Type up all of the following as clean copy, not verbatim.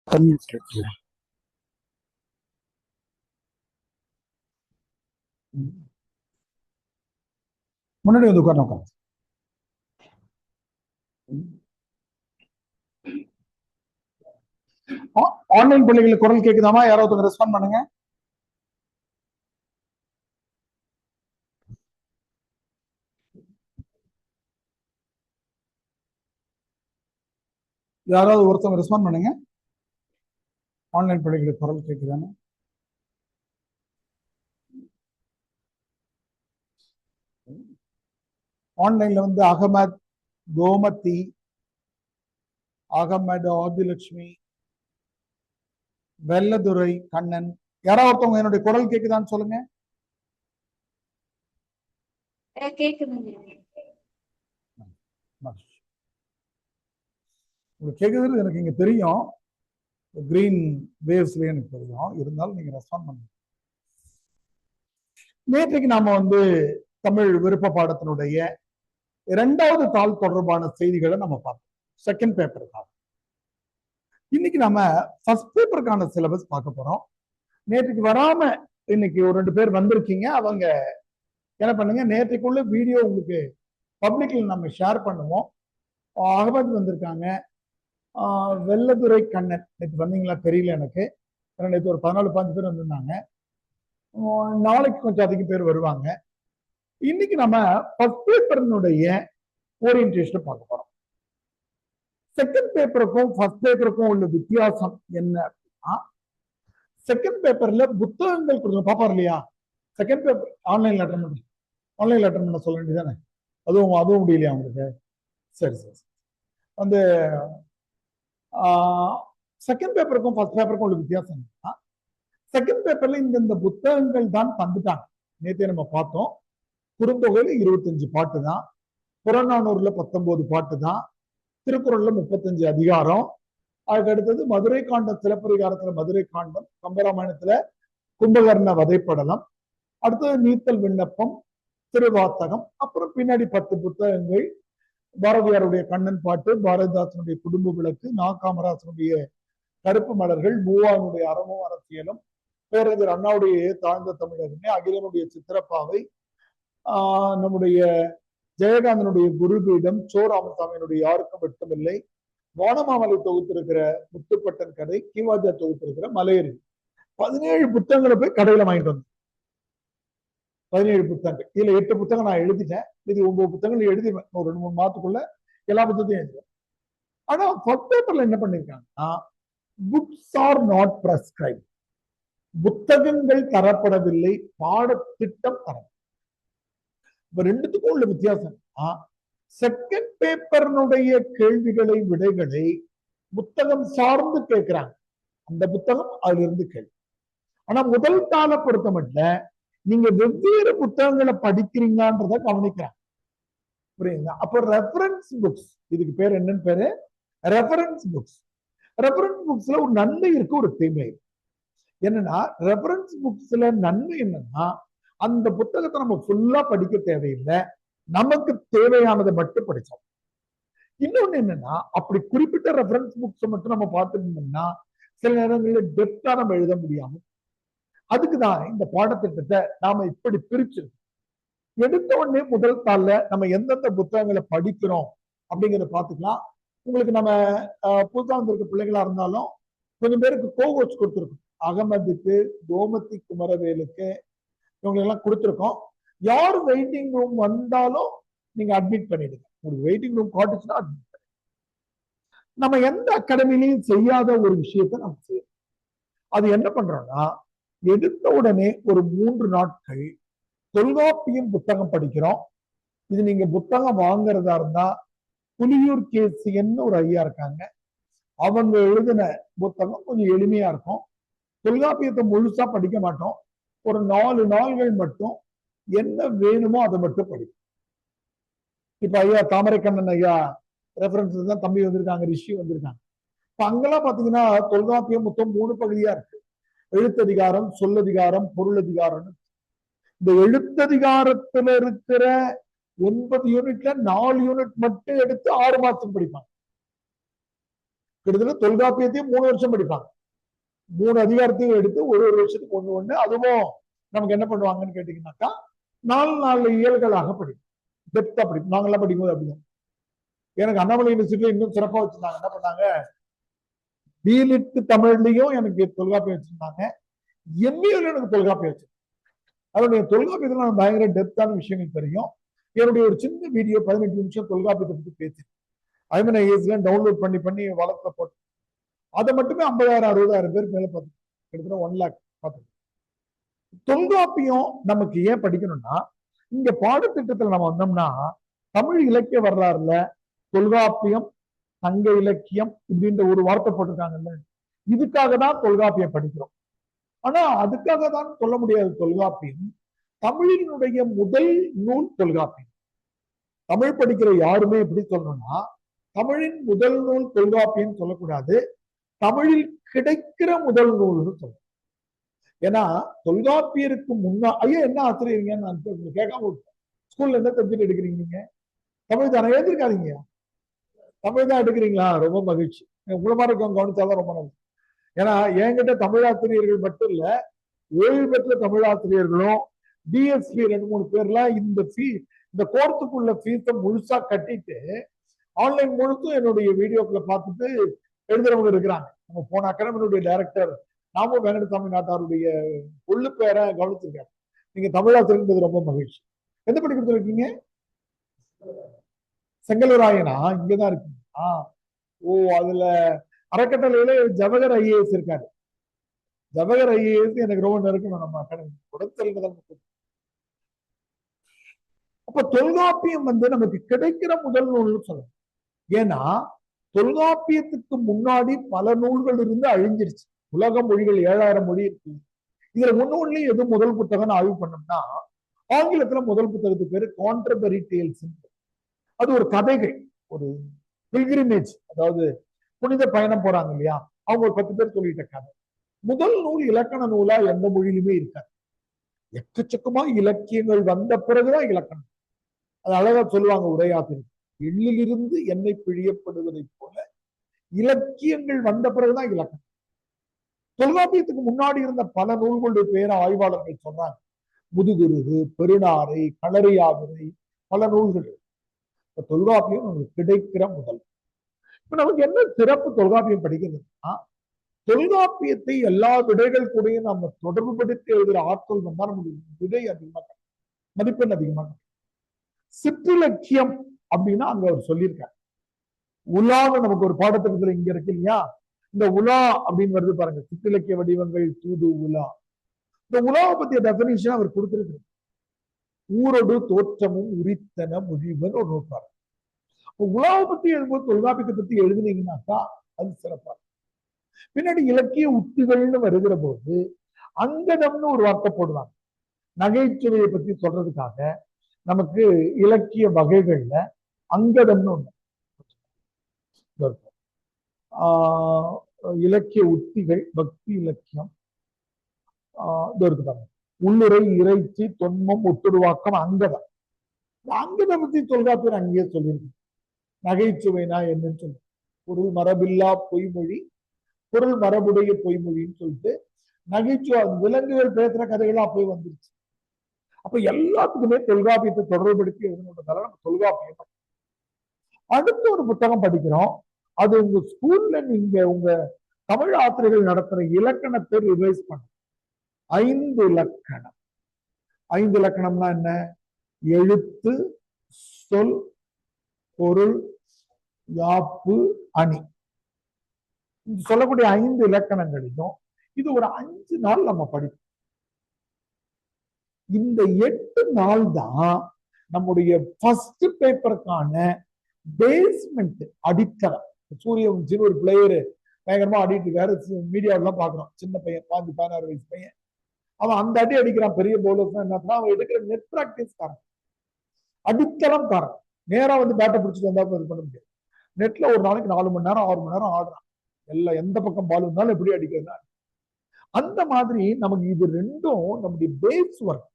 Communist முன்னாடி வந்து உட்கார ஆன்லைன் பிள்ளைகளுக்கு குரல் கேக்குதாமா? யாராவது ரெஸ்பாண்ட் பண்ணுங்க. யாராவது ஒருத்தவங்க ரெஸ்பாண்ட் பண்ணுங்க. ஆன்லைன் பிள்ளைகளுக்கு குரல் கேக்குதானே? ஆன்லைன்ல வந்து அகமத், கோமதி, அகமது, ஆதிலட்சுமி, வெள்ளதுரை, கண்ணன், யாராவது ஒருத்தவங்க என்னுடைய குரல் கேக்குதான்னு சொல்லுங்க. உங்களுக்கு கேக்குது, எனக்கு இங்க தெரியும். கிரீன் வேவ்ஸ்ல எனக்கு தெரியும். இருந்தாலும் நீங்க ரெஸ்பாண்ட் பண்ணுங்க. நேற்றைக்கு நாம வந்து தமிழ் விருப்ப பாடத்தினுடைய 2வது தாள் தொடர்பான செய்திகளை நம்ம பார்த்தோம். செகண்ட் பேப்பருக்காக. இன்னைக்கு நம்ம ஃபர்ஸ்ட் பேப்பருக்கான சிலபஸ் பார்க்க போறோம். நேற்றுக்கு வராம இன்னைக்கு ஒரு 2 பேர் வந்திருக்கீங்க. அவங்க என்ன பண்ணுங்க, நேற்றுக்குள்ள வீடியோ உங்களுக்கு பப்ளிக்ல நம்ம ஷேர் பண்ணுவோம். அகமது வந்திருக்காங்க, வெள்ளதுரை, கண்ணன் நேற்று வந்தீங்களா தெரியல எனக்கு. நேற்று ஒரு 14-15 பேர் வந்திருந்தாங்க. நாளைக்கு கொஞ்சம் அதிக பேர் வருவாங்க. இன்னைக்கு நம்ம ஃபர்ஸ்ட் பேப்பரினுடைய ஓரியன்டேஷன் பார்க்க போறோம். செகண்ட் பேப்பருக்கும் ஃபர்ஸ்ட் பேப்பருக்கும் உள்ள வித்தியாசம் என்ன அப்படின்னா, செகண்ட் பேப்பர்ல புத்தகங்கள் கொடுக்கணும். பாப்பார் இல்லையா? செகண்ட் பேப்பர் ஆன்லைன்ல அட்டன் பண்ண சொல்ல வேண்டியதானே? அதுவும் முடியலையா உங்களுக்கு? சரி சரி. வந்து செகண்ட் பேப்பருக்கும் ஃபர்ஸ்ட் பேப்பருக்கும் உள்ள வித்தியாசம் என்னன்னா, செகண்ட் பேப்பர்ல இந்த புத்தகங்கள் தான் தந்துட்டாங்க. நேற்று நம்ம பார்த்தோம். குறுந்தொகையில 25 பாட்டு தான், புறநானூறுல 19 பாட்டு தான், திருக்குறள்ல 35 அதிகாரம். அதுக்கு அடுத்தது மதுரை காண்டம், சிலப்பதிகாரத்துல மதுரை காண்டம், கம்பராமாயணத்துல கும்பகர்ண வதைப்படலம், அடுத்தது நீத்தல் விண்ணப்பம், திருவாத்தகம், அப்புறம் பின்னாடி 10 புத்தகங்கள். பாரதியாருடைய கண்ணன் பாட்டு, பாரதிதாசனுடைய குடும்ப விளக்கு, நா. காமராசனுடைய கருப்பு மலர்கள், மூவானுடைய அறமும் அரசியலும், பேரறிஞர் அண்ணாவுடைய தாழ்ந்த தமிழகமே, அகிலனுடைய சித்திரப்பாவை, நம்முடைய ஜெயகாந்தனுடைய குருபீடம், சோ ராமசாமியினுடைய யாருக்கும் வெட்டமில்லை, வானமாமலை தொகுத்திருக்கிற முத்துப்பட்டன் கதை, கீவாஜா தொகுத்திருக்கிற மலையரி, 17 புத்தகங்களை போய் கடையில வாங்கிட்டு வந்தேன். 17 புத்தகங்கள். இதுல 8 புத்தகம் நான் எழுதிட்டேன். இது 9 புத்தகங்கள் எழுதிடுவேன். ஒரு 2-3 மாதத்துக்குள்ள எல்லா புத்தகத்தையும் எழுதுவேன். ஆனா ஃபர்ஸ்ட் பேப்பர்ல என்ன பண்ணிருக்காங்கன்னா, புக்ஸ் ஆர் நாட் பிரஸ்கிரைப், புத்தகங்கள் தரப்படவில்லை, பாடத்திட்டம் தரப்படும். இப்ப ரெண்டுத்துக்கும் உள்ள வித்தியாசம், செகண்ட் பேப்பர்னுடைய கேள்விகளை விடைகளை புத்தகம் சார்ந்து கேட்கிறாங்க. அந்த புத்தகம் அதுல இருந்து கேள்வி. ஆனா முதல் தாள பொறுத்த மட்டும் நீங்க வெவ்வேறு புத்தகங்களை படிக்கிறீங்கன்றத கவனிக்கிறாங்க. புரியுங்களா? அப்போ ரெஃபரன்ஸ் புக்ஸ், இதுக்கு பேர் என்னன்னு பேரு? Reference books. ரெஃபரன்ஸ் புக்ஸ்ல ஒரு நன்மை இருக்கு, ஒரு தீமை. என்னன்னா, ரெஃபரன்ஸ் புக்ஸ்ல நன்மை என்னன்னா, அந்த புத்தகத்தை நம்ம ஃபுல்லா படிக்க தேவையில்லை, நமக்கு தேவையானதை மட்டும் படிச்சோம். இன்னொன்னு என்னன்னா, அப்படி குறிப்பிட்ட ரெஃபரன்ஸ் புக்ஸ் மட்டும் நம்ம பார்த்துருந்தோம்னா சில நேரங்களில் டெப்தா நம்ம எழுத முடியாம. அதுக்குதான் இந்த பாடத்திட்டத்தை நாம இப்படி பிரிச்சிருக்கோம். எடுத்த உடனே முதல் தாள்ல நம்ம எந்தெந்த புத்தகங்களை படிக்கிறோம் அப்படிங்கிறத பார்த்துக்கலாம். உங்களுக்கு நம்ம புதுசா வந்திருக்க பிள்ளைகளா இருந்தாலும் கொஞ்சம் பேருக்கு கோகோச் கொடுத்துருக்கோம். அகமதுக்கு, கோமதி, குமரவேலுக்கு, இவங்களெல்லாம் கொடுத்துருக்கோம். யார் வெயிட்டிங் ரூம் வந்தாலும் நீங்க அட்மிட் பண்ணிடுங்க. உங்களுக்கு வெயிட்டிங் ரூம் காட்டுச்சுன்னா அட்மிட் பண்ணி. நம்ம எந்த அகாடமிலையும் செய்யாத ஒரு விஷயத்த நம்ம செய்யணும். அது என்ன பண்றோம்னா, எடுத்த உடனே ஒரு 3 நாட்கள் தொல்காப்பியம் புத்தகம் படிக்கிறோம். இது நீங்க புத்தகம் வாங்குறதா இருந்தா புலியூர் கேசியன்னு ஒரு ஐயா இருக்காங்க, அவங்க எழுதின புத்தகம் கொஞ்சம் எளிமையா இருக்கும். தொல்காப்பியத்தை முழுசா படிக்க மாட்டோம், ஒரு 4 நாள்கள் மட்டும் என்ன வேணுமோ அதை மட்டும் படிக்கும். இப்ப ஐயா தாமரைக்கண்ணன் ஐயா ரெஃபரன்ஸ் தான் தம்பி வந்திருக்காங்க, ரிஷி வந்திருக்காங்க. இப்ப அங்கெல்லாம் பாத்தீங்கன்னா தொல்காப்பியம் மொத்தம் 3 பகுதியா இருக்கு. எழுத்ததிகாரம், சொல்லதிகாரம், பொருளதிகாரம். இந்த எழுத்ததிகாரத்துல இருக்கிற 9 யூனிட்ல 4 யூனிட் மட்டும் எடுத்து 6 மாசம் படிப்பாங்க. கிட்டத்தட்ட தொல்காப்பியத்தையும் 3 வருஷம் படிப்பாங்க. 3 அதிகாரத்தையும் எடுத்து ஒரு வருஷத்துக்கு ஒண்ணு அதுவும் நமக்கு என்ன பண்ணுவாங்கன்னு கேட்டீங்கன்னாக்கா 4 இயல்களாக படிக்கும், டெப்தா படிக்கும். நாங்கெல்லாம் படிக்கும்போது அப்படிதான். எனக்கு அண்ணாமலை யூனிவர்சிட்டியில இன்னும் சிறப்பா வச்சிருந்தாங்க. என்ன பண்ணாங்க, பிலிட் தமிழ்லயும் எனக்கு தொல்காப்பியம் வச்சிருந்தாங்க, எம்ஏல எனக்கு தொல்காப்பியம் வச்சிருந்தாங்க. அதனுடைய தொல்காப்பியத்துல நான் பயங்கர டெப்தான விஷயங்கள் தெரியும். என்னுடைய ஒரு சின்ன வீடியோ 18 நிமிஷம் தொல்காப்பியத்தை பத்தி பேசினேன். ஐஎம்என்ஐஎஸ்ல டவுன்லோட் பண்ணி வளர்த்த போட்டு அதை மட்டுமே 50,000 60,000 பேர் மேல பார்த்து கிட்டத்தட்ட 1 lakh பார்த்து. தொல்காப்பியம் நமக்கு ஏன் படிக்கணும்னா, இங்க பாடத்திட்டத்துல நம்ம வந்தோம்னா தமிழ் இலக்கிய வரலாறுல தொல்காப்பியம், சங்க இலக்கியம் இப்படின்ற ஒரு வார்த்தை போட்டிருக்காங்கல்ல, இதுக்காக தான் தொல்காப்பியம் படிக்கிறோம். ஆனா அதுக்காக தான் சொல்ல முடியாது. தொல்காப்பியம் தமிழினுடைய முதல் நூல் தொல்காப்பியம். தமிழ் படிக்கிற யாருமே எப்படி சொல்லணும்னா, தமிழின் முதல் நூல் தொல்காப்பியம் சொல்லக்கூடாது, தமிழில் கிடைக்கிற முதல் நூல்னு சொல்லணும். ஏன்னா தொல்காப்பியருக்கு முன்னா ஐயா என்ன ஆசிரியருங்க நான் கேட்காம ஸ்கூல்ல எந்த சப்ஜெக்ட் எடுக்கிறீங்க நீங்க? தமிழ் தானே? எழுதிருக்காதீங்க, தமிழ் தான் எடுக்கிறீங்களா? ரொம்ப மகிழ்ச்சி. உங்களை மாதிரி இருக்கவங்க கவனிச்சாதான் ரொம்ப நல்லது. ஏன்னா என்கிட்ட தமிழாசிரியர்கள் மட்டும் இல்ல, ஓய்வு பெற்ற தமிழாசிரியர்களும் டிஎஸ்பி 2-3 பேர்லாம் இந்த கோர்ஸுக்குள்ள ஃபீஸை முழுசா கட்டிட்டு ஆன்லைன் முழுத்தும் என்னுடைய வீடியோக்களை பார்த்துட்டு எழுதுறவங்க இருக்கிறாங்க. நம்ம போன அகாடமியுடைய டைரக்டர் நாம வெங்கடசாமி நாட்டாருடைய கொள்ளு பேரை கவனிச்சிருக்காரு. நீங்க தமிழாசிரியர் ரொம்ப மகிழ்ச்சி. எந்த படி கொடுத்துருக்கீங்க? செங்கலூராயனா? இங்கதான் இருக்கீங்க. ஓ, அதுல அறக்கட்டளையில ஜவஹர் ஐஏஎஸ் இருக்காரு. ஜவஹர் ஐஏஎஸ் எனக்கு ரொம்ப நெருக்கணும் நம்ம அகாடமி உடத்தல். அப்ப தொல்காப்பியம் நமக்கு கிடைக்கிற முதல் நூல்னு சொல்லணும். ஏன்னா தொல்காப்பியத்துக்கு முன்னாடி பல நூல்கள் இருந்து அழிஞ்சிருச்சு. உலக மொழிகள் 7000 மொழி இருக்கு. இதுல முன்னூல்லையும் எது முதல் புத்தகம் ஆய்வு பண்ணோம்னா, ஆங்கிலத்துல முதல் புத்தகத்துக்கு பேரு கான்ட்ரபரி டேல்ஸ். அது ஒரு கதைகள், ஒரு பில்கிரிமேஜ், அதாவது புனித பயணம் போறாங்க இல்லையா, அவங்க ஒரு 10 பேர் சொல்லிட்ட கதை. முதல் நூல் இலக்கண நூலா எந்த மொழியிலுமே இருக்காது. எக்கச்சக்கமா இலக்கியங்கள் வந்த பிறகுதான் இலக்கணம். அது அழகா சொல்லுவாங்க உரையாசிரியர், எள்ளிலிருந்து எண்ணெய் பிழியப்படுவதை போல இலக்கியங்கள் வந்த பிறகுதான் இலக்கணம். தொல்காப்பியத்துக்கு முன்னாடி இருந்த பல நூல்களுடைய பேரை ஆய்வாளர்கள் சொல்றாங்க. முதுகுருகு, பெருநாரை, களரியாவிரை, பல நூல்கள். தொல்காப்பியம் நமக்கு கிடைக்கிற முதல். இப்ப நமக்கு என்ன சிறப்பு தொல்காப்பியம் படிக்கிறதுனா, தொல்காப்பியத்தை எல்லா விடைகள் கூடயும் நம்ம தொடர்பு படுத்தி எழுதுற ஆட்கள் வந்தா நமக்கு விடை அதிகமா, மதிப்பெண் அதிகமா. சிற்றிலக்கியம் அப்படின்னா அங்க அவர் சொல்லியிருக்காரு. உலான்னு நமக்கு ஒரு பாடத்திட்டத்துல இங்க இருக்கு இல்லையா, இந்த உலா அப்படின்னு வருது பாருங்க, சிற்றிலக்கிய வடிவங்கள் தூது உலா. இந்த உலாவை பத்திய டெபினிஷன் அவர் கொடுத்திருக்கு. ஊரோடு தோற்றமும் உரித்தன முடிவுன்னு ஒரு நோக்காரு. உலாவை பத்தி எழுதும்போது தொல்காப்பியத்தை பத்தி எழுதுனீங்கன்னாக்கா அது சிறப்பா. பின்னாடி இலக்கிய உத்திகள்னு வருகிற போது அங்கதம்னு ஒரு வார்த்தை போடுவாங்க. நகைச்சுவையை பத்தி சொல்றதுக்காக நமக்கு இலக்கிய வகைகள்ல அங்கதம்னு ஒண்ணு. இலக்கிய உத்திகள், பக்தி இலக்கியம் இருக்குதாங்க. உள்ளுரை, இறைச்சி, தொன்மம், ஒத்துருவாக்கம், அங்கதம். அங்கதம் பத்தி தொல்காப்பியர் அங்கேயே சொல்லியிருக்கு. நகைச்சுவைனா என்னன்னு சொல்லு, பொருள் மரபில்லா பொய்மொழி, பொருள் மரபுடைய பொய்மொழின்னு சொல்லிட்டு நகைச்சுவை விலங்குகள் பேசுற கதைகள்லாம் அப்பவே வந்துருச்சு. அப்ப எல்லாத்துக்குமே தொல்காப்பியத்தை தொடர்புபடுத்தி எழுதணுன்றதால நம்ம தொல்காப்பியம். அடுத்த ஒரு புத்தகம் படிக்கிறோம், அது உங்க ஸ்கூல்ல நீங்க உங்க தமிழ் ஆசிரியர்கள் நடத்துற இலக்கணத்தை ரிவைஸ் பண்ண. 5 இலக்கணம். 5 இலக்கணம்னா என்ன? எழுத்து, சொல், பொருள், யாப்பு, அணி. சொல்லக்கூடிய 5 இலக்கணங்களையும் இது ஒரு 5 நாள் நம்ம படிப்போம். இந்த 8 நாள் தான் நம்முடைய ஃபர்ஸ்ட் பேப்பருக்கான பேஸ்மெண்ட், அடித்தளம். சூரிய வம்சின்னு ஒரு பிளேயரு பயங்கரமா ஆடிட்டு இருக்காரு, மீடியாவெல்லாம் பாக்குறோம். சின்ன பையன், 15-16 வயசு பையன், அவன் அந்த அடி அடிக்கிறான். பெரிய பவுலர்ஸ் என்ன, அவன் எடுக்கிற நெட் பிராக்டிஸ் காரணம், அடித்தளம் காரணம். நேரா வந்து பேட்டை பிடிச்சிட்டு வந்தா இது பண்ண முடியாது. நெட்ல ஒரு நாளைக்கு 4 மணி நேரம் 6 மணி நேரம் ஆடுறான். எல்லாம் எந்த பக்கம் பால் இருந்தாலும் எப்படி அடிக்கிறது. அந்த மாதிரி நமக்கு இது ரெண்டும் நம்முடைய பேஸ் ஒர்க்.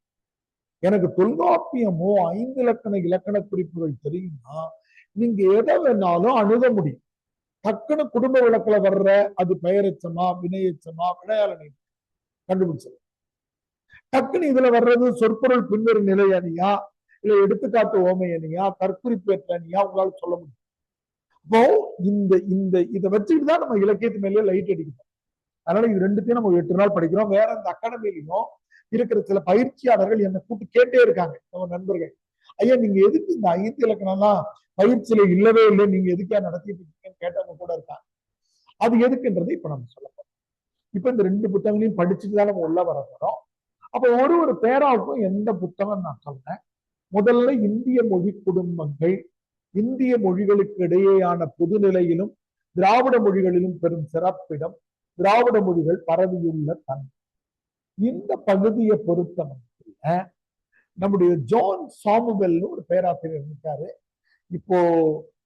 எனக்கு தொல்காப்பியமோ 5 இலக்கண குறிப்புகள் தெரியும்னா நீங்க எதை வேணாலும் அணுக முடியும். டக்குன்னு குடும்ப விளக்குல வர்ற அது பெயரெச்சமா வினையெச்சமா வினையாளனை கண்டுபிடிச்சது. டக்குன்னு இதுல வர்றது சொற்பொருள் பின்வரும் நிலை அணியா இல்ல எடுத்துக்காட்டு ஓமை அணியா தற்குறிப்பேற்ற அணியா உங்களால சொல்ல முடியும். அப்போ இந்த இந்த இதை வச்சுட்டு தான் நம்ம இலக்கியத்து மேலே லைட் அடிக்கணும். அதனால இது ரெண்டுத்தையும் நம்ம 8 நாள் படிக்கிறோம். வேற இந்த அகாடமிலையும் இருக்கிற சில பயிற்சியாளர்கள் என்னை கூட்டு கேட்டே இருக்காங்க, நம்ம நண்பர்கள். ஐயா நீங்க எதுக்கு இந்த 5 இலக்கணம்லாம் பயிற்சியில இல்லவே இல்லை, நீங்க எதுக்கா நடத்திட்டு இருக்கீங்கன்னு கேட்டவங்க கூட இருக்காங்க. அது எதுக்குன்றது இப்ப நம்ம சொல்ல போறோம். இப்ப இந்த 2 புத்தகங்களையும் படிச்சுட்டு தான் நம்ம உள்ள வர போறோம். அப்ப ஒரு பேராவுக்கும் எந்த புத்தகம் நான் சொல்றேன். முதல்ல இந்திய மொழி குடும்பங்கள், இந்திய மொழிகளுக்கு இடையேயான பொதுநிலையிலும் திராவிட மொழிகளிலும் பெரும் சிறப்பிடம், திராவிட மொழிகள் பரவியுள்ள தன்மை. இந்த பகுதியை பொறுத்தவரை நம்முடைய ஜான் சாமுவேல்னு ஒரு பேராசிரியர் இருக்காரு. இப்போ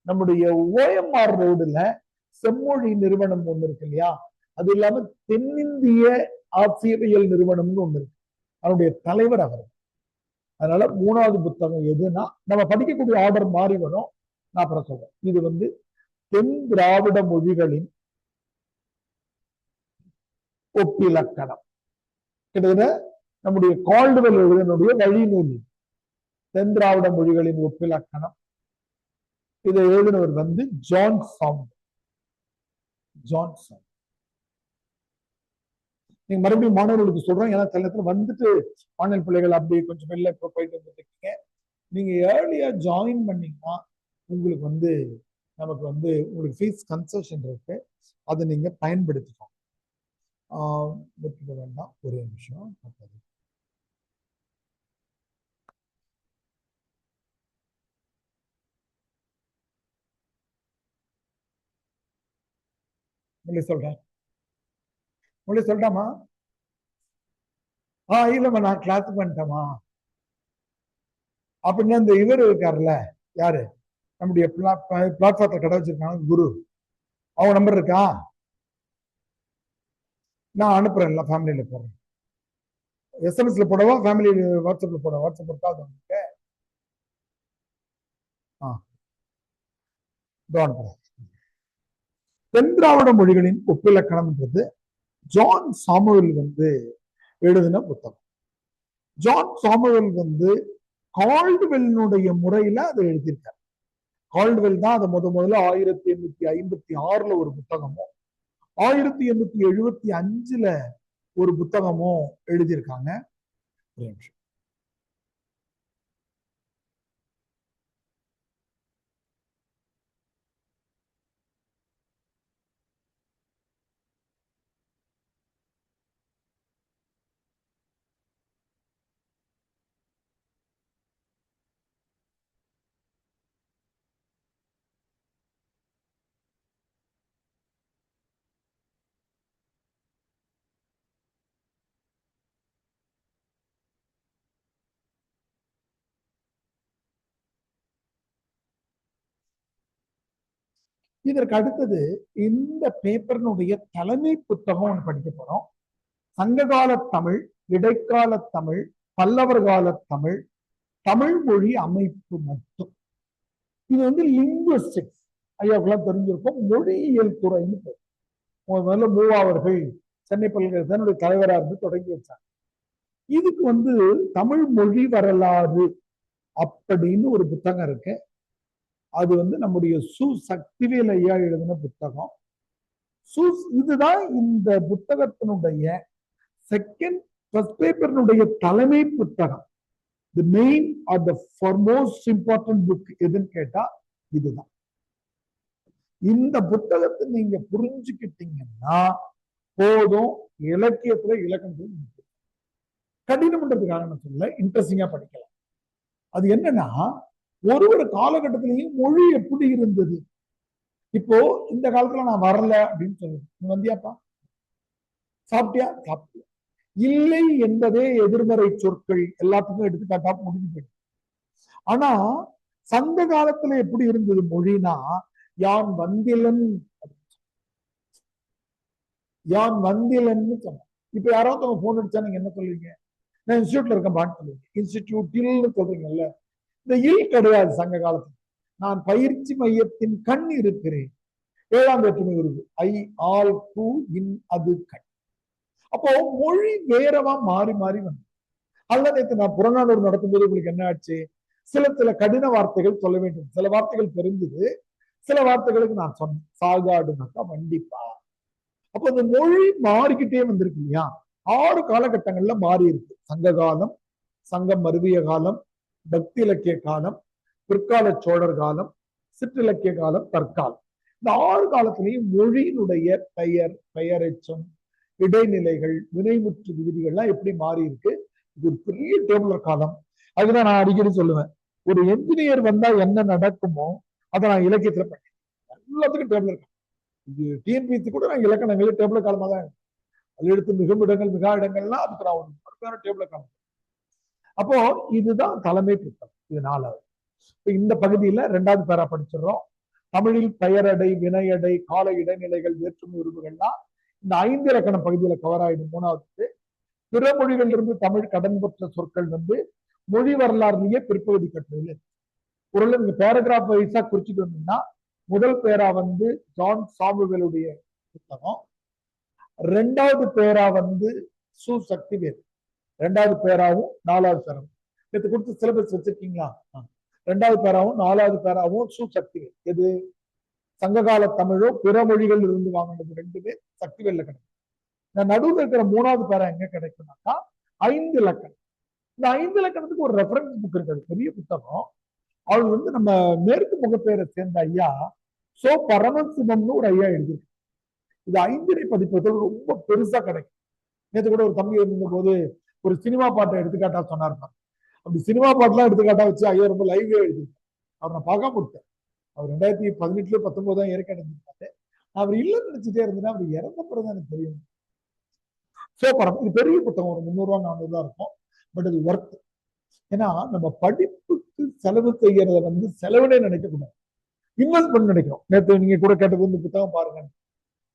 நம்முடைய OMR ரோடுல செம்மொழி நிறுவனம் ஒண்ணு இருக்கு இல்லையா, அது இல்லாம தென்னிந்திய ஆசிரியவியல் நிறுவனம்னு ஒண்ணு இருக்கு, அதனுடைய தலைவர் அவர். அதனால 3வது புத்தகம் எதுனா நம்ம படிக்கக்கூடிய ஆர்டர் மாறி வரும், நான் அப்புறம் சொல்றேன். இது தென் திராவிட மொழிகளின் ஒப்பிலக்கணம். கிட்டத்தட்ட நம்முடைய கால்டுவெல் எழுதினுடைய வழிநூல் தென் திராவிட மொழிகளின் ஒப்பிலக்கணம். இதை எழுதினவர் ஜான் சாமுவேல். நீங்க மறுபடியும் மாணவர்களுக்கு சொல்றோம், ஏன்னா சில நேரத்துல மாணவ பிள்ளைகள் அப்படி கொஞ்சம் வெளில இப்போ போயிட்டு வந்துருக்கீங்க. நீங்க ஏர்லியா ஜாயின் பண்ணீங்கன்னா உங்களுக்கு நமக்கு உங்களுக்கு ஃபீஸ் கன்செஷன் இருக்கு, அதை நீங்க பயன்படுத்திக்கோங்க. வேண்டாம், ஒரே நிமிஷம். சொல்லிட்டாமா? இல்லம்மா நான் கிளாஸ் பண்ணிட்டேமா. அப்படின்னா இந்த இவர் இருக்காருல்ல, யாரு நம்முடைய பிளாட்ஃபார்ம்ல கடை வச்சிருக்காங்க குரு, அவங்க நம்பர் இருக்கா? நான் அனுப்புறேன்ல, ஃபேமிலியில போடுறேன். SMS போடவா, ஃபேமிலி வாட்ஸ்அப்ல போட? வாட்ஸ்அப் இருக்காது உங்களுக்கு? தென் திராவிட மொழிகளின் ஒப்பிலக்கணம்ன்றது ஜான் சாமுவேல் எழுதின புத்தகம். ஜான் சாமுவேல் கால்டுவெல்னுடைய முறையில அதை எழுதியிருக்காரு. கால்டுவெல் தான் அதை முதல்ல 1856ல ஒரு புத்தகமும் 1875ல ஒரு புத்தகமும் எழுதியிருக்காங்க. இதற்கு அடுத்தது இந்த பேப்பர்னுடைய தலைமை புத்தகம் ஒன்று படிக்க போறோம். சங்ககால தமிழ், இடைக்கால தமிழ், பல்லவர் கால தமிழ், தமிழ் மொழி அமைப்பு மட்டும். இது லிங்குவிஸ்டிக்ஸ், ஐயாவுக்கெல்லாம் தெரிஞ்சிருக்கும், மொழியியல் துறைன்னு பேர். முதல்ல மூவாவர்கள் சென்னை பல்கலைக்கழகத்தினுடைய தலைவராக இருந்து தொடங்கி வச்சாங்க. இதுக்கு தமிழ் மொழி வரலாறு அப்படின்னு ஒரு புத்தகம் இருக்கு. அது நம்முடைய சு சக்திவேல் ஐயா எழுதின புத்தகம். இதுதான் இந்த புத்தகத்தினுடைய செகண்ட் ஃபர்ஸ்ட் பேப்பர்னுடைய தலைமை புத்தகம். The main or the most important book எதுன்னு கேட்டா இதுதான். இந்த புத்தகத்தை நீங்க புரிஞ்சுக்கிட்டீங்கன்னா போதும், இலக்கியத்துல இலக்கணத்துல கடினம்ன்றதுக்காக நான் சொல்லல, இன்ட்ரெஸ்டிங்கா படிக்கலாம். அது என்னன்னா, ஒரு காலகட்டத்திலையும் மொழி எப்படி இருந்தது. இப்போ இந்த காலத்துல நான் வரல அப்படின்னு சொல்லுவேன், நீ வந்தியாப்பா, சாப்பிட்டியா, சாப்பிட்டியா, இல்லை என்பதே எதிர்மறை சொற்கள் எல்லாத்துக்கும் எடுத்துக்காட்டா முடிஞ்சு போயிடும். ஆனா சங்க காலத்துல எப்படி இருந்தது மொழினா, யான் வந்திலன் சொன்ன. இப்ப யாராவது போன் அடிச்சா நீங்க என்ன சொல்லுவீங்க? நான் இன்ஸ்டியூட்ல இருக்கேன் பாட்டு சொல்லுவீங்க. இன்ஸ்டிடியூட்டில்னு சொல்றீங்கல்ல, இந்த இல் கிடையாது சங்க காலத்துல. நான் பயிற்சி மையத்தின் கண் இருக்கிறேன், ஏழாம் வேற்றுமை உருவு ஐ, ஆல், கு, இன், அது, கண். அப்போ மொழி வேறவா மாறி மாறி வந்து அல்ல. நேற்று நான் புறநானூறு நடத்தும்போது உங்களுக்கு என்ன ஆச்சு, சில கடின வார்த்தைகள் சொல்ல வேண்டும், சில வார்த்தைகள் தெரிஞ்சது, சில வார்த்தைகளுக்கு நான் சொன்னேன். சாகாடுனாக்கா வண்டிப்பா. அப்ப இந்த மொழி மாறிக்கிட்டே வந்திருக்கு இல்லையா. 6 காலகட்டங்கள்ல மாறி இருக்கு. சங்க காலம், சங்கம் மருவிய காலம், பக்தி இலக்கிய காலம், பிற்கால சோழர் காலம், சிற்றிலக்கிய காலம், தற்காலம். இந்த 6 காலத்திலையும் மொழியினுடைய பெயர், பெயரெச்சம், இடைநிலைகள், வினைமுற்று விகுதிகள்லாம் எப்படி மாறி இருக்கு. இது ஒரு பெரிய டேபிளர் காலம். அதுதான் நான் அடிக்கடி சொல்லுவேன், ஒரு என்ஜினியர் வந்தா என்ன நடக்குமோ அதை நான் இலக்கியத்துல பண்ணேன். எல்லாத்துக்கும் டேபிளர் காலம். இது டிஎன்பிசி கூட நான் இலக்கணங்கள் டேபிளர் காலமா தான் அது எடுத்து மிகுமிடங்கள், மிகா இடங்கள்லாம் அதுக்கு நான் ஒரு டேபிளர் காலம். அப்போ இதுதான் தலைமை புத்தகம். இது 4வது. இந்த பகுதியில 2வது பேரா படிச்சிடறோம். தமிழில் பெயரடை, வினையடை, கால இடைநிலைகள், வேற்றுமை உருவுகள்லாம் இந்த 5 இலக்கண பகுதியில கவர் ஆயிடும். 3வது பிற மொழிகளிலிருந்து தமிழ் கடன் பெற்ற சொற்கள் மொழி வரலாறுலயே பிற்பகுதி கட்டுரையில் ஒரு நீங்க பேராகிராஃப் வைஸா குறிச்சுட்டு வந்தீங்கன்னா, முதல் பேரா ஜான் சாமுவேலுடைய புத்தகம், 2வது பேரா சு சக்திவேல், 2வது பேராவும் 4வது பேராவும் நேற்று கொடுத்து சிலபஸ் வச்சிருக்கீங்களா. 2வது பேராவும் 4வது பேராவும் சு சக்திவேல். எது சங்ககால தமிழோ பிற மொழிகள் இருந்து வாங்கினது 2மே சக்திவேல்ல கிடைக்கும். நடுவில் இருக்கிற 3வது பேரா எங்க கிடைக்கும்னாக்கா 5 இலக்கணம். இந்த 5 இலக்கணத்துக்கு ஒரு ரெஃபரன்ஸ் புக் இருக்காது, பெரிய புத்தகம். அவர் நம்ம மேற்கு முகப்பேரை சேர்ந்த ஐயா சோ பரமசிவம்னு ஒரு ஐயா எழுதியிருக்கு. இது 5 பதிப்பதில் ரொம்ப பெருசா கிடைக்கும். நேற்று கூட ஒரு தம்பி இருந்த போது ஒரு சினிமா பாட்டை எடுத்துக்காட்டா சொன்னார். அப்படி சினிமா பாட்டுலாம் எடுத்துக்காட்டா வச்சு ஐயா ரொம்ப லைவ்வே எழுதியிருக்காரு. அவர் நான் பார்க்க முடித்தேன். அவர் 2018 19 தான் இறக்க அடைஞ்சிருக்காரு. அவர் இல்லைன்னு நினைச்சிட்டே இருந்தேன்னா அவர் இறந்த பிறகு எனக்கு தெரியும். சோப்பரம் இது பெரிய புத்தகம், ஒரு 300 ரூபா 400 ரூபா இருக்கும். பட் இது ஒர்த். ஏன்னா நம்ம படிப்புக்கு செலவு செய்யறத செலவுனே நினைக்க கூடாது, இன்வெஸ்ட் பண்ண நினைக்கிறோம். நேற்று நீங்க கூட கேட்டது இந்த புத்தகம் பாருங்க.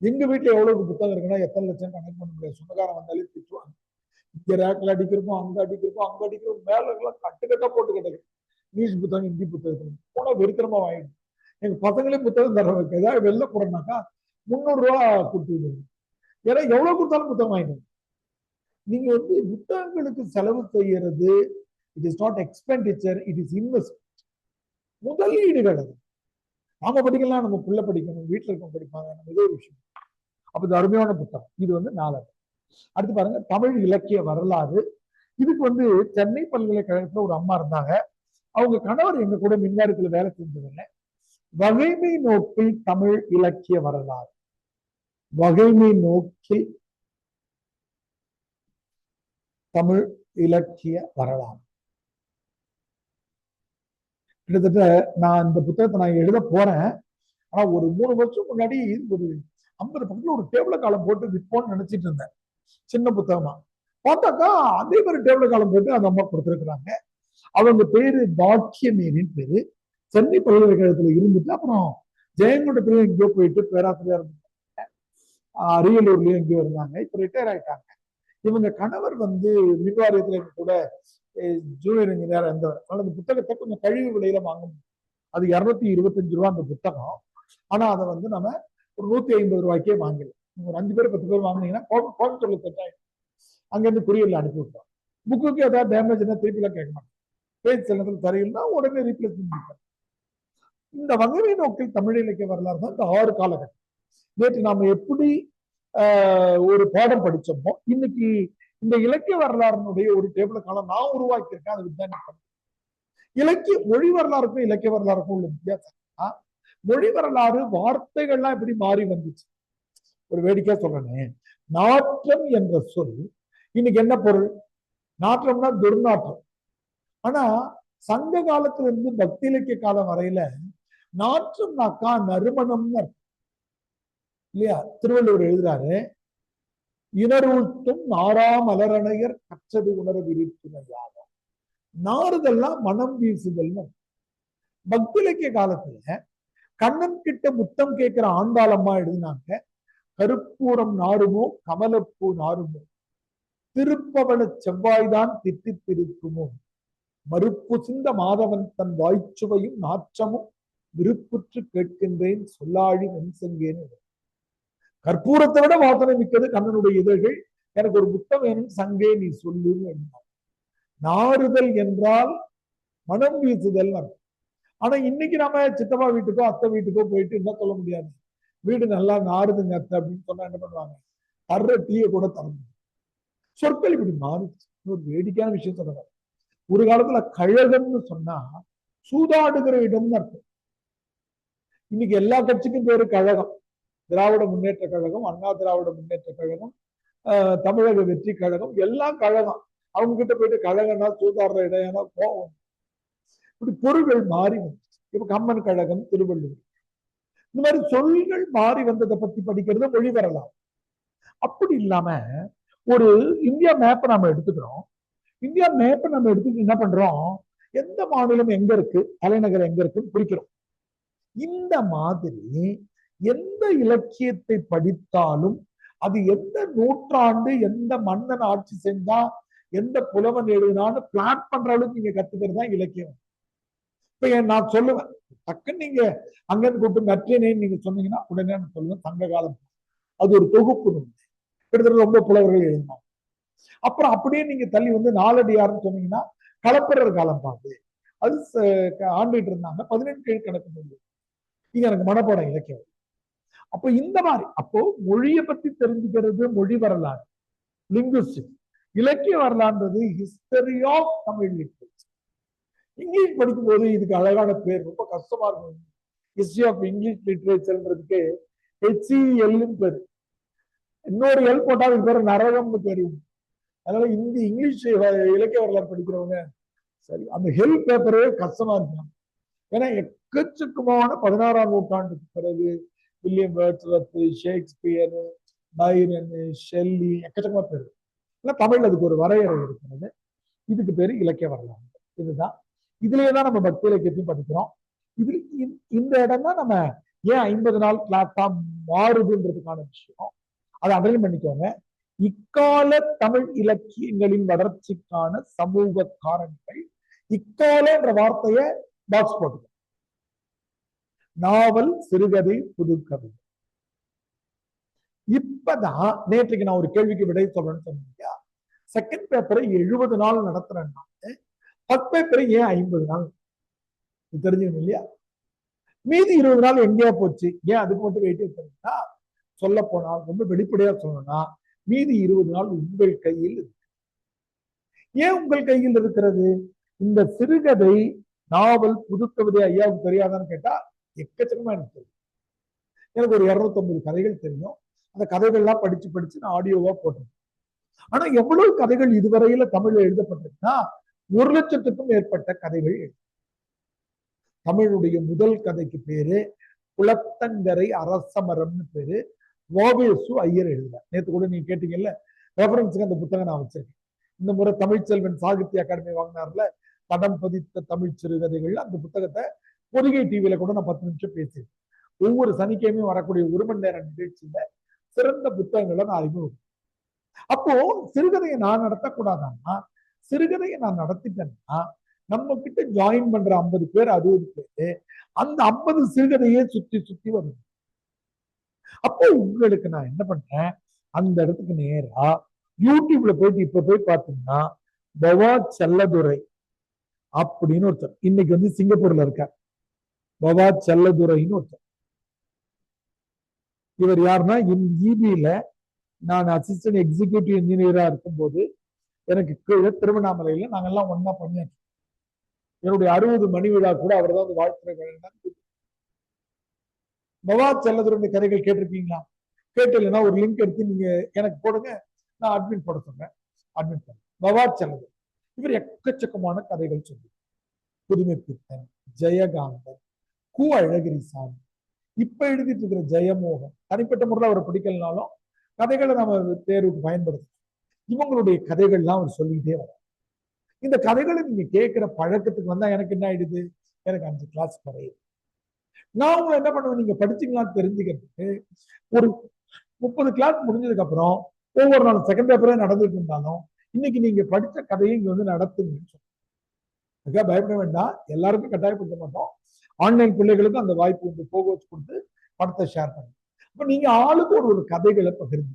எங்க வீட்டுல எவ்வளவு புத்தகம் இருக்குன்னா எத்தனை லட்சம் கணக்கு பண்ண முடியாது. சொந்தக்காரன் வந்தாலே திட்டுவாங்க. இங்க ரேக்ல அடிக்கிறப்போ, அங்க அடிக்கிறப்போ, அங்க அடிக்கிறோம், மேல எல்லாம் கட்டுக்கட்டா போட்டு கிடக்கு. இங்கிலீஷ் புத்தகம், ஹிந்தி புத்தகம் போனா வெறுக்கிறமா வாங்கிடும். எங்க பசங்களே புத்தகம் தர வைக்க ஏதாவது வெளில போறோம்னாக்கா 300 ரூபா கொடுத்து, ஏன்னா எவ்வளவு கொடுத்தாலும் புத்தகம் வாங்கிடும். நீங்க புத்தகங்களுக்கு செலவு செய்யறது it is not expenditure, it is investment. முதலீடுகள். அது நாம படிக்கலாம், நம்ம புள்ள படிக்கணும், வீட்டுல இருக்கவங்க படிப்பாங்க, நம்ம ஏதோ ஒரு விஷயம். அப்ப இது அருமையான புத்தகம். இது 4வது. அடுத்து பாருங்க, தமிழ் இலக்கிய வரலாறு. இதுக்கு சென்னை பல்கலைக்கழகத்துல ஒரு அம்மா இருந்தாங்க. அவங்க கணவர் எங்க கூட மின்வாரியத்துல வேலை செஞ்சதில்லை. வகைமை நோக்கில் தமிழ் இலக்கிய வரலாறு, வகைமை நோக்கில் தமிழ் இலக்கிய வரலாறு. கிட்டத்தட்ட நான் இந்த புத்தகத்தை நான் எழுத போறேன். ஆனா ஒரு 3 வருஷம் முன்னாடி ஒரு 50 பக்கத்துல ஒரு டேபிள் காலம் போட்டு விற்போம்னு நினைச்சிட்டு இருந்தேன், சின்ன புத்தகமா. பார்த்தாக்கா அதே மாதிரி டேபிள் காலம் போட்டு அந்த அம்மா கொடுத்துருக்குறாங்க. அவங்க பேரு பாக்கியமேனின் பேரு. சென்னை பல்கலைக்கழகத்துல இருந்துட்டு அப்புறம் ஜெயங்கொண்டத்திலயும் எங்கேயோ போயிட்டு பேராசிரியர் இருந்தாங்க, அரியலூர்லயும் எங்கேயோ இருந்தாங்க. இப்ப ரிட்டையர் ஆயிட்டாங்க. இவங்க கணவர் மின்வாரியத்துல கூட ஜூனியர் இன்ஜினியர் இருந்தவர். அந்த புத்தகத்தை கொஞ்சம் கழிவு விலையில வாங்க முடியும். அது 225 ரூபா அந்த புத்தகம். ஆனா அதை நம்ம ஒரு 150 ரூபாய்க்கே வாங்கல. ஒரு 5 பேர் 10 பேர் வாங்கினீங்கன்னா கோயம்புத்தூர்ல செட் ஆயிடும். அங்கிருந்து குரியர்ல அனுப்பி விட்டோம். புக்குக்கு ஏதாவது டேமேஜ்னா திருப்பி எல்லாம் கேட்க மாட்டோம். பேஜ் செல்லத்தில் சரியில்லைன்னா உடனே ரீப்ளேஸ் பண்ணிருக்கோம். இந்த வகைமை நோக்கில் தமிழ் இலக்கிய வரலாறு தான் இந்த 6 காலகட்டம். நேற்று நாம எப்படி ஒரு பாடம் படிச்சோமோ இன்னைக்கு இந்த இலக்கிய வரலாறுடைய ஒரு டேபிள் காலம் நான் உருவாக்கியிருக்கேன். அது வித்தான் இலக்கிய மொழி வரலாறுக்கும் இலக்கிய வரலாறுக்கும் உள்ள வித்தியாசம். மொழி வரலாறு வார்த்தைகள்லாம் எப்படி மாறி வந்துச்சு. ஒரு வேடிக்கையா சொல்றேன், நாற்றம் என்ற சொல் இன்னைக்கு என்ன பொருள்? நாற்றம்னா துர்நாற்றம். ஆனா சங்க காலத்துல இருந்து பக்தி இலக்கிய காலம் வரையில நாற்றம்னாக்கா நறுமணம்னு இல்லையா? திருவள்ளுவர் எழுதுறாரு, இனரூட்டும் நாரா மலரணையர் கற்றது உணர விரித்துணையாக. நாறுதெல்லாம் மனம் வீசுதல்னு. பக்தி இலக்கிய காலத்துல கண்ணன் கிட்ட முத்தம் கேட்கிற ஆண்டாளம்மா எழுதினாங்க, கருப்பூரம் நாருமோ கமலப்பூ நாருமோ, திருப்பவன செவ்வாய்தான் திட்டித்திருக்குமோ, மறுப்பு சிந்த மாதவன் தன் வாய்ச்சுவையும் நாற்றமும் விருப்புற்று கேட்கின்றேன் சொல்லாழி வெண்செங்கேன்னு. கற்பூரத்தை விட வாசனை மிக்கது கண்ணனுடைய இதழ்கள். எனக்கு ஒரு புத்தகம் வேணும் சங்கே நீ சொல்லுன்னு. நாறுதல் என்றால் மனம் வீசுதல். ஆனா இன்னைக்கு நாம சித்தப்பா வீட்டுக்கோ அத்தை வீட்டுக்கோ போயிட்டு என்ன சொல்ல முடியாது, வீடு நல்லா நாறுதுங்க அத்தை அப்படின்னு சொன்னா என்ன பண்ணுவாங்க, தர்ற டீயை கூட தரணும். சொற்கள் இப்படி மாறிச்சு. ஒரு வேடிக்கையான விஷயம் சொல்றாங்க. ஒரு காலத்துல கழகம்னு சொன்னா சூதாடுகிற இடம்னு அர்த்தம். இன்னைக்கு எல்லா கட்சிக்கும் பேரு கழகம். திராவிட முன்னேற்ற கழகம், அண்ணா திராவிட முன்னேற்ற கழகம், தமிழக வெற்றி கழகம், எல்லாம் கழகம். அவங்க கிட்ட போயிட்டு கழகம்னா சூதாடுற இடையானா போகும். இப்படி பொருள்கள் மாறி வந்துச்சு. இப்ப கம்மன் கழகம், திருவள்ளுவர், இந்த மாதிரி சொல்கள் மாறி வந்ததை பத்தி படிக்கிறது மொழி வரலாம். அப்படி இல்லாம ஒரு இந்தியா மேப்பை நம்ம எடுத்துக்கிறோம். இந்தியா மேப்பை நம்ம எடுத்துட்டு என்ன பண்றோம், எந்த மாநிலம் எங்க இருக்கு, தலைநகர் எங்க இருக்குன்னு குறிக்கிறோம். இந்த மாதிரி எந்த இலக்கியத்தை படித்தாலும் அது எந்த நூற்றாண்டு எந்த மன்னன் ஆட்சி செஞ்சா எந்த புலவன் எழுதினான்னு பிளான் பண்ற அளவுக்கு நீங்க கத்துக்கிறது தான் இலக்கியம். இப்ப நான் சொல்லுவேன், டக்குன்னு நீங்க அங்கிருந்து கூப்பிட்டு நற்றினைன்னு நீங்க சொன்னீங்கன்னா உடனே நான் சொல்லுவேன் சங்க காலம். அது ஒரு தொகுப்பு நூல், கிட்டத்தட்ட ரொம்ப புலவர்கள் எழுதினாங்க. அப்புறம் அப்படியே நீங்க தள்ளி வந்து நாலடியார்னு சொன்னீங்கன்னா களப்பிரர் காலம் பார்த்து அது ஆண்டுகிட்டு இருந்தாங்க. 18 கீழ்கணக்கு நூல். நீங்க எனக்கு மனப்பாடம் இலக்கியம். அப்போ இந்த மாதிரி அப்போ மொழியை பத்தி தெரிஞ்சுக்கிறது மொழி வரலாறு, லிங்குஸ்டிக். இலக்கிய வரலாறுன்றது history of Tamil literature. English படிக்கும் போது இதுக்கு அழகான பேர், ரொம்ப கஷ்டமா இருக்கும். ஹிஸ்டரி ஆஃப் இங்கிலீஷ் லிட்ரேச்சர்ன்றதுக்கு HCL பேரு. இன்னொரு எல் போட்டா அதுக்கு பேரு நரகம்னு தெரியும். அதனால இங்கிலீஷ் இலக்கிய வரலாறு படிக்கிறவங்க சரி அந்த ஹெல் பேப்பரே கஷ்டமா இருக்கும். ஏன்னா எக்கச்சக்கமான 16ஆம் நூற்றாண்டுக்கு பிறகு William Wordsworth, Shakespeare, Byron, Shelley, எக்கச்சக்கமா பேரு. தமிழ் அதுக்கு ஒரு வரையறை இருக்கிறது. இதுக்கு பேரு இலக்கிய வரலாறு. இதுதான். இதுலயேதான் நம்ம பக்தி இலக்கியத்தையும் படிக்கிறோம். இது இந்த இடம் தான் நம்ம ஏன் 50 நாள் கிளாஸா மாறுதுன்றதுக்கான விஷயம். அதை அண்டர்லைன் பண்ணிக்கோங்க. இக்கால தமிழ் இலக்கியங்களின் வளர்ச்சிக்கான சமூக காரணிகள். இக்கால என்ற வார்த்தையை பாக்ஸ் போட்டு, நாவல், சிறுகதை, புதுக்கதை. இப்பதான் நேற்றுக்கு நான் ஒரு கேள்விக்கு விடை சொல்றேன்னு சொன்னீங்க. செகண்ட் பேப்பரை 70 நாள் நடத்துறேன்னா ஃபர்ஸ்ட் பேப்பரை ஏன் 50 நாள் தெரிஞ்சுக்கணும் இல்லையா? மீதி 20 நாள் எங்கேயா போச்சு, ஏன் அதுக்கு மட்டும் வெயிட்டே தெரியுதுன்னா, சொல்ல போனால் ரொம்ப வெளிப்படையா சொல்லணும்னா மீதி 20 நாள் உங்கள் கையில் இருக்கு. ஏன் உங்கள் கையில் இருக்கிறது? இந்த சிறுகதை, நாவல், புதுக்கவிதை ஐயாவுக்கு தெரியாதான்னு கேட்டா எக்கச்சக்கமா எனக்கு தெரியும். எனக்கு ஒரு 250 கதைகள் தெரியும். அந்த கதைகள்லாம் படிச்சு படிச்சு நான் ஆடியோவா போட்டேன். ஆனா எவ்வளவு கதைகள் இதுவரையில தமிழ்ல எழுதப்பட்டிருக்குன்னா 1,00,000க்கும் மேற்பட்ட கதைகள். தமிழுடைய முதல் கதைக்கு பேரு குளத்தங்கரை அரசமரம்னு பேரு. ஓவேசு ஐயர் எழுதினார். நேற்று கூட நீங்க கேட்டீங்கல்ல, ரெஃபரன்ஸுக்கு அந்த புத்தகம் நான் வச்சிருக்கேன். இந்த முறை தமிழ்ச்செல்வன் சாகித்ய அகாடமி வாங்கினார்ல, தடம் பதித்த தமிழ் சிறுகதைகள், அந்த புத்தகத்தை பொதிகை டிவியில கூட நான் 10 நிமிஷம் பேசியிருக்கேன். ஒவ்வொரு சனிக்கிழமையும் வரக்கூடிய 1 மணி நேர நிகழ்ச்சியில சிறந்த புத்தகங்களை நான் அறிமுகம். அப்போ சிறுகதையை நான் நடத்தக்கூடாதான்னா, சிறுகதையை நான் நடத்திட்டேன்னா நம்ம கிட்ட ஜாயின் பண்ற 50 பேர் 60 பேர் அந்த 50 சிறுகதையே சுத்தி சுத்தி வருது. அப்போ உங்களுக்கு நான் என்ன பண்றேன், அந்த இடத்துக்கு நேரா யூடியூப்ல போயிட்டு இப்ப போய் பார்த்தீங்கன்னா பவா செல்லதுரை அப்படின்னு ஒருத்தர் இன்னைக்கு வந்து சிங்கப்பூர்ல இருக்கார். பவா செல்லதுரைன்னு ஒருத்தர். இவர் யாருன்னா, இபியில நான் அசிஸ்டன்ட் எக்ஸிகியூட்டிவ் இன்ஜினியரா இருக்கும்போது எனக்கு கீழே திருவண்ணாமலையில நாங்கெல்லாம் ஒன்னா பண்ணியாச்சு. என்னுடைய 60 மணி விழா கூட அவர் தான் வாழ்த்துறை வழங்கினார். பவா செல்லதுரை கதைகள் கேட்டிருக்கீங்களா? கேட்டலைன்னா ஒரு லிங்க் எடுத்து நீங்க எனக்கு போடுங்க, நான் அட்மின் போட சொல்றேன். அட்மின் பண்ண பவா செல்லதுரை. இவர் எக்கச்சக்கமான கதைகள் சொல்லி, புதுமை பித்தன், ஜெயகாந்தன், கு அழகிரிசாமி, இப்ப எழுதிட்டு இருக்கிற ஜெயமோகன். தனிப்பட்ட முறையில் அவரை பிடிக்கலனாலும் கதைகளை நம்ம தேர்வுக்கு பயன்படுத்த இவங்களுடைய கதைகள்லாம் அவர் சொல்லிக்கிட்டே வர. இந்த கதைகளை நீங்க கேட்கிற பழக்கத்துக்கு வந்தா எனக்கு என்ன ஆயிடுது, எனக்கு 5 கிளாஸ் குறையுது. நான் உங்களை என்ன பண்ணுவேன், நீங்க படிச்சீங்களான்னு தெரிஞ்சுக்கிறதுக்கு ஒரு 30 கிளாஸ் முடிஞ்சதுக்கு அப்புறம் ஒவ்வொரு நாள் செகண்ட் பேப்பரே நடந்துட்டு இருந்தாலும் இன்னைக்கு நீங்க படிச்ச கதையை இங்க வந்து நடத்துங்கன்னு சொல்லுங்க. பயப்பட வேண்டாம், எல்லாருக்கும் கட்டாயப்படுத்த மாட்டோம். ஆன்லைன் பிள்ளைகளுக்கும் அந்த வாய்ப்பு வந்து போக வச்சு கொடுத்து படத்தை ஷேர் பண்ணி. அப்ப நீங்க ஆளுக்கு ஒரு கதைகளை பகிர்ந்து,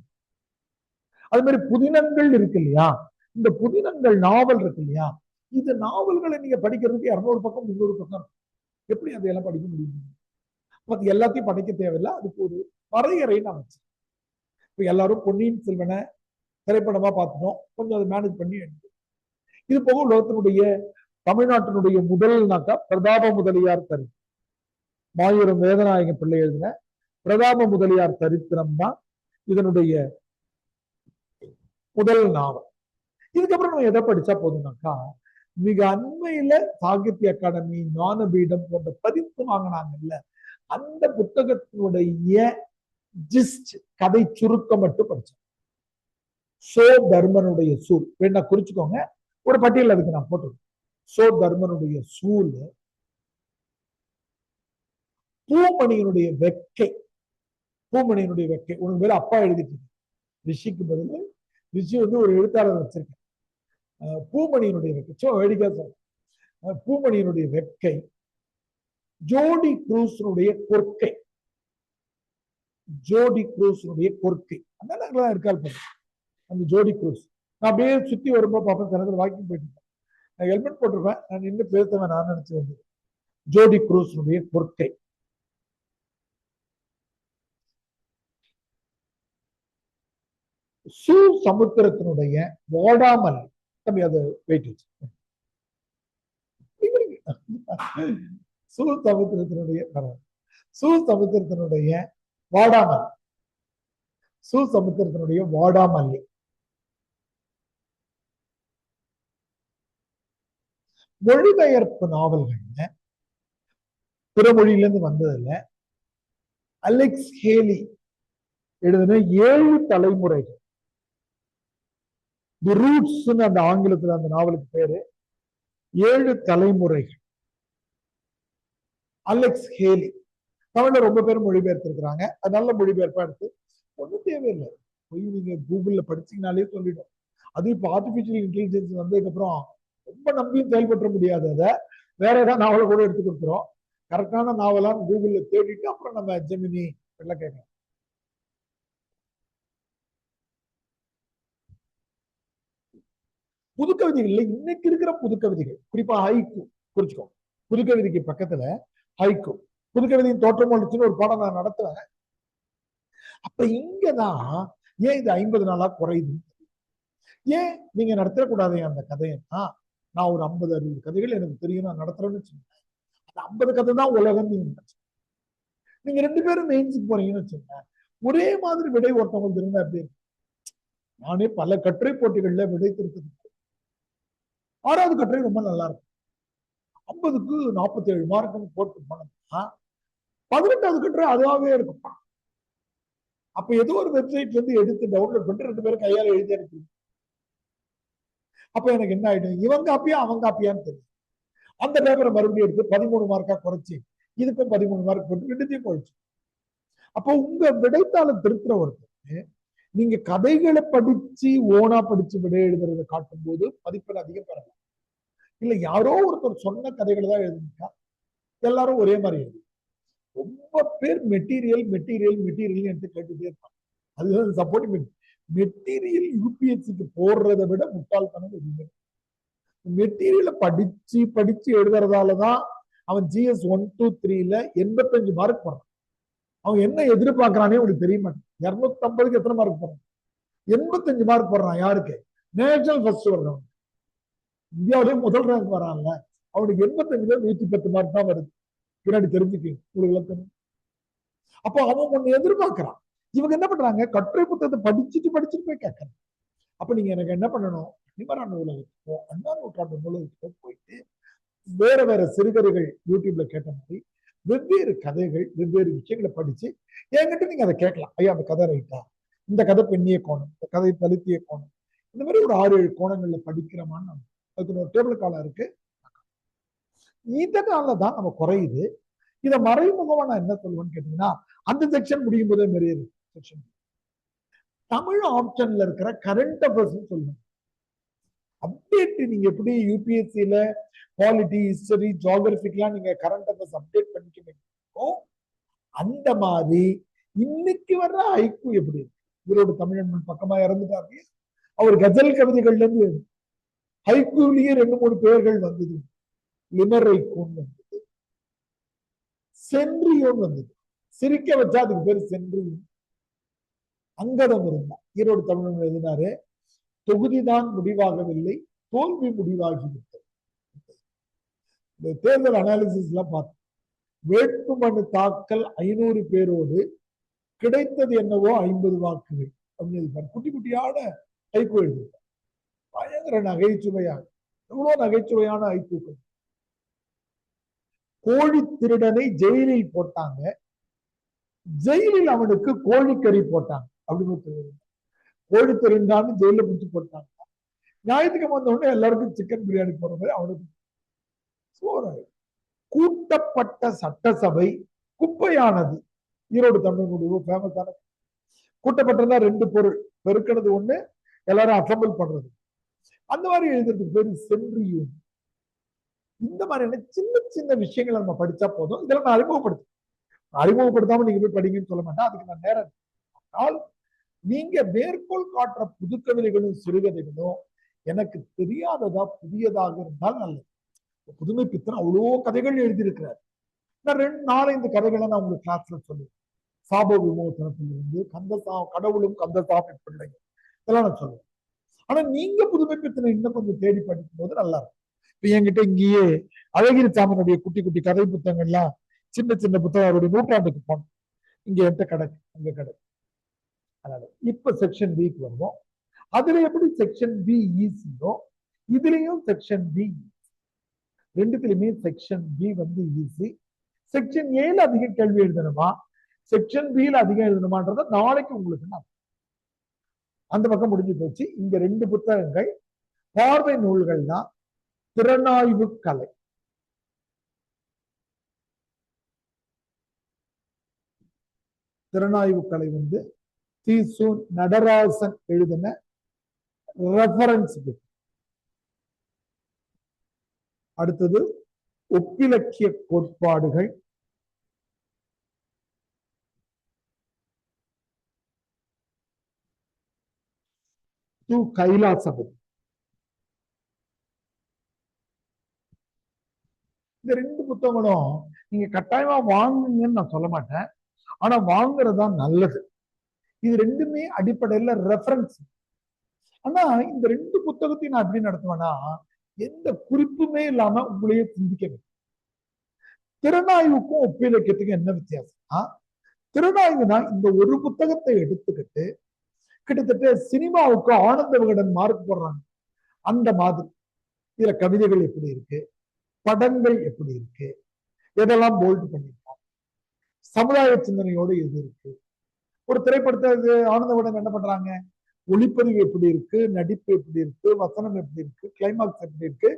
அது மாதிரி புதினங்கள் இருக்கு இல்லையா, இந்த புதினங்கள் நாவல் இருக்கு இல்லையா, இந்த நாவல்களை நீங்க படிக்கிறதுக்கு 200 பக்கம் 300 பக்கம் எப்படி அதையெல்லாம் படிக்க முடியும்? அது எல்லாத்தையும் படிக்க தேவையில்லை, அதுக்கு ஒரு வரையறை நான் வச்சேன். இப்ப எல்லாரும் பொன்னியின் செல்வனை திரைப்படமா பார்த்துட்டோம், கொஞ்சம் அதை மேனேஜ் பண்ணி எடுத்து. இது போக உலகத்தினுடைய தமிழ்நாட்டினுடைய முதல்னாக்கா பிரதாப முதலியார் சரித்திரம், மாயூரம் வேதநாயக பிள்ளை எழுதின பிரதாப முதலியார் சரித்திரம் தான் இதனுடைய முதல் நாவல். இதுக்கப்புறம் நம்ம எதை படிச்சா போதும்னாக்கா, மிக அண்மையில சாகித்ய அகாடமி, ஞானபீடம் போன்ற பதிப்பு வாங்கினாங்கல்ல, அந்த புத்தகத்தினுடைய ஜிஸ்ட் கதை சுருக்கம் மட்டும் படிச்சோம். சோ தர்மனுடைய சூல் வேணா குறிச்சுக்கோங்க, ஒரு பட்டியல் அதுக்கு நான் போட்டு. சோ தர்மனுடைய சூல், பூமணியினுடைய வெக்கை. பூமணியினுடைய வெக்கை உனக்கு பேர் அப்பா எழுதிட்டு ரிஷிக்கு பதில் ரிஷி வந்து ஒரு எழுத்தாளர் வச்சிருக்கேன். பூமணியினுடைய வெக்கை சோ வேடிக்கை சார். பூமணியினுடைய வெக்கை, ஜோடி குரூஸனுடைய கொற்கை. ஜோடி குரூஸனுடைய கொற்கை அந்த இருக்கால் பாரு அந்த ஜோடி குரூஸ். நான் அப்படியே சுத்தி வரும்போது பார்ப்பேன், சில வாக்கிங் போயிட்டு இருப்பேன், நான் ஹெல்மெட் போட்டிருப்பேன், நான் நின்று பேசுவேன், நான் நினைச்சு வந்து ஜோடி குரூஸனுடைய கொற்கை. சு சமுத்திரத்தினுடைய வாடாமல் தம்பி அது வெயிட் சு சமுத்திரத்தினுடைய சு சமுத்திரத்தினுடைய வாடாமல், சு சமுத்திரத்தினுடைய வாடாமல்லி. மொழிபெயர்ப்பு நாவல்கள்ல பிற மொழியிலிருந்து வந்ததுல அலெக்ஸ் ஹேலி எழுதின 7 தலைமுறைகள், தி ரூட்ஸ் அந்த ஆங்கிலத்தில் அந்த நாவலுக்கு பேரு 7 தலைமுறைகள். அலெக்ஸ் ஹேலி தமிழ்ல ரொம்ப பேர் மொழிபெயர்த்திருக்கிறாங்க, அது நல்ல மொழிபெயர்ப்பா எடுத்து ஒன்றும் தேவையில்லை, போய் நீங்க கூகுள்ல படிச்சீங்கனாலே சொல்லிடும். அது இப்போ ஆர்டிபிஷியல் இன்டெலிஜென்ஸ் வந்ததுக்கு அப்புறம் ரொம்ப நம்பியும் செயல்பற்ற முடியாது, அதை வேற ஏதாவது நாவலை கூட எடுத்து கொடுத்துரும். கரெக்டான நாவலான்னு கூகுள்ல தேடிட்டு அப்புறம் நம்ம ஜெமினி எல்லாம் கேட்கலாம். புதுக்கவிதைகள்ல இன்னைக்கு இருக்கிற புதுக்கவிதைகள், குறிப்பா ஹைக்கு குறிச்சுக்கோ. புதுக்கவிதைக்கு பக்கத்துல ஹைக்கு, புதுக்கவிதையின் தோற்றம் ஒழிச்சுன்னு ஒரு பாடம் நான் நடத்துவேன். அப்ப இங்கதான் ஏன் இது 50 நாளா குறையுது, ஏன் நீங்க நடத்தக்கூடாது அந்த கதையா? நான் ஒரு 50-60 கதைகள் எனக்கு தெரியும் நான் நடத்துறேன்னு வச்சுக்கோங்க, அந்த 50 கதை தான் உலகம். நீங்க 2 பேரும் மெயின்ஸுக்கு போறீங்கன்னு வச்சுக்கோங்க, ஒரே மாதிரி விடை ஒருத்தவங்களுக்கு இருந்தா எப்படி இருக்கு? நானே பல கட்டுரை போட்டிகள்ல விடை திருத்தது, 6வது கட்டுரை ரொம்ப நல்லா இருக்கும், 50க்கு 47 மார்க்குன்னு போட்டு போனோம்னா 18வது கட்டுரை அதுவாகவே இருக்கும். அப்ப ஏதோ ஒரு வெப்சைட்ல இருந்து எடுத்து டவுன்லோட் பண்ணிட்டு 2 பேரும் கையால எழுதி அனுப்பி, அப்ப எனக்கு என்ன ஆயிடும், இவன் காப்பியா அவன் காப்பியான்னு தெரியும். அந்த பேப்பரை மறுபடியும் எடுத்து 13 மார்க்கா குறைச்சி இதுக்கும் 13 மார்க் போட்டு 2த்தையும் போயிடுச்சு. அப்போ உங்க விடைத்தாள திருத்துற ஒருத்தருக்கு நீங்க கதைகளை படிச்சு ஓனா படிச்சு விடை எழுதுறதை காட்டும் போது மதிப்பெண் அதிகம் பெறலாம். இல்ல யாரோ ஒருத்தர் சொன்ன கதைகளை தான் எழுதுனா எல்லாரும் ஒரே மாதிரி எழுது. ரொம்ப பேர் மெட்டீரியல் மெட்டீரியல் மெட்டீரியல் எடுத்து கேட்டுட்டே இருப்பாங்க. அதுதான் சப்போர்ட்டிங் மெட்டீரியல் யூபிஎஸ்சிக்கு போடுறதை விட முட்டாள்தனம் எதுவுமே. மெட்டீரியலை படிச்சு படிச்சு எழுதுறதாலதான் அவன் GS 1, 2, 3ல 85 மார்க் போறான். அவன் என்ன எதிர்பார்க்கறானே அவனுக்கு தெரிய மாட்டேன். 250க்கு எத்தனை மார்க் போறான்? 85 மார்க் போடுறான். யாருக்கு? நேஷனல் ஃபர்ஸ்ட் வர்றவன், இந்தியாவிலேயே முதல் ரேங்க் வரான்ல, அவனுக்கு 85ல 110 மார்க் தான் வருது. பின்னாடி தெரிஞ்சுக்கீங்க உங்களுக்கு. அப்போ அவன் ஒண்ணு எதிர்பார்க்கிறான். இவங்க என்ன பண்றாங்க, கட்டுரை புத்தகத்தை படிச்சுட்டு போய் கேட்கறாங்க. அப்ப நீங்க எனக்கு என்ன பண்ணணும், நிமரான் நூலகத்துக்கோ அண்ணா நூற்றாண்டு நூலகத்துக்கோ போயிட்டு வேற வேற சிறுகதைகள் யூடியூப்ல கேட்ட மாதிரி வெவ்வேறு கதைகள் வெவ்வேறு விஷயங்களை படிச்சு என்கிட்ட நீங்க அதை கேட்கலாம். ஐயா அந்த கதை ரைட்டா, இந்த கதை பெண்ணிய கோணம், இந்த கதை தலித்திய கோணம், இந்த மாதிரி ஒரு 6-7 கோணங்கள்ல படிக்கிறோமான்னு அதுக்கு ஒரு டேபிள் காலம் இருக்கு. இதனாலதான் நம்ம குறையுது. இதை மறைமுகமா நான் என்ன சொல்லுவேன்னு கேட்டீங்கன்னா, அந்த செக்ஷன் முடியும் போதே நிறைய செக்ஷன் தமிழ் ஆப்ஷன்ல இருக்கிற கரண்ட் அஃபேர்ஸ் சொல்லுவேன். அப்டேட் நீங்க எப்படி யூபிஎஸ்சியில பாலிட்டி, ஹிஸ்டரி, ஜியோகிராபிக்லாம் நீங்க கரண்ட் அஃபேர்ஸ் அப்டேட் பண்ணிக்கிறீங்களோ அந்த மாதிரி இன்னைக்கு வர்ற ஹைக்கூ எப்படி இருக்கு? இவரோட தமிழன் பக்கமா இறந்துட்டாரு. அவர் கஜல் கவிதைகள்ல இருந்து ஹைக்கூலயே 2-3 பெயர்கள் வந்தது. லிமரைக்கூன் வந்தது, சென்றியோன் வந்தது. சிரிக்க வச்சா அதுக்கு பேரு சென்றியோன். அங்கதம் இருந்தா ஈரோடு தமிழன் எழுதினாரு, தொகுதிதான் முடிவாகவில்லை, தோல்வி முடிவாகிவிட்டது. இந்த தேர்தல் அனாலிசிஸ் எல்லாம் பார்த்தோம். வேட்புமனு தாக்கல் 500 பேரோடு கிடைத்தது என்னவோ 50 வாக்குகள் அப்படின்னு குட்டி குட்டியான ஹைக்கூ எழுதியிருக்கார். பயங்கர நகைச்சுவையாக, எவ்வளவு நகைச்சுவையான ஹைக்கூக்கள். கோழி திருடனை ஜெயிலில் போட்டாங்க, ஜெயிலில் அவனுக்கு கோழிக்கறி போட்டாங்க அப்படின்னு. கோழி திருடான்னு ஜெயில பிடிச்சு போட்டாங்க. ஞாயிற்றுக்கிழமை வந்த உடனே எல்லாருக்கும் சிக்கன் பிரியாணி போற மாதிரி அவனுக்கு சோறு. கூட்டப்பட்ட சட்டசபை குப்பையானது. ஈரோடு தமிழ் முடிவு ஃபேமஸான. கூட்டப்பட்டதா 2 பொருள், பெருக்கிறது ஒண்ணு, எல்லாரும் அசம்பிள் பண்றது. அந்த மாதிரி எழுதுறதுக்கு பேரு சென்றியூன். இந்த மாதிரியான சின்ன சின்ன விஷயங்களை நம்ம படிச்சா போதும். இதெல்லாம் நான் அறிமுகப்படுத்தாம நீங்க போய் படிங்கன்னு சொல்ல மாட்டேன், அதுக்கு நான் நேரம். ஆனால் நீங்க மேற்கோள் காட்டுற புது கவிதைகளும் சிறுகதைகளும் எனக்கு தெரியாததா புதியதாக இருந்தால் நல்லது. புதுமை பித்தன் அவ்வளோ கதைகள் எழுதியிருக்கிறார். நான் 4-5 கதைகளை நான் உங்களுக்கு கிளாஸ்ல சொல்லுவேன். சாப விமோசனத்திலிருந்து கடவுளும் கந்தசாமி பிள்ளைங்க இதெல்லாம் நான் சொல்லுவேன். ஆனா நீங்க புதுமை பித்தனை இன்னும் கொஞ்சம் தேடி படிக்கும் போது நல்லா இருக்கும். இப்ப என்கிட்ட இங்கேயே அழகிரி சாமனுடைய குட்டி குட்டி கதை புத்தகங்கள்லாம், சின்ன சின்ன புத்தகம் அவருடைய நூற்றாண்டுக்கு போனோம். இங்க என்கிட்ட கிடக்கு, அங்க கிடக்கு. அதனால இப்ப செக்ஷன் பிக்கு வருவோம். அதுல எப்படி செக்ஷன் பி ஈஸியோ இதுலயும் செக்ஷன் பி, ரெண்டுத்திலுமே செக்ஷன் பி வந்து ஈஸி. செக்ஷன் ஏல அதிக கேள்வி எழுதணுமா, செக்ஷன் பில அதிகம் எழுதணுமான்றத நாளைக்கு உங்களுக்கு நான் அந்த பக்கம் முடிஞ்சு போச்சு. இங்க 2 புத்தகங்கள் பார்வை நூல்கள் தான். திறனாய்வு கலை, திறனாய்வு கலை வந்து தீசு நடராசன் எழுதின ரெஃபரன்ஸ் புக். அடுத்தது ஒப்பிலக்கிய கோட்பாடுகள், கைலாசபதி. இந்த 2 புத்தகங்களும் நீங்க கட்டாயமா வாங்குங்கன்னு நான் சொல்ல மாட்டேன், ஆனா வாங்குறதுதான் நல்லது. இது 2மே அடிப்படையில ரெஃபரன்ஸ். ஆனா இந்த 2 புத்தகத்தையும் நான் எப்படி நடத்துவேன்னா, எந்த குறிப்புமே இல்லாம உங்களையே சிந்திக்க வைக்கும். திறனாய்வுக்கும் ஒப்பிலக்கியத்துக்கும் என்ன வித்தியாசம்னா, திறனாய்வுனா இந்த ஒரு புத்தகத்தை எடுத்துக்கிட்டு கிட்டத்தட்ட சினிமாவுக்கு ஆனந்த விகடன் மார்க் போடுறாங்க அந்த மாதிரி. இதுல கவிதைகள் எப்படி இருக்கு, படங்கள் எப்படி இருக்கு, எதெல்லாம் போல்ட் பண்ணிருக்காங்க, சமுதாய சிந்தனையோடு எது இருக்கு. ஒரு திரைப்படத்தை ஆனந்த விகடன் என்ன பண்றாங்க, ஒளிப்பதிவு எப்படி இருக்கு, நடிப்பு எப்படி இருக்கு, வசனம் எப்படி இருக்கு, கிளைமாக்ஸ் எப்படி இருக்கு,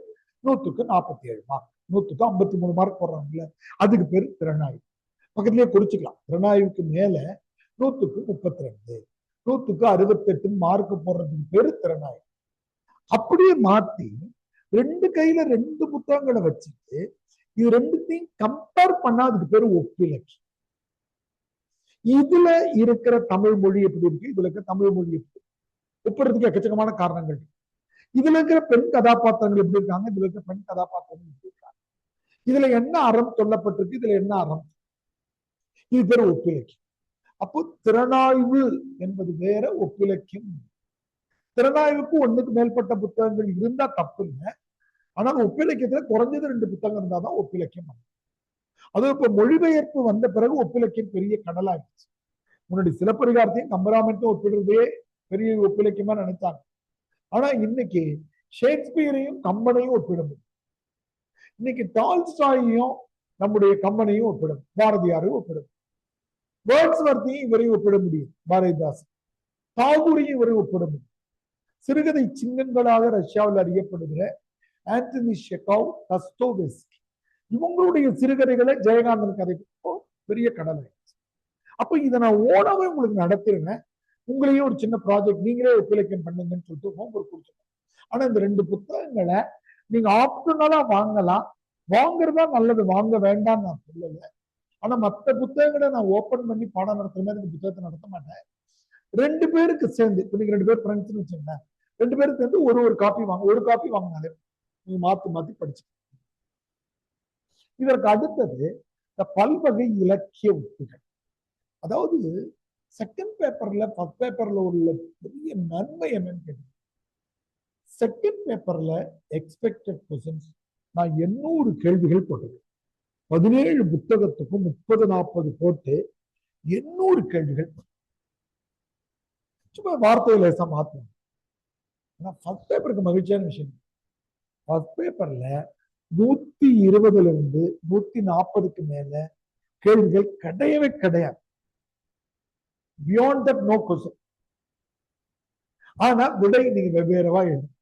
100க்கு 47 மார்க், 100க்கு 53 மார்க் போடுறாங்கல்ல, அதுக்கு பேரு திறனாய்வு. பக்கத்திலேயே குறிச்சுக்கலாம். திறனாய்வுக்கு மேல 100க்கு 32, 100க்கு 68 மார்க் போடுறதுக்கு பேரு திறனாய்வு. அப்படியே மாத்தி 2 கையில 2 புத்தகங்களை வச்சுட்டு இது 2த்தையும் கம்பேர் பண்ணா அதுக்கு பேரு ஒப்பிலக்கியம். இதுல இருக்கிற தமிழ் மொழி எப்படி இருக்கு, இதுல இருக்கிற தமிழ் மொழி எப்படி ஒப்புறதுக்கு எக்கச்சக்கமான காரணங்கள். இதுல இருக்கிற பெண் கதாபாத்திரங்கள் எப்படி இருக்காங்க, இதுல இருக்கிற பெண் கதாபாத்திரங்கள் எப்படி இருக்காங்க, இதுல என்ன அறம் சொல்லப்பட்டிருக்கு, இதுல என்ன அறம், இது பேர் ஒப்பிலக்கியம். அப்போ திறனாய்வு என்பது வேற, ஒப்பிலக்கியம். திறனாய்வுக்கு 1க்கு மேற்பட்ட புத்தகங்கள் இருந்தா தப்பு இல்லை, ஆனால் ஒப்பிலக்கியத்துல குறைஞ்சது 2 புத்தகம் இருந்தாதான் ஒப்பிலக்கியம். அதுவும் இப்ப மொழிபெயர்ப்பு வந்த பிறகு ஒப்பிலக்கியம் பெரிய கடலாயிடுச்சு. முன்னாடி சிலப்பதிகாரத்தையும் கம்பராமாயணத்தையும் ஒப்பிடுறதே பெரிய ஒப்பிலக்கியமா நினைச்சாங்க. ஆனா இன்னைக்கு ஷேக்ஸ்பியரையும் கம்பனையும் ஒப்பிட முடியும். இன்னைக்கு டால்ஸ்டாயையும் நம்முடைய கம்பனையும் ஒப்பிடும், பாரதியாரையும் ஒப்பிடும், வேர்ட்ஸ்வர்த்தையும் இவரையும் ஒப்பிட முடியும், பாரதிதாசன், தாகூரையும் இவரையும் ஒப்பிட முடியும். சிறுகதை சிங்கங்களாக ரஷ்யாவில் அறியப்படுகிற ஆண்டனி செக்கோவ், தஸ்தோவெஸ்கி, இவங்களுடைய சிறுகதைகளை ஜெயகாந்தன் கதைக்கு பெரிய கடல் ஆயிடுச்சு. அப்ப இதை நான் ஓனாவே உங்களுக்கு நடத்திருவேன். உங்களையும் ஒரு சின்ன ப்ராஜெக்ட் நீங்களே ஒப்பிலக்கியம் பண்ணுங்கன்னு சொல்லிட்டு ஹோம்ஒர்க் கொடுத்துருக்கேன். ஆனா இந்த 2 புத்தகங்களை நீங்க ஆப்ஷனலா வாங்கலாம். வாங்குறதா நல்லது, வாங்க வேண்டாம் நான் சொல்லல. ஆனா மத்த புத்தகங்களை நான் ஓபன் பண்ணி பாடம் நடத்துற மாதிரி இந்த புத்தகத்தை நடத்த மாட்டேன். 2 பேருக்கு சேர்ந்து, இப்ப நீங்க 2 பேர் ஃப்ரெண்ட்ஸ்னு வச்சுக்கோங்க, 2 பேருக்கு சேர்ந்து ஒரு காப்பி வாங்க, ஒரு காப்பி வாங்கினாலே நீங்க மாத்தி மாத்தி படிச்சு. இதற்கு அடுத்தது இந்த பல்வகை இலக்கிய உத்திகள். அதாவது செகண்ட் பேப்பர்ல ஃபர்ஸ்ட் பேப்பர்ல உள்ள பெரிய நன்மை என்னன்னு கேட்டீங்க, செகண்ட் பேப்பர்ல எக்ஸ்பெக்டட் கொஸ்டின்ஸ் நான் 800 கேள்விகள் போட்டிருக்கேன். 17 புத்தகத்துக்கும் 30-40 போட்டு 800 கேள்விகள். சும்மா வார்த்தையை லேசா மாத்துவோம். ஆனா ஃபர்ஸ்ட் பேப்பருக்கு மகிழ்ச்சியான விஷயம், ஃபர்ஸ்ட் பேப்பர்ல 120ல இருந்து 140க்கு மேல கேள்விகள் கிடையவே கிடையாது. Beyond that no question. ஆனா விடை நீங்க வெவ்வேறவா எழுதும்.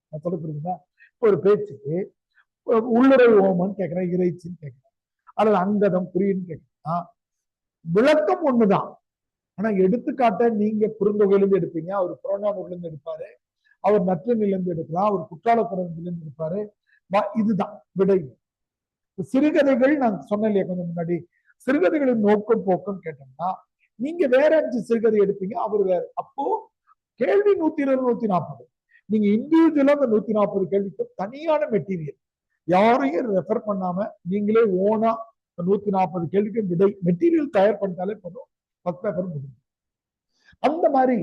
நான் சொல்ல புரியுதுங்களா? ஒரு பேச்சுக்கு உள்ளுறை ஓமன்னு கேட்கிறேன், இறைச்சின்னு கேட்கிறேன், அல்லது அங்கதம் புரியுன்னு கேட்கிறேன், விளக்கம் ஒண்ணுதான். ஆனா எடுத்துக்காட்ட நீங்க குறுந்தொகையிலிருந்து எடுப்பீங்க, அவர் புறநானூர்ல இருந்து எடுப்பாரு, அவர் நற்றினிலிருந்து எடுக்கலாம், அவர் குற்றால குறவஞ்சிலிருந்து எடுப்பாரு. இதுதான் விடை. சிறுகதைகள் நான் சொன்னேன் இல்லையா கொஞ்சம் முன்னாடி, சிறுகதைகளின் நோக்கம் போக்கம் கேட்டோம்னா நீங்க வேற 5 சிறுகதை எடுப்பீங்க, அவர் வேற. அப்போ கேள்வி 120 140. நீங்க இண்டிவிஜுவலா அந்த 140 கேள்விக்கு தனியான மெட்டீரியல், யாரையும் ரெஃபர் பண்ணாம நீங்களே ஓனா 140 கேள்விக்கு விடை மெட்டீரியல் தயார் பண்ணிட்டாலே போதும், ஃபர்ஸ்ட் பேப்பர் முடியும். அந்த மாதிரி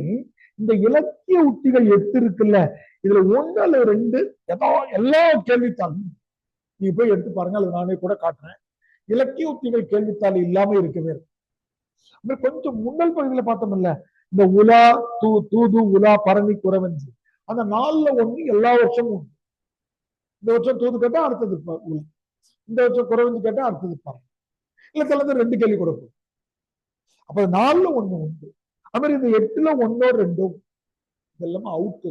இந்த இலக்கிய உத்திகள் 8 இருக்குல்ல, இதுல 1 அல்லது 2 எல்லா கேள்வித்தாளும் நீங்க போய் எடுத்து பாருங்க, அது நானே கூட காட்டுறேன். இலக்கிய உத்திகள் கேள்வித்தாள் இல்லாம இருக்கவே இருக்கு. கொஞ்சம் முன்னல் பகுதியில பார்த்தோம்ல, இந்த உலா தூது உலா பரணி குறவஞ்சி, அந்த 4ல 1 எல்லா வருஷமும் உண்டு. இந்த வருஷம் தூது கேட்டா அடுத்தது உலா, இந்த வருஷம் குறவஞ்சி கேட்டா அடுத்தது பரணி, இல்ல சிலது 2 கேள்வி கொடுக்கும். அப்ப 4ல 1 உண்டு. அது மாதிரி இந்த 8ல 1 2 இதெல்லாம் அவுட்.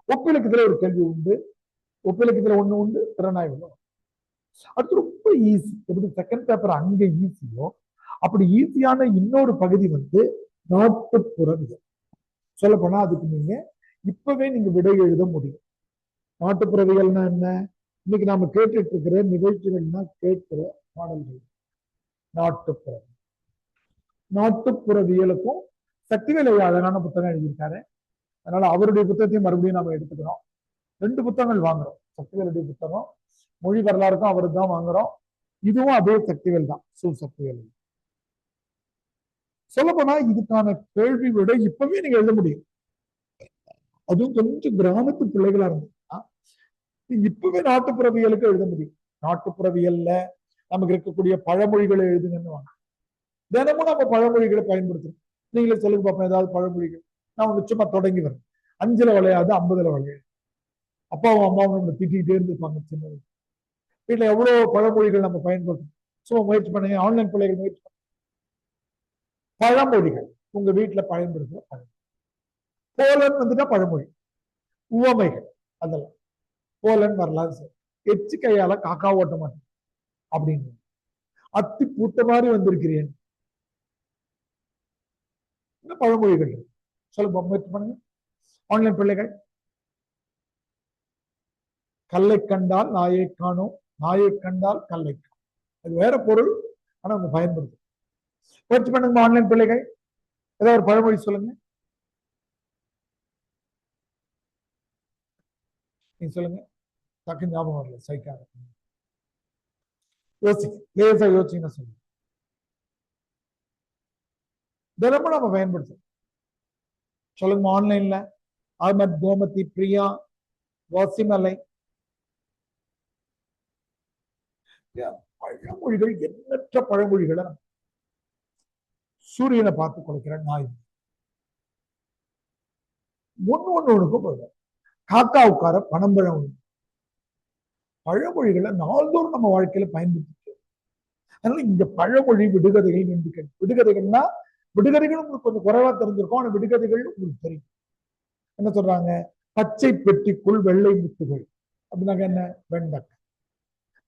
ஒப்பிலக்கத்துல ஒரு கேள்வி உண்டு, ஒப்பிலக்கத்துல 1 உண்டு, திறனாய்வு. அது ரொம்ப ஈஸி. எப்படி செகண்ட் பேப்பர் அங்க ஈஸியோ அப்படி ஈஸியான இன்னொரு பகுதி வந்து நாட்டுப்புறவியல். சொல்ல போனா அதுக்கு நீங்க இப்பவே நீங்க விடை எழுத முடியும். நாட்டுப்புறவியல்னா என்ன? இன்னைக்கு நாம கேட்டுட்டு இருக்கிற நிகழ்ச்சிகள்னா கேட்கிற பாடல்கள் நாட்டுப்புறவியல். நாட்டுப்புறவியலுக்கும் சக்திவேல் அழகான புத்தகம் எழுதியிருக்காரு, அதனால அவருடைய புத்தகத்தையும் மறுபடியும் நாம எடுத்துக்கிறோம். 2 புத்தகங்கள் வாங்குறோம். சக்திவேலுடைய புத்தகம் மொழி வரலாறுக்கும் அவருக்கு தான் வாங்குறோம், இதுவும் அதே சக்திவேல் தான், சக்திவேல். சொல்ல போனா இதுக்கான கேள்வி விட இப்பவே நீங்க எழுத முடியும். அதுவும் கொஞ்சம் கிராமத்து பிள்ளைகளா இருந்தா இப்பவே நாட்டுப்புறவியலுக்கு எழுத முடியும். நாட்டுப்புறவியல்ல நமக்கு இருக்கக்கூடிய பழமொழிகளை எழுதுங்கன்னு வாங்க. தினமும் நம்ம பழமொழிகளை பயன்படுத்துறோம். நீங்களே சொல்லுங்க பார்ப்போம், ஏதாவது பழமொழிகள். நான் நிச்சயமா தொடங்கி வரேன். 5ல விளையாது 50ல விளையாது. அப்பாவும் அம்மாவும் நம்ம திட்டிகிட்டே இருந்திருப்பாங்க சின்ன வீட்டுல. எவ்வளவு பழமொழிகள் நம்ம பயன்படுத்தும். சும்மா முயற்சி பண்ணுங்க, ஆன்லைன் பிள்ளைகள் முயற்சி பண்ணுங்க. பழமொழிகள் உங்க வீட்டுல பயன்படுத்துற பழமொழி. போலன் வந்துட்டா பழமொழி. உவமைகள் அதெல்லாம் போலன் வரலாறு சார். எச்சு கையால காக்கா ஓட்ட மாட்டேன் அப்படின்னு. அத்தி பூத்த மாதிரி வந்திருக்கிறேன். இந்த பழமொழிகள் சொல்ல முயற்சி பண்ணுங்க ஆன்லைன் பிள்ளைகள். கல்லை கண்டால் நாயை காணும், நாயை கண்டால் கல்லை காணும். அது வேற பொருள், ஆனா அவங்க பயன்படுத்தும். முயற்சி பண்ணுங்க ஆன்லைன் பிள்ளைகள். ஏதாவது ஒரு பழமொழி சொல்லுங்க. நீங்க சொல்லுங்க. டக்கு ஞாபகம் வரல, சைக்காக யோசிக்க, லேசா யோசிச்சுன்னு சொல்லுங்க. தினமும் நம்ம பயன்படுத்தும். சொல்லுங்க ஆன்லைன்ல. அஹமத், கோமதி, பிரியா, வாசிமலை. பழமொழிகள் எண்ணற்ற பழமொழிகளை. சூரியனை பார்த்து கொடுக்கிற நாய் ஒண்ணுக்கும் போதும். காக்கா உட்கார பனம்பழம். பழமொழிகளை நாள்தோறும் நம்ம வாழ்க்கையில பயன்படுத்தி. அதனால இந்த பழமொழி விடுகதைகள் நம்பிக்கை. விடுகதைகள்னா விடுகதைகள் உங்களுக்கு கொஞ்சம் குறைவா தெரிஞ்சிருக்கும், ஆனா விடுகதைகள் உங்களுக்கு தெரியும். என்ன சொல்றாங்க? பச்சை பெட்டிக்குள் வெள்ளை முத்துகள் அப்படின்னாக்க என்ன? வெண்டக்காய்.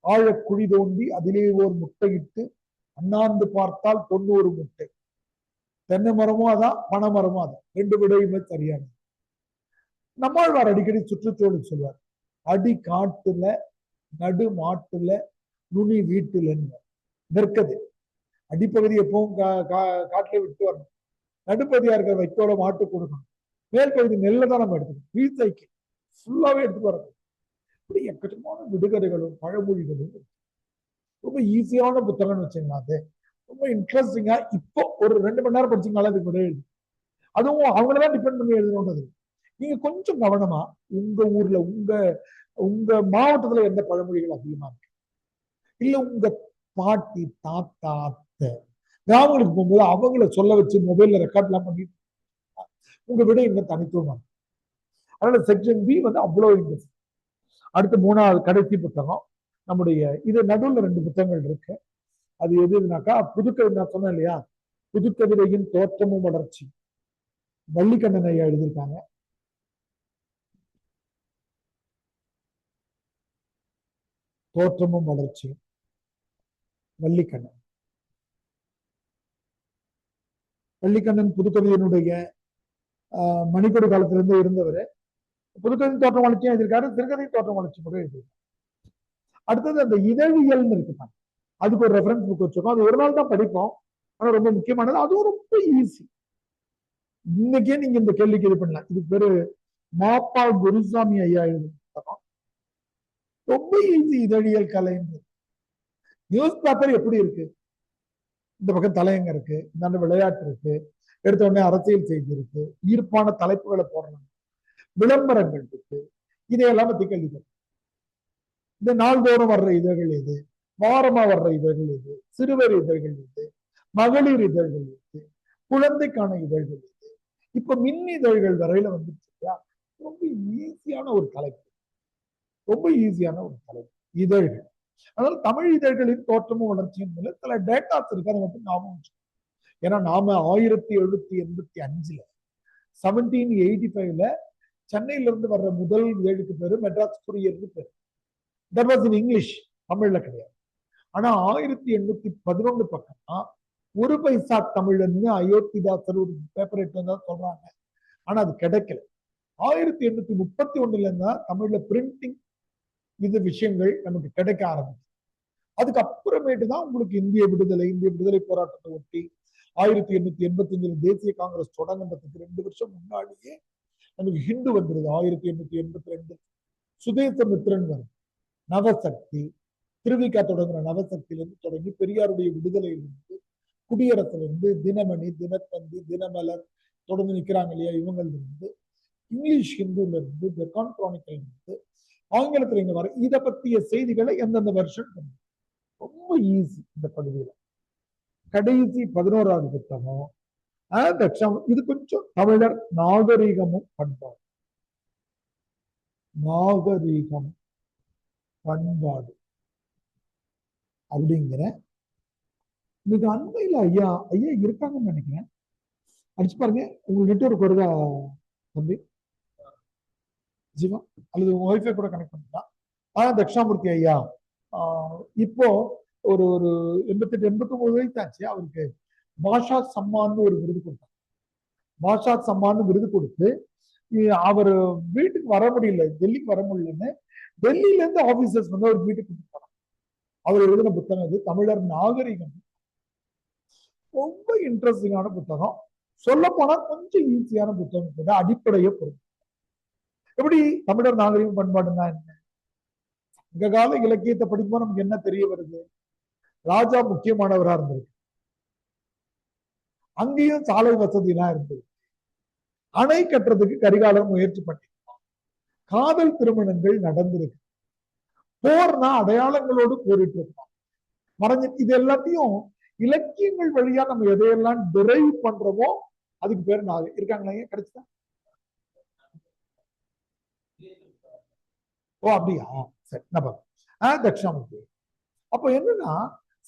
ஆழ குழி தோண்டி அதிலே ஒரு முட்டையிட்டு அண்ணாந்து பார்த்தால் 90 முட்டை. தென்னை மரமும் அதான், பனை மரமும் அதான். 2 விடையுமே சரியானது. நம்மாழ்வார் அடிக்கடி சுற்றுச்சூழல் சொல்வார், அடி காட்டுல நடு மாட்டுல நுனி வீட்டுல நிற்கது. அடிப்பகுதி எப்பவும் காட்டுல விட்டு வரணும், நடுப்பகுதியா இருக்கிற வைக்கோல மாட்டு கொடுக்கணும், மேல் பகுதி நெல்லை தான் நம்ம எடுத்துக்கணும், ரீசைக்கிள் ஃபுல்லாவே எடுத்துட்டு வரணும். இப்படி எக்கச்சக்கமான விடுகதைகளும் பழமொழிகளும் ரொம்ப ஈஸியான புத்தகம்னு வச்சுங்களா. அது ரொம்ப இன்ட்ரெஸ்டிங்கா இப்போ ஒரு 2 மணி நேரம் படிச்சீங்கனால அதுக்கு விட எழுது. அதுவும் அவங்களதான் டிபெண்ட் பண்ணி எழுதணுன்றது. நீங்க கொஞ்சம் கவனமா உங்க ஊர்ல உங்க உங்க மாவட்டத்துல எந்த பழமொழிகள் அதிகமா இருக்கு, இல்ல உங்க பாட்டி தாத்தா அத்தை கிராமங்களுக்கு போகும்போது அவங்கள சொல்ல வச்சு மொபைல்ல ரெக்கார்ட் எல்லாம் பண்ணிட்டு உங்க விட இன்னும் தனித்துவம். அதனால செக்ஷன் பி வந்து அவ்வளவு இன்ட்ரெஸ்ட். அடுத்து 3வது கடைசி புத்தகம் நம்முடைய, இது நடுவில் 2 புத்தகங்கள் இருக்கு. அது எதுனாக்கா புதுக்கவிதை, நான் சொன்னேன் இல்லையா, புதுக்கவிதையின் தோற்றமும் வளர்ச்சி, வள்ளிக்கண்ணன் ஐயா எழுதியிருக்காங்க. தோற்றமும் வளர்ச்சி, வள்ளிக்கண்ணன். வள்ளிக்கண்ணன் புதுக்கவிதையினுடைய மணிக்கொடி காலத்திலிருந்து இருந்தவர். புதுக்கவிதை தோற்றம் வளர்ச்சியும் எழுதியிருக்காரு, சிறுகதை தோற்றம் வளர்ச்சி கூட எழுதியிருக்காரு. அடுத்தது அந்த இதழியல்னு இருக்குப்பாங்க, அதுக்கு ஒரு ரெஃபரன்ஸ் புக் வச்சிருக்கோம். அது ஒரு நாள் தான் படிப்போம், ஆனா ரொம்ப முக்கியமானது. அதுவும் ரொம்ப ஈஸி. இன்னைக்கே நீங்க இந்த கேள்விக்கு இது பண்ணலாம். இது பேரு மாப்பா குருசாமி ஐயா எழுதி புத்தகம். ரொம்ப ஈஸி இதழியல் கலைன்றது. நியூஸ் பேப்பர் எப்படி இருக்கு, இந்த பக்கம் தலையங்க இருக்கு, இந்த விளையாட்டு இருக்கு, எடுத்த உடனே அரசியல் செய்தி இருக்கு, ஈர்ப்பான தலைப்புகளை போடணும், விளம்பரங்கள் இருக்கு, இதையெல்லாம் பத்தி கேள்வி. இந்த நாள்தோறும் வர்ற இதழ்கள் எது, வாரமா வர்ற இதழ்கள் எது, சிறுவர் இதழ்கள் எது, மகளிர் இதழ்கள் எது, குழந்தைக்கான இதழ்கள் எது, இப்ப மின் இதழ்கள் வரையில வந்துருச்சு இல்லையா. ரொம்ப ஈஸியான ஒரு தலைப்பு, ரொம்ப ஈஸியான ஒரு தலைப்பு இதழ்கள். அதனால தமிழ் இதழ்களின் தோற்றமும் வளர்ச்சியும் சில டேட்டாஸ் இருக்கு, அதை மட்டும் ஞாபகம் வச்சுக்கணும். ஏன்னா நாம 1785 1785 சென்னையில இருந்து வர்ற முதல் இதழுக்கு பேரு மெட்ராஸ் குரியர்னு பேரு. தட் வாஸ் இன் இங்கிலீஷ், தமிழ்ல கிடையாது. ஆனா 1811 பக்கம்னா ஒரு பைசா தமிழ்னு அயோத்திதாசர் ஒரு பேப்பர் எடுத்து சொல்றாங்க. ஆனா அது கிடைக்கல. 1831 தான் தமிழ்ல பிரிண்டிங் இது விஷயங்கள் நமக்கு கிடைக்க ஆரம்பிச்சு. அதுக்கப்புறமேட்டு தான் உங்களுக்கு இந்திய விடுதலை போராட்டத்தை ஒட்டி 1885 தேசிய காங்கிரஸ் தொடங்குறதுக்கு 2 வருஷம் முன்னாடியே நமக்கு ஹிந்து வந்துருது. 1882 சுதேசமித்ரன் வரும், நவசக்தி, திருவிக்கா தொடங்குற நவசக்தியிலிருந்து தொடங்கி பெரியாருடைய விடுதலையிலிருந்து, குடியரசிலிருந்து, தினமணி, தினத்தந்தி, தினமலர் தொடர்ந்து நிக்கிறாங்க இல்லையா, இவங்கள்ல இருந்து, இங்கிலீஷ் ஹிந்துல இருந்து, டெக்கான் கிரானிக்கல் இருந்து, ஆங்கிலத்துல இங்க வர இதை பற்றிய செய்திகளை எந்தெந்த வருஷம் ரொம்ப ஈஸி. இந்த பகுதியில கடைசி 11வது புத்தகம் இது கொஞ்சம் தமிழர் நாகரீகமும் பண்பாடு, நாகரீகம் பண்பாடு அப்படிங்கிற மிக அண்மையில ஐயா இருக்காங்கன்னு நினைக்கிறேன். அடிச்சு பாருங்க, உங்களுக்கு நெட்வொர்க் வருதா தம்பி ஜீவா, அல்லது உங்க ஒய்ஃபை கூட கனெக்ட் பண்ணிக்கலாம். தட்சிணாமூர்த்தி ஐயா இப்போ ஒரு 88 89 வயசு ஆச்சு. அவருக்கு பாஷா சம்மான்னு ஒரு விருது கொடுத்தாங்க. பாஷா சம்மான்னு விருது கொடுத்து அவர் வீட்டுக்கு வர முடியல, டெல்லிக்கு வர முடியலன்னு டெல்லியில இருந்து ஆபீசர்ஸ் வந்து அவர் வீட்டுக்கு கொடுத்தாங்க. அவர் எழுதின புத்தகம் இது, தமிழர் நாகரிகம். ரொம்ப இன்ட்ரெஸ்டிங்கான புத்தகம். சொல்ல போனா கொஞ்சம் ஈஸியான புத்தகம் கூட, அடிப்படையை பொறுத்து. எப்படி தமிழர் நாகரிகம் பண்பாடுன்னா என்ன, இந்த கால இலக்கியத்தை படிக்கும்போது நமக்கு என்ன தெரிய வருது, ராஜா முக்கியமானவரா இருந்திருக்கு, அங்கேயும் சாலை வசதி எல்லாம் இருந்தது, அணை கட்டுறதுக்கு கரிகாலன் முயற்சி பண்ணிருக்கான், காதல் திருமணங்கள் நடந்திருக்கு, போர்னா அடையாளங்களோடு போரிட்டு இருக்கான், மறைஞ்சு. இது எல்லாத்தையும் இலக்கியங்கள் வழியா நம்ம எதையெல்லாம் டிரைவ் பண்றோமோ அதுக்கு பேர் இருக்காங்களா கிடைச்சா? ஓ அப்படியா, சரி. தட்சிணாமூர்த்தி. அப்ப என்னன்னா,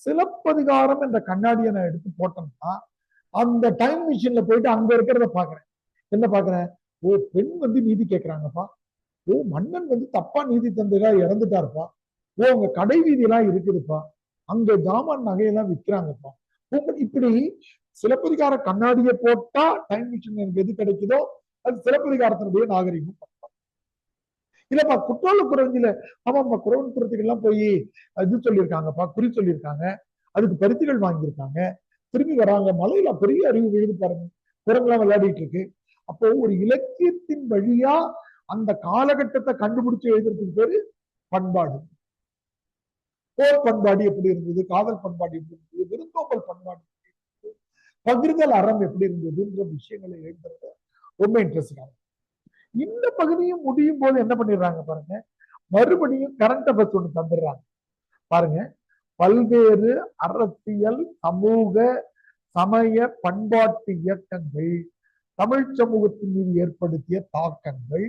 சிலப்பதிகாரம் என்ற கண்ணாடியை நான் எடுத்து போட்டோம்னா அந்த டைம் மிஷின்ல போயிட்டு அங்க இருக்கிறத பாக்குறேன். என்ன பாக்குறேன், ஓ பெண் வந்து நீதி கேட்கிறாங்கப்பா, ஓ மன்னன் வந்து தப்பா நீதி தந்ததா இறந்துட்டாருப்பா, ஓ உங்க கடை வீதி எல்லாம் இருக்குதுப்பா, அங்க ஜாமான் நகையெல்லாம் விற்கிறாங்கப்பா. இப்படி சிலப்பதிகார கண்ணாடியை போட்டா டைம் மிஷின் எனக்கு எது கிடைக்குதோ அது சிலப்பதிகாரத்தினுடைய நாகரிகம். இல்லப்பா குற்றால குறவஞ்சில ஆமாப்பா குறவன் எல்லாம் போய் இது சொல்லியிருக்காங்கப்பா, குறி சொல்லியிருக்காங்க, அதுக்கு பரிசுகள் வாங்கியிருக்காங்க, திரும்பி வராங்க, மலையில பெரிய அறிவு விழுது பாருங்க, குரங்கெல்லாம் விளையாடிட்டு இருக்கு. அப்போ ஒரு இலக்கியத்தின் வழியா அந்த காலகட்டத்தை கண்டுபிடிச்சு எழுதுறதுக்கு பேரு பண்பாடு. போர் பண்பாடு எப்படி இருந்தது, காதல் பண்பாடு எப்படி இருந்தது, விருந்தோம்பல் பண்பாடு எப்படி இருந்தது, பகிர்தல் அறம் எப்படி இருந்ததுன்ற விஷயங்களை எழுதுறது ரொம்ப இன்ட்ரெஸ்டிங். இந்த பகுதியும் முடியும் போது என்ன பண்ணிடுறாங்க பாருங்க, மறுபடியும் கரண்ட் அஃபேர்ஸ் ஒண்ணு தந்துடுறாங்க பாருங்க. பல்வேறு அரசியல், சமூக, சமய, பண்பாட்டு இயக்கங்கள் தமிழ் சமூகத்தின் மீது ஏற்படுத்திய தாக்கங்கள்,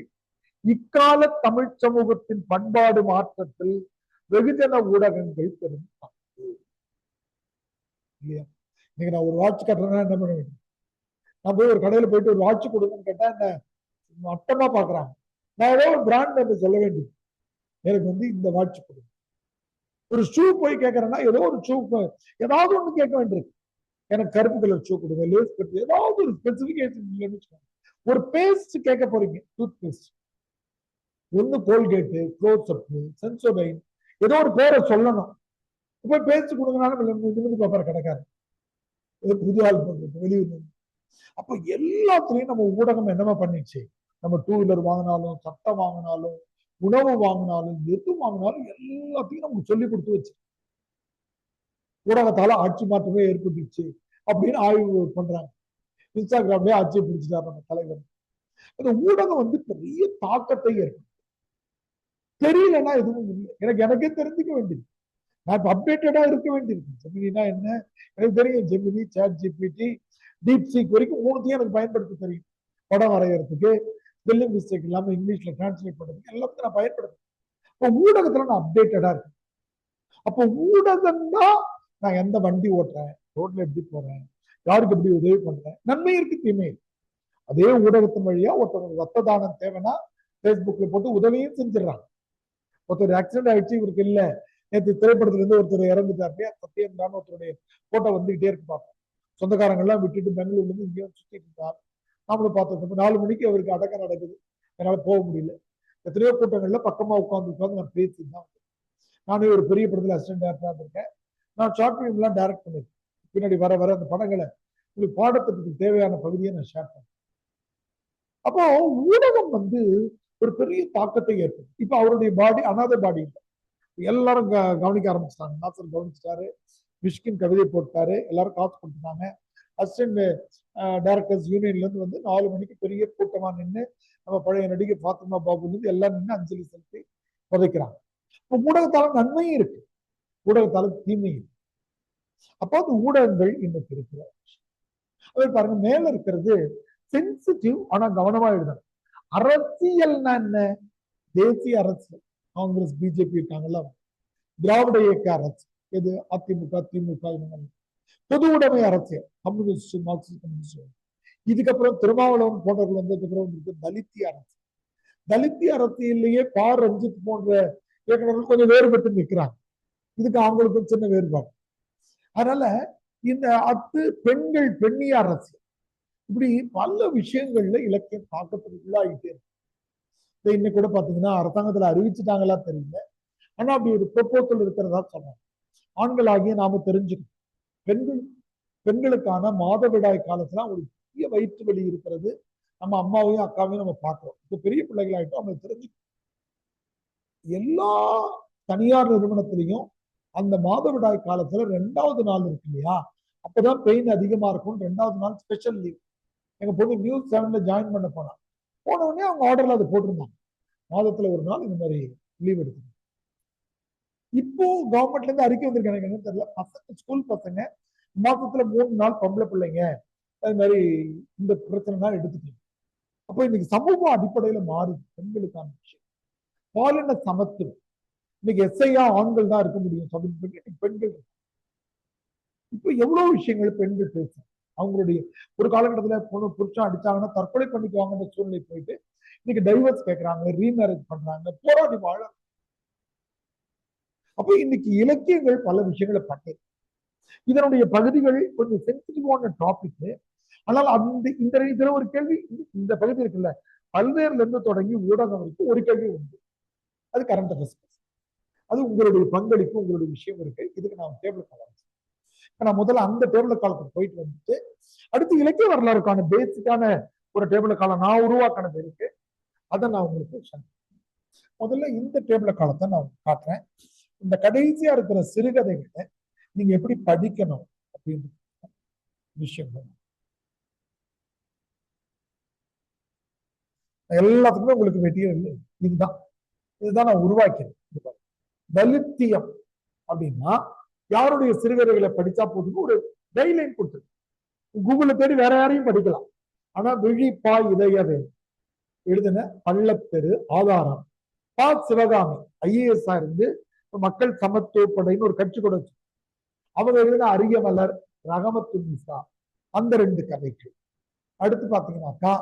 இக்கால தமிழ் சமூகத்தின் பண்பாடு மாற்றத்தில் வெகுஜன ஊடகங்கள் பெரும் பங்கு. இல்லையா? நீங்க நான் ஒரு வாட்ச் கட்டுறேன்னா என்ன பண்ண வேண்டும்? நான் போய் ஒரு கடையில போயிட்டு ஒரு வாட்ச் கொடுங்கன்னு கேட்டா என்ன மட்டமா பாக்குறாங்க. நான் ஏதோ ஒரு பிராண்ட் என்று சொல்ல வேண்டியது, எனக்கு இந்த வாட்ச் கொடுங்க. ஒரு ஷூ போய் கேட்கறேன்னா ஏதோ ஒரு ஷூ ஏதாவது ஒண்ணு கேட்க வேண்டியிருக்கு, எனக்கு கருப்பு கலர் ஷூ கொடுங்க, லேஸ் கட்டு, ஏதாவது ஒரு ஸ்பெசிபிகேஷன் இல்லைன்னு. ஒரு பேஸ்ட் கேட்க போறீங்க, டூத் பேஸ்ட், ஒண்ணு கோல்கேட்டு, க்ளோஸ்அப், சென்சோடைன், ஏதோ ஒரு பேரை சொல்லணும். இப்ப பேஸ்ட் கொடுங்கனாலும் பாப்பாரு கடைக்காரன், புது ஆள் பண்றது வெளியூர்ல. அப்ப எல்லாத்துலயும் நம்ம ஊடகம் என்னமா பண்ணிச்சு, நம்ம டூ வீலர் வாங்கினாலும், சட்டம் வாங்கினாலும், உணவு வாங்கினாலும், எது வாங்கினாலும் எல்லாத்தையும் நமக்கு சொல்லி கொடுத்து வச்சு ஊடகத்தால ஆட்சி மாற்றமே ஏற்பட்டுச்சு அப்படின்னு ஆய்வு பண்றாங்க. இன்ஸ்டாகிராம்லயே ஆட்சியை பிடிச்சிட்டாரு நம்ம தலைவர். அந்த ஊடகம் பெரிய தாக்கத்தை ஏற்படும். தெரியலன்னா எதுவும் இல்லை, எனக்கே தெரிஞ்சுக்க வேண்டியது, நான் இப்ப அப்டேட்டடா இருக்க வேண்டியிருக்கு. ஜெமினினா என்ன எனக்கு தெரியும், Gemini, ChatGPT, DeepSeek வரைக்கும் மூணுத்தையும் எனக்கு பயன்படுத்த தெரியும். படம் வரைகிறதுக்கு, ஸ்பெல்லிங் மிஸ்டேக் இல்லாம இங்கிலீஷ்ல டிரான்ஸ்லேட் பண்றதுக்கு எல்லாத்தையும் நான் பயன்படுத்துறேன். இப்போ ஊடகத்துல நான் அப்டேட்டடா இருக்கேன். அப்போ ஊடகம் தான் நான் எந்த வண்டி ஓட்டுறேன், ரோட்ல எப்படி போறேன், யாருக்கு எப்படி உதவி பண்றேன், நன்மை இருக்கு, தீமை இருக்கு. அதே ஊடகத்தின் வழியா ஒருத்தவங்க ரத்த தானம் தேவைன்னா பேஸ்புக்ல போட்டு உதவியும் செஞ்சிடறாங்க. ஒருத்தர் ஆக்சிடென்ட் ஆயிடுச்சு, இவருக்கு இல்ல, நேற்று திரைப்படத்துல இருந்து ஒருத்தர் இறந்துட்டாரு, சத்தியம் தான் ஒருத்தருடைய போட்டோ வந்துகிட்டே இருக்கு பார்ப்போம். சொந்தக்காரங்க எல்லாம் விட்டுட்டு பெங்களூர்ல இருந்து இங்கேயும் சுத்திட்டு இருந்தார், நாமளும் பார்த்துருக்கோம். 4 மணிக்கு அவருக்கு அடக்கம் நடக்குது, என்னால போக முடியல. எத்தனையோ கூட்டங்கள்ல பக்கமா உட்காந்து நான் பேசிட்டு தான். நானே ஒரு பெரிய படத்துல அசிஸ்டன்ட் டேரக்டரா இருக்கேன். நான் ஷார்ட் ஃபிலிம் எல்லாம் டைரக்ட் பண்ணிருக்கேன். பின்னாடி வர வர அந்த படங்களை உங்களுக்கு பாடத்திட்டத்துக்கு தேவையான பகுதியை நான் ஷேர் பண்ணேன். அப்போ ஊடகம் ஒரு பெரிய தாக்கத்தை ஏற்படும். இப்ப அவருடைய பாடி அனாதை பாடி இல்லை, எல்லாரும் கவனிக்க ஆரம்பிச்சிட்டாங்க. நாசர் கவனிச்சிட்டாரு, மிஷ்கின் கவிதை போட்டாரு, எல்லாரும் காசு கொடுத்துட்டாங்க. அசிஸ்டன்ட் டைரக்டர்ஸ் யூனியன்ல இருந்து 4 மணிக்கு பெரிய கூட்டமா நின்று நம்ம பழைய நடிகை ஃபாத்திமா பாபுல இருந்து எல்லாம் நின்று அஞ்சலி செலுத்தி புதைக்கிறாங்க. இப்போ ஊடகத்தால நன்மையும் இருக்கு, ஊடகத்தால தீமையும் இருக்கு. அப்போ அந்த ஊடகங்கள் இன்னைக்கு இருக்கிற அதே பாருங்க, மேல இருக்கிறது சென்சிட்டிவ், ஆனா கவனமா எழுதணும். அரசியல்னா என்ன? தேசிய அரசியல், காங்கிரஸ், பிஜேபி இருக்காங்கல்ல, திராவிட இயக்க அரசு, எது அதிமுக, திமுக, பொது உடைமை அரசியல், கம்யூனிஸ்ட், மார்க்சிஸ்ட் கம்யூனிஸ்ட். இதுக்கப்புறம் திருமாவளவன் போன்றவர்கள் வந்ததுக்கு அப்புறம் தலித்திய அரசு. தலித்திய அரசியல்லையே பா ரஞ்சித் போன்ற இயக்குநர்கள் கொஞ்சம் வேறுபட்டு நிற்கிறாங்க. இதுக்கு அவங்களுக்கு சின்ன வேறுபாடு. அதனால இந்த பெண்கள், பெண்ணிய அரசியல், இப்படி பல விஷயங்கள்ல இலக்கியம் தாக்கத்துக்கு உள்ளாகிட்டே இருக்கு. இன்னைக்கு கூட பாத்தீங்கன்னா அரசாங்கத்துல அறிவிச்சுட்டாங்களா தெரியல, ஆனா அப்படி ஒரு ப்ரொபோசல் இருக்கிறதா சொன்னாங்க. ஆண்களாகிய நாம தெரிஞ்சுக்கணும், பெண்களுக்கான மாதவிடாய் காலத்துல ஒரு பெரிய வயிற்று வலி இருக்கிறது. நம்ம அம்மாவையும் அக்காவையும் நம்ம பார்க்கிறோம், இப்ப பெரிய பிள்ளைகள் ஆயிட்டோம், நம்ம தெரிஞ்சுக்கணும். எல்லா தனியார் நிறுவனத்திலையும் அந்த மாதவிடாய் காலத்துல 2வது நாள் இருக்கு இல்லையா, அப்பதான் பெயின் அதிகமா இருக்கும். 2வது நாள் ஸ்பெஷல் லீவ். எங்க பொண்ணு நியூஸ் 7ல ஜாயின் பண்ண போன உடனே அவங்க ஆர்டர்ல அதை போட்டிருந்தாங்க, மாதத்துல ஒரு நாள் இந்த மாதிரி லீவ் எடுத்து. இப்போ கவர்மெண்ட்ல இருந்து அறிக்கை வந்திருக்கு, எனக்கு என்ன தெரியல, பசங்க, ஸ்கூல் பசங்க மாசத்துல 3 நாள் பொம்பளை பிள்ளைங்க அது மாதிரி இந்த பிரச்சனை தான் எடுத்துக்கணும். அப்போ இன்னைக்கு சமூக அடிப்படையில மாறி பெண்களுக்கான விஷயம், பாலின சமத்துவம். இன்னைக்கு எஸ்ஐயா ஆண்கள் தான் இருக்க முடியும், பெண்கள். இப்ப எவ்வளவு விஷயங்கள் பெண்கள் பேசும். அவங்களுடைய ஒரு காலகட்டத்துல பொண்ணு புருஷன் அடிச்சாங்கன்னா தற்கொலை பண்ணிக்குவாங்கன்ற சூழ்நிலை போயிட்டு இன்னைக்கு டைவர்ஸ் கேட்கறாங்க, ரீமேரேஜ் பண்றாங்க, போராடி வாழ. அப்ப இன்னைக்கு இலக்கியங்கள் பல விஷயங்களை பண்ணி, இதனுடைய பகுதிகள் கொஞ்சம் சென்சிட்டிவான டாபிக். ஆனால் இதுல ஒரு கேள்வி, இந்த பகுதி இருக்குல்ல, பல்வேறுல இருந்து தொடங்கி ஊடகம் வரைக்கும் ஒரு கேள்வி உண்டு. அது கரண்ட் அஃபேர்ஸ். அது உங்களுடைய பங்களிப்பு, உங்களுடைய விஷயம் இருக்கு. இதுக்கு நான் டேபிள் காலம். நான் முதல்ல அந்த டேபிள் காலத்துக்கு போயிட்டு வந்துட்டு அடுத்து இலக்கிய வரலாறுக்கான பேசிக்கான ஒரு டேபிள் காலம் நான் உருவாக்கினது இருக்கு. அதை நான் உங்களுக்கு முதல்ல இந்த டேபிள் காலத்தை நான் காட்டுறேன். இந்த கடைசியா இருக்கிற சிறுகதைகளை நீங்க எப்படி படிக்கணும் அப்படின்னு விஷயம் எல்லாத்துக்குமே உங்களுக்கு மெட்டீரியல் இதுதான் நான் உருவாக்கினேன். தலித்தியம் அப்படின்னா யாருடைய சிறுகதைகளை படிச்சா போதும் ஒரு கைட்லைன் கொடுத்து கூகுள்ல தேடி வேற யாரையும் படிக்கலாம். ஆனா விழிப்பா இதயவே எழுதின பள்ளத்தெரு ஆதாரம் பா சிவகாமி IAS இருந்து மக்கள் சமத்துவ படைன்னு ஒரு கட்சி கூட வச்சு அவங்க எழுதின அரிய மலர், ரகமத்து நிசா, அந்த 2 கதைகள். அடுத்து பாத்தீங்கன்னாக்கா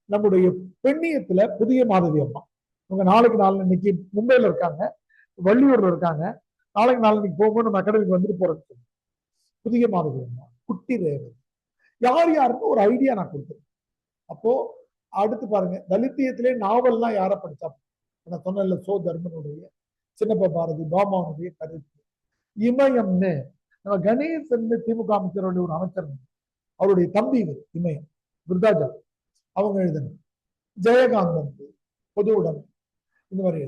நம்முடைய பெண்ணியத்துல புதிய மாதவி அம்மா, இவங்க நாளைக்கு இன்னைக்கு மும்பைல இருக்காங்க, வள்ளியூர்ல இருக்காங்க. நாளைக்கு நாளன்னைக்கு போகும்போது நம்ம அகாடமிக்கு வந்துட்டு போறது. புதிய மாதவி அம்மா, குட்டி ரேவதி, யார் யாருன்னு ஒரு ஐடியா நான் கொடுத்தேன். அப்போ அடுத்து பாருங்க, தலித்தியத்திலே நாவல்லாம் யாரை படிச்சா நான் சொன்ன சோ தர்மனுடைய, சின்னப்ப பாரதி, பாமாவுடைய கருத்து. இமயம்னு நம்ம கணேசன் திமுக அமைச்சருடைய ஒரு அமைச்சர், அவருடைய தம்பி இமயம் விருதாஜா, அவங்க எழுதணும். ஜெயகாந்தன் பொது உடைமை, இந்த மாதிரி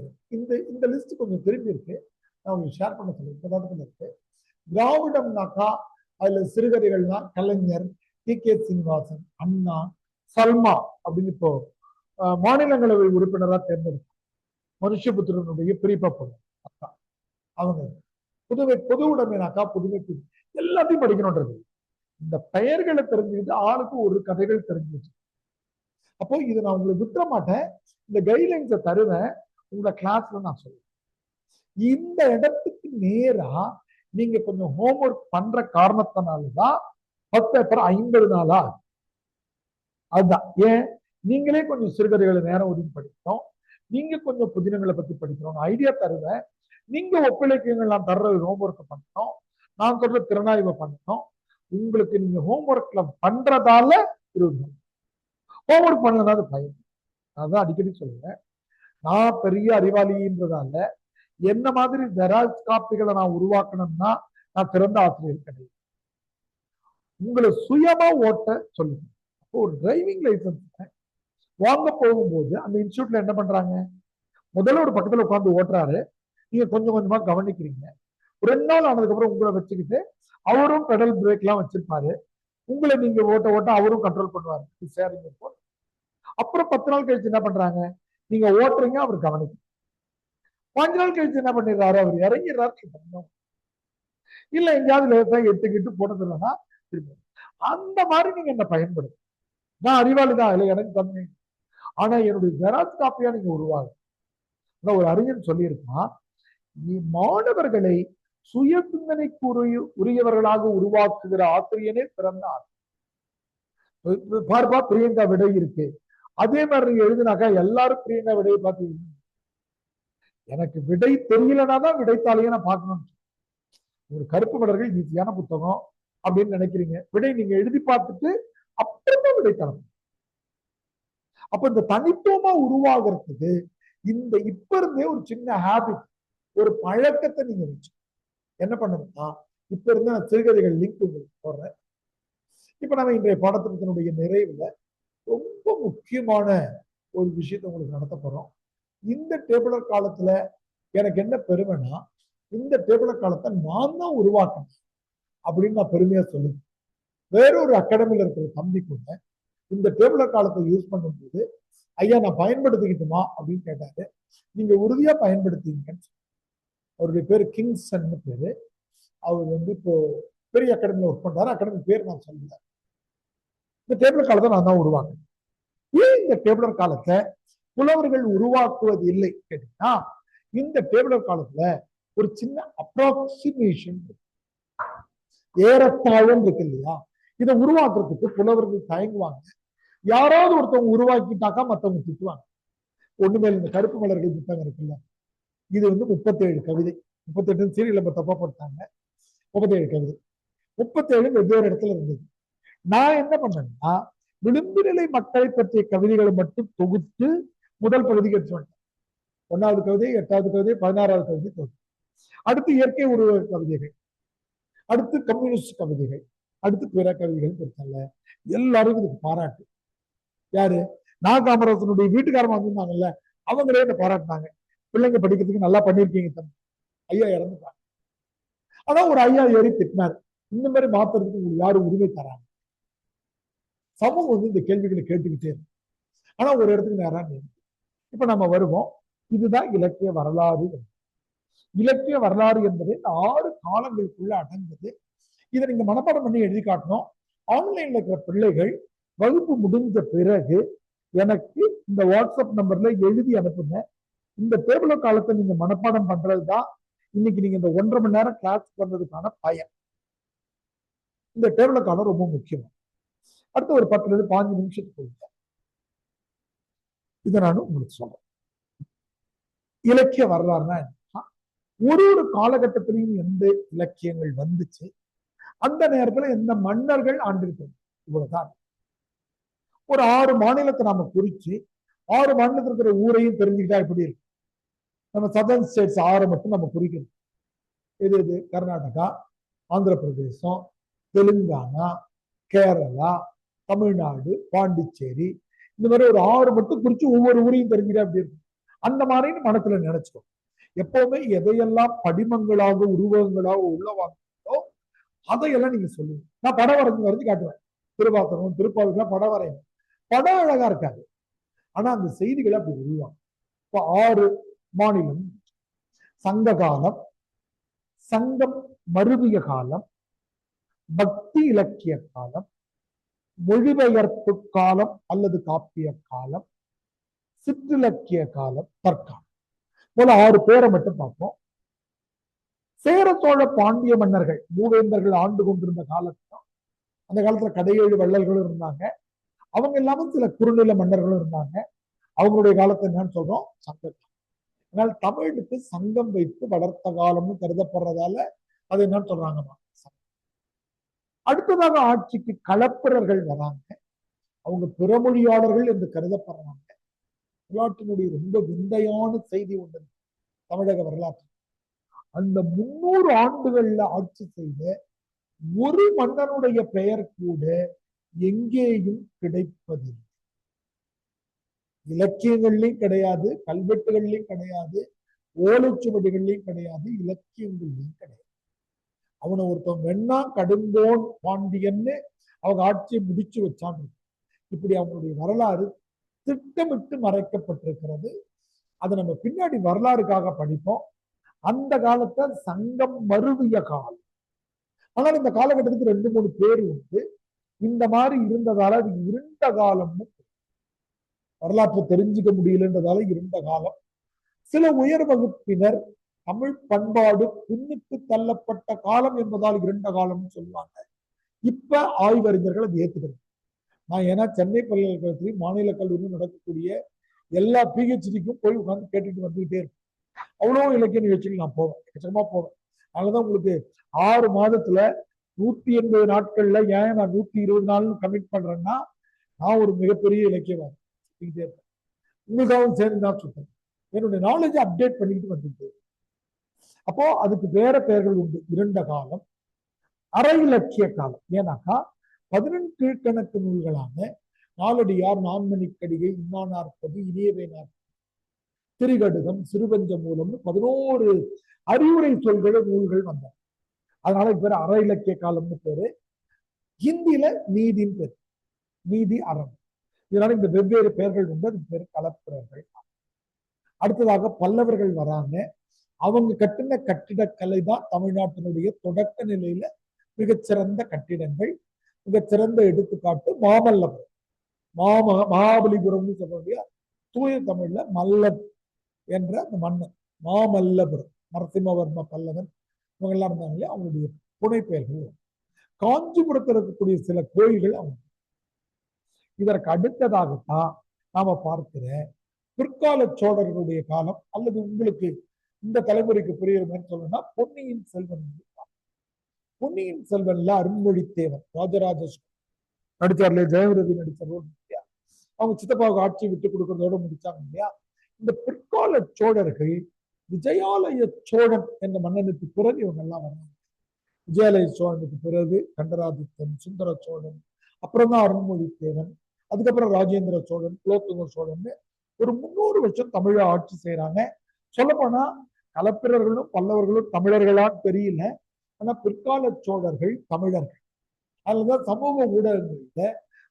இந்த லிஸ்ட் கொஞ்சம் திரும்பி இருக்கு, நான் உங்களுக்கு ஷேர் பண்ண சொல்லுவேன். இருக்கு திராவிடம்னாக்கா அதுல சிறுகதைகள்னா கலைஞர், TK சீனிவாசன், அண்ணா, சல்மா அப்படின்னு இப்போ மாநிலங்களவை உறுப்பினராக தேர்ந்தெடுத்தார். மனுஷபுத்திரனுடைய பிரிப்பா பொண்ணு அவங்க. புதுமை பொது உடைமைனாக்கா புதுமை எல்லாத்தையும் படிக்கணும்ன்றது. இந்த பெயர்களை தெரிஞ்சுக்கிட்டு ஆளுக்கு ஒரு கதைகள் தெரிஞ்சுச்சு. அப்போ இது நான் உங்களுக்கு விட்டுற மாட்டேன், இந்த கைட்லைன்ஸை தருவேன் உங்களோட கிளாஸ்ல நான் சொல்லுவேன். இந்த இடத்துக்கு நேரா நீங்க கொஞ்சம் ஹோம்ஒர்க் பண்ற காரணத்தினாலதான் 10 பேப்பர் 50 நாளா. அதுதான் ஏன் நீங்களே கொஞ்சம் சிறுகதைகளை நேரம் ஒதுக்கி படிக்கணும், நீங்க கொஞ்சம் புதினங்களை பத்தி படிக்கணும், ஐடியா தருவேன். நீங்க ஒப்பிலக்கியங்கள் நான் தர்ற ஹோம்ஒர்க் பண்ணணும், நான் சொல்ற திறனாய்வை பண்ணணும். உங்களுக்கு நீங்க ஹோம்ஒர்க்ல பண்றதால 20 நாள், ஹோம்ஒர்க் பண்ணலனால பயன். அதான் அடிக்கடி சொல்லுவேன், நான் பெரிய அறிவாளின்றதால என்ன மாதிரி ஜெராக்ஸ் காப்பிகளை நான் உருவாக்கணும்னா நான் சிறந்த ஆசிரியர் கிடையாது. உங்களை சுயமா ஓட்ட சொல்லுங்க. ஒரு டிரைவிங் லைசன்ஸ் வாங்க போகும்போது அந்த இன்ஸ்டியூட்ல என்ன பண்றாங்க, முதல்ல ஒரு பக்கத்துல உட்காந்து ஓட்டுறாரு, நீங்க கொஞ்சம் கொஞ்சமா கவனிக்கிறீங்க. 2 நாள் ஆனதுக்கு அப்புறம் உங்களை வச்சுக்கிட்டு அவரும் பெடல் பிரேக் எல்லாம் வச்சிருப்பாரு, உங்களை நீங்க ஓட்ட ஓட்ட அவரும் கண்ட்ரோல் பண்ணுவாரு. அப்புறம் 10 நாள் கழிச்சு என்ன பண்றாங்க, நீங்க ஓட்டுறீங்க, அவர் கவனிக்க. 5 நாள் கழிச்சு என்ன பண்ணிடுறாரு, அவர் இறங்கிடுறாரு. இல்ல எங்கேயாவது லேசா எட்டுக்கிட்டு போனது இல்லைன்னா அந்த மாதிரி நீங்க என்ன பயன்படுது. நான் அறிவாளி தான், இல்லை எனக்கு கம்மி, ஆனா என்னுடைய ஜெராக்ஸ் காப்பியா நீங்க உருவாகும். ஒரு அறிஞர் சொல்லியிருக்கான், மாணவர்களை சுய சிந்தனைக்கு உரியவர்களாக உருவாக்குகிற ஆசிரியனே பிறந்தார். பார்ப்பா பிரியங்கா விடை இருக்கு, அதே மாதிரி நீங்க எழுதினாக்கா எல்லாரும் பிரியங்கா விடையை பார்த்து எனக்கு விடை தெரியலனா தான் விடைத்தாளையே நான் பார்க்கணும். ஒரு கருப்பு மலர்கள் ஈஸியான புத்தகம் அப்படின்னு நினைக்கிறீங்க, விடை நீங்க எழுதி பார்த்துட்டு அப்புறமா விடைத்தாளம். அப்ப இந்த தனித்துவமா உருவாகிறதுக்கு இந்த இப்ப இருந்தே ஒரு சின்ன ஹேபிட், ஒரு பழக்கத்தை நீங்க வச்சு என்ன பண்ணணும்னா, இப்ப இருந்த சிறுகதைகள் லிங்க் உங்களுக்கு போடுறேன். இப்ப நம்ம இன்றைய பாடத்திட்டத்தினுடைய நிறைவுல ரொம்ப முக்கியமான ஒரு விஷயத்தை உங்களுக்கு நடத்த போறோம். இந்த டேபிளர் காலத்துல எனக்கு என்ன பெருமைன்னா, இந்த டேபிளர் காலத்தை நான் தான் உருவாக்கணும் அப்படின்னு நான் பெருமையா சொல்லுவேன். வேறொரு அகாடமியில இருக்கிற தம்பி கூட இந்த டேபிளர் காலத்தை யூஸ் பண்ணும்போது, ஐயா நான் பயன்படுத்திக்கிட்டுமா அப்படின்னு கேட்டாரு. நீங்க உறுதியா பயன்படுத்திங்கன்னு. அவருடைய பேரு கிங்சன் பேரு. அவர் இப்போ பெரிய அகாடமியில ஒர்க் பண்றாரு. அகாடமி பேர் நான் சொல்லல. இந்த டேபிளர் காலத்தை நான் தான் உருவாக்குறேன். ஏன் இந்த டேபிளர் காலத்தை புலவர்கள் உருவாக்குவது இல்லை கேட்டீங்கன்னா, இந்த டேபிளர் காலத்துல ஒரு சின்ன அப்ராக்சிமேஷன், ஏறத்தாழம் இருக்கு இல்லையா, இதை உருவாக்குறதுக்கு புலவர்கள் தயங்குவாங்க. யாராவது ஒருத்தவங்க உருவாக்கிட்டாக்கா மற்றவங்க திட்டுவாங்க. ஒண்ணுமே இந்த கருப்பு மலர்கள் புத்தகம் இருக்குல்ல, இது 37 கவிதை, 38 சீரியல் நம்ம தப்பா போட்டாங்க. 37 கவிதை, 37 வெவ்வேறு இடத்துல இருந்தது. நான் என்ன பண்ணேன்னா, விளிம்பு நிலை மக்களை பற்றிய கவிதைகளை மட்டும் தொகுத்து முதல் பகுதிக்கு எடுத்து வந்தேன். 1வது கவிதை, 8வது கவிதை, 16வது கவிதை தோல்வி. அடுத்து இயற்கை உருவ கவிதைகள், அடுத்து கம்யூனிஸ்ட் கவிதைகள், அடுத்து பிற கவிதைகள் பெருசல்ல. எல்லாருக்கும் இதுக்கு பாராட்டு. யாரு? காமராஜனுடைய வீட்டுக்காரமா வந்திருந்தாங்கல்ல, அவங்களே என்ன பாராட்டினாங்க. பிள்ளைங்க படிக்கிறதுக்கு நல்லா பண்ணிருக்கீங்க தம்பி. ஐயா இறந்துட்டாங்க. அதான் ஒரு ஐயா ஏறி திட்டினார். இந்த மாதிரி மாத்துறதுக்கு உங்களுக்கு யாரும் உரிமை தராங்க? சமூகம் வந்து இந்த கேள்விகளை கேட்டுக்கிட்டே இருக்கு. ஆனா ஒரு இடத்துக்கு நேரம். இப்ப நம்ம வருவோம். இதுதான் இலக்கிய வரலாறு. இலக்கிய வரலாறு என்பது 6 காலங்களுக்குள்ள அடங்குது. இதை நீங்க மனப்பாடம் பண்ணி எழுதி காட்டணும். ஆன்லைன்ல இருக்கிற பிள்ளைகள் வகுப்பு முடிஞ்ச பிறகு எனக்கு இந்த வாட்ஸ்அப் நம்பர்ல எழுதி அனுப்புங்க. இந்த டேபிள காலத்தை நீங்க மனப்பாடம் பண்றதுதான் இன்னைக்கு நீங்க இந்த 1.5 மணி நேரம் கிளாஸ் வந்ததுக்கான பயன். இந்த டேபிள காலம் ரொம்ப முக்கியம். அடுத்து ஒரு 10 to 15 நிமிஷத்துக்கு இதை நான் உங்களுக்கு சொல்றேன். இலக்கிய வரலாறுனா ஒரு காலகட்டத்திலையும் எந்த இலக்கியங்கள் வந்துச்சு, அந்த நேரத்துல எந்த மன்னர்கள் ஆண்டிருக்கிறது, இவ்வளவுதான். ஒரு 6 மாநிலத்தை நாம குறிச்சு 6 மாநிலத்தில் இருக்கிற ஊரையும் தெரிஞ்சுக்கிட்டா எப்படி இருக்கு. நம்ம சதர்ன் ஸ்டேட்ஸ் 6 மட்டும் நம்ம குறிக்கணும். எது? கர்நாடகா, ஆந்திர பிரதேசம், தெலுங்கானா, கேரளா, தமிழ்நாடு, பாண்டிச்சேரி, இந்த மாதிரி ஒரு 6 மட்டும் குறிச்சு ஒவ்வொரு ஊரையும் தெரிஞ்சுக்கிட்டா எப்படி இருக்கு. அந்த மாதிரி மனத்துல நினைச்சுக்கோ. எப்பவுமே எதையெல்லாம் படிமங்களாக உருவகங்களாக உள்ளவாங்களோ அதையெல்லாம் நீங்க சொல்லுங்க. நான் படம் வரைஞ்சு காட்டுவேன். திருவாசகம், திருப்பாவுக்கெல்லாம் படம் வரையும். படம் அழகா இருக்காது, ஆனா அந்த செய்திகளை அப்படி உருவாங்க. இப்போ 6 மாநிலம்: சங்க காலம், சங்கம் மருவிய காலம், பக்தி இலக்கிய காலம், மொழிபெயர்ப்பு காலம் அல்லது காப்பிய காலம், சிற்றிலக்கிய காலம், தற்காலம். போல 6 பேரை மட்டும் பார்ப்போம். சேர சோழ பாண்டிய மன்னர்கள் மூவேந்தர்கள் ஆண்டு கொண்டிருந்த காலத்துல, அந்த காலத்துல கடையேழு வள்ளல்களும் இருந்தாங்க. அவங்க இல்லாம சில குறுநில மன்னர்களும் இருந்தாங்க. அவங்களுடைய காலத்தை என்னன்னு சொல்றோம்? சங்க காலம். அதனால தமிழுக்கு சங்கம் வைத்து வளர்த்த காலம்னு கருதப்படுறதால அது என்னன்னு சொல்றாங்கம்மா? அடுத்ததாக ஆட்சிக்கு களப்பிரர்கள் வராங்க. அவங்க பிறமொழியாளர்கள் என்று கருதப்படுறாங்க. வரலாற்றினுடைய ரொம்ப விந்தையான செய்தி ஒன்று தமிழக வரலாற்று. அந்த 300 ஆண்டுகள்ல ஆட்சி செய்த ஒரு மன்னனுடைய பெயர் கூட எங்கேயும் கிடைப்பதில்லை. இலக்கியங்கள்லையும் கிடையாது, கல்வெட்டுகள்லையும் கிடையாது, ஓலைச்சுவடிகள்லையும் கிடையாது, இலக்கியங்கள்லையும் கிடையாது. அவனை ஒருத்தன் வெண்ணா கடுங்கோன் பாண்டியன்னு அவங்க ஆட்சியை முடிச்சு வச்சாங்க. இப்படி அவனுடைய வரலாறு திட்டமிட்டு மறைக்கப்பட்டிருக்கிறது. அதை நம்ம பின்னாடி வரலாறுக்காக படிப்போம். அந்த காலத்தை சங்கம் மருவிய காலம். ஆனால் இந்த காலகட்டத்துக்கு 2-3 பேர் உண்டு. இந்த மாதிரி இருந்ததால அது இருண்ட காலம்னு வரலாற்றை தெரிஞ்சுக்க முடியலன்றதால இருண்ட காலம். சில உயர் வகுப்பினர் தமிழ் பண்பாடு பின்னுக்கு தள்ளப்பட்ட காலம் என்பதால் இருண்ட காலம்னு சொல்லுவாங்க. இப்ப ஆய்வறிஞர்கள் அதை ஏத்துக்கிறது. நான் ஏன்னா சென்னை பல்கலைக்கழகத்திலையும் மாநில கல்லூரியும் நடக்கக்கூடிய எல்லா PhDக்கும் போய் உட்காந்து கேட்டுட்டு வந்துகிட்டே இருப்பேன். அவ்வளோ இலக்கிய நிகழ்ச்சிகள் நான் போவேன், எக்கச்சக்கமா போவேன். அதனாலதான் உங்களுக்கு 6 மாதத்துல 180 நாட்கள்ல ஏன் நான் 120 நாள்னு கமிட் பண்றேன்னா, நான் ஒரு மிகப்பெரிய இலக்கியவாதி. உங்களுக்காகவும் சேர்ந்து தான் சொல்றேன். என்னுடைய நாலேஜ் அப்டேட் பண்ணிக்கிட்டு வந்துட்டு. அப்போ அதுக்கு வேற பெயர்கள் உண்டு. இருண்ட காலம், அரை இலக்கிய காலம். ஏன்னாக்கா 18 கீழ்கணக்கு நூல்களான நாலடியார், நான்மணிக்கடிகை, இன்னா நாற்பது, இனியவை 40, திரிகடுகம், சிறுபஞ்ச மூலம்னு 11 அறிவுரை சொல்கிற நூல்கள் வந்தாங்க. அதனால பேரு அரை இலக்கிய காலம்னு பேரு. ஹிந்தியில நீதின்னு பேரு, நீதி அறம். இதனால இந்த வெவ்வேறு பெயர்கள் உண்டு. அதுக்கு பேரு கலப்பிரர்கள். அடுத்ததாக பல்லவர்கள் வராங்க. அவங்க கட்டின கட்டிடக்கலை தான் தமிழ்நாட்டினுடைய தொடக்க நிலையில மிகச்சிறந்த கட்டிடங்கள். மிகச்சிறந்த எடுத்துக்காட்டு மாமல்லபுரம். மகாபலிபுரம்னு சொல்லக்கூடிய தூய தமிழ்ல மல்லன் என்ற அந்த மன்னன் மாமல்லபுரம். நரசிம்மவர்ம பல்லவன் இவங்க எல்லாம் இருந்தாங்க. அவங்களுடைய புனை பெயர்கள். காஞ்சிபுரத்தில் இருக்கக்கூடிய சில கோயில்கள் அவங்க. இதற்கு அடுத்ததாகத்தான் நாம பார்க்கிற பிற்கால சோழர்களுடைய காலம், அல்லது உங்களுக்கு இந்த தலைமுறைக்கு புரியுற மாதிரி சொல்லணும்னா பொன்னியின் செல்வன். பொன்னியின் செல்வன்ல அருண்மொழித்தேவன், ராஜராஜ நடிச்சார்ல, ஜெயவரதி நடிச்ச ரோல், அவங்க சித்தப்பாவுக்கு ஆட்சி விட்டு கொடுக்கறதோட முடிச்சாங்க இல்லையா. இந்த பிற்கால சோழர்கள் விஜயாலய சோழன் என்ற மன்னனுக்கு பிறகு இவங்க எல்லாம் வராங்க. விஜயாலய சோழனுக்கு பிறகு கண்டராதித்தன், சுந்தர சோழன், அப்புறம் தான் அருண்மொழித்தேவன், அதுக்கப்புறம் ராஜேந்திர சோழன், குலோத்துங்க சோழன் ஒரு 300 வருஷம் தமிழ ஆட்சி செய்யறாங்க. சொல்ல போனா களப்பிரர்களும் பல்லவர்களும் தமிழர்களான்னு தெரியல. ஆனா பிற்கால சோழர்கள் தமிழர்கள். அதுலதான் சமூக ஊடகங்கள்ல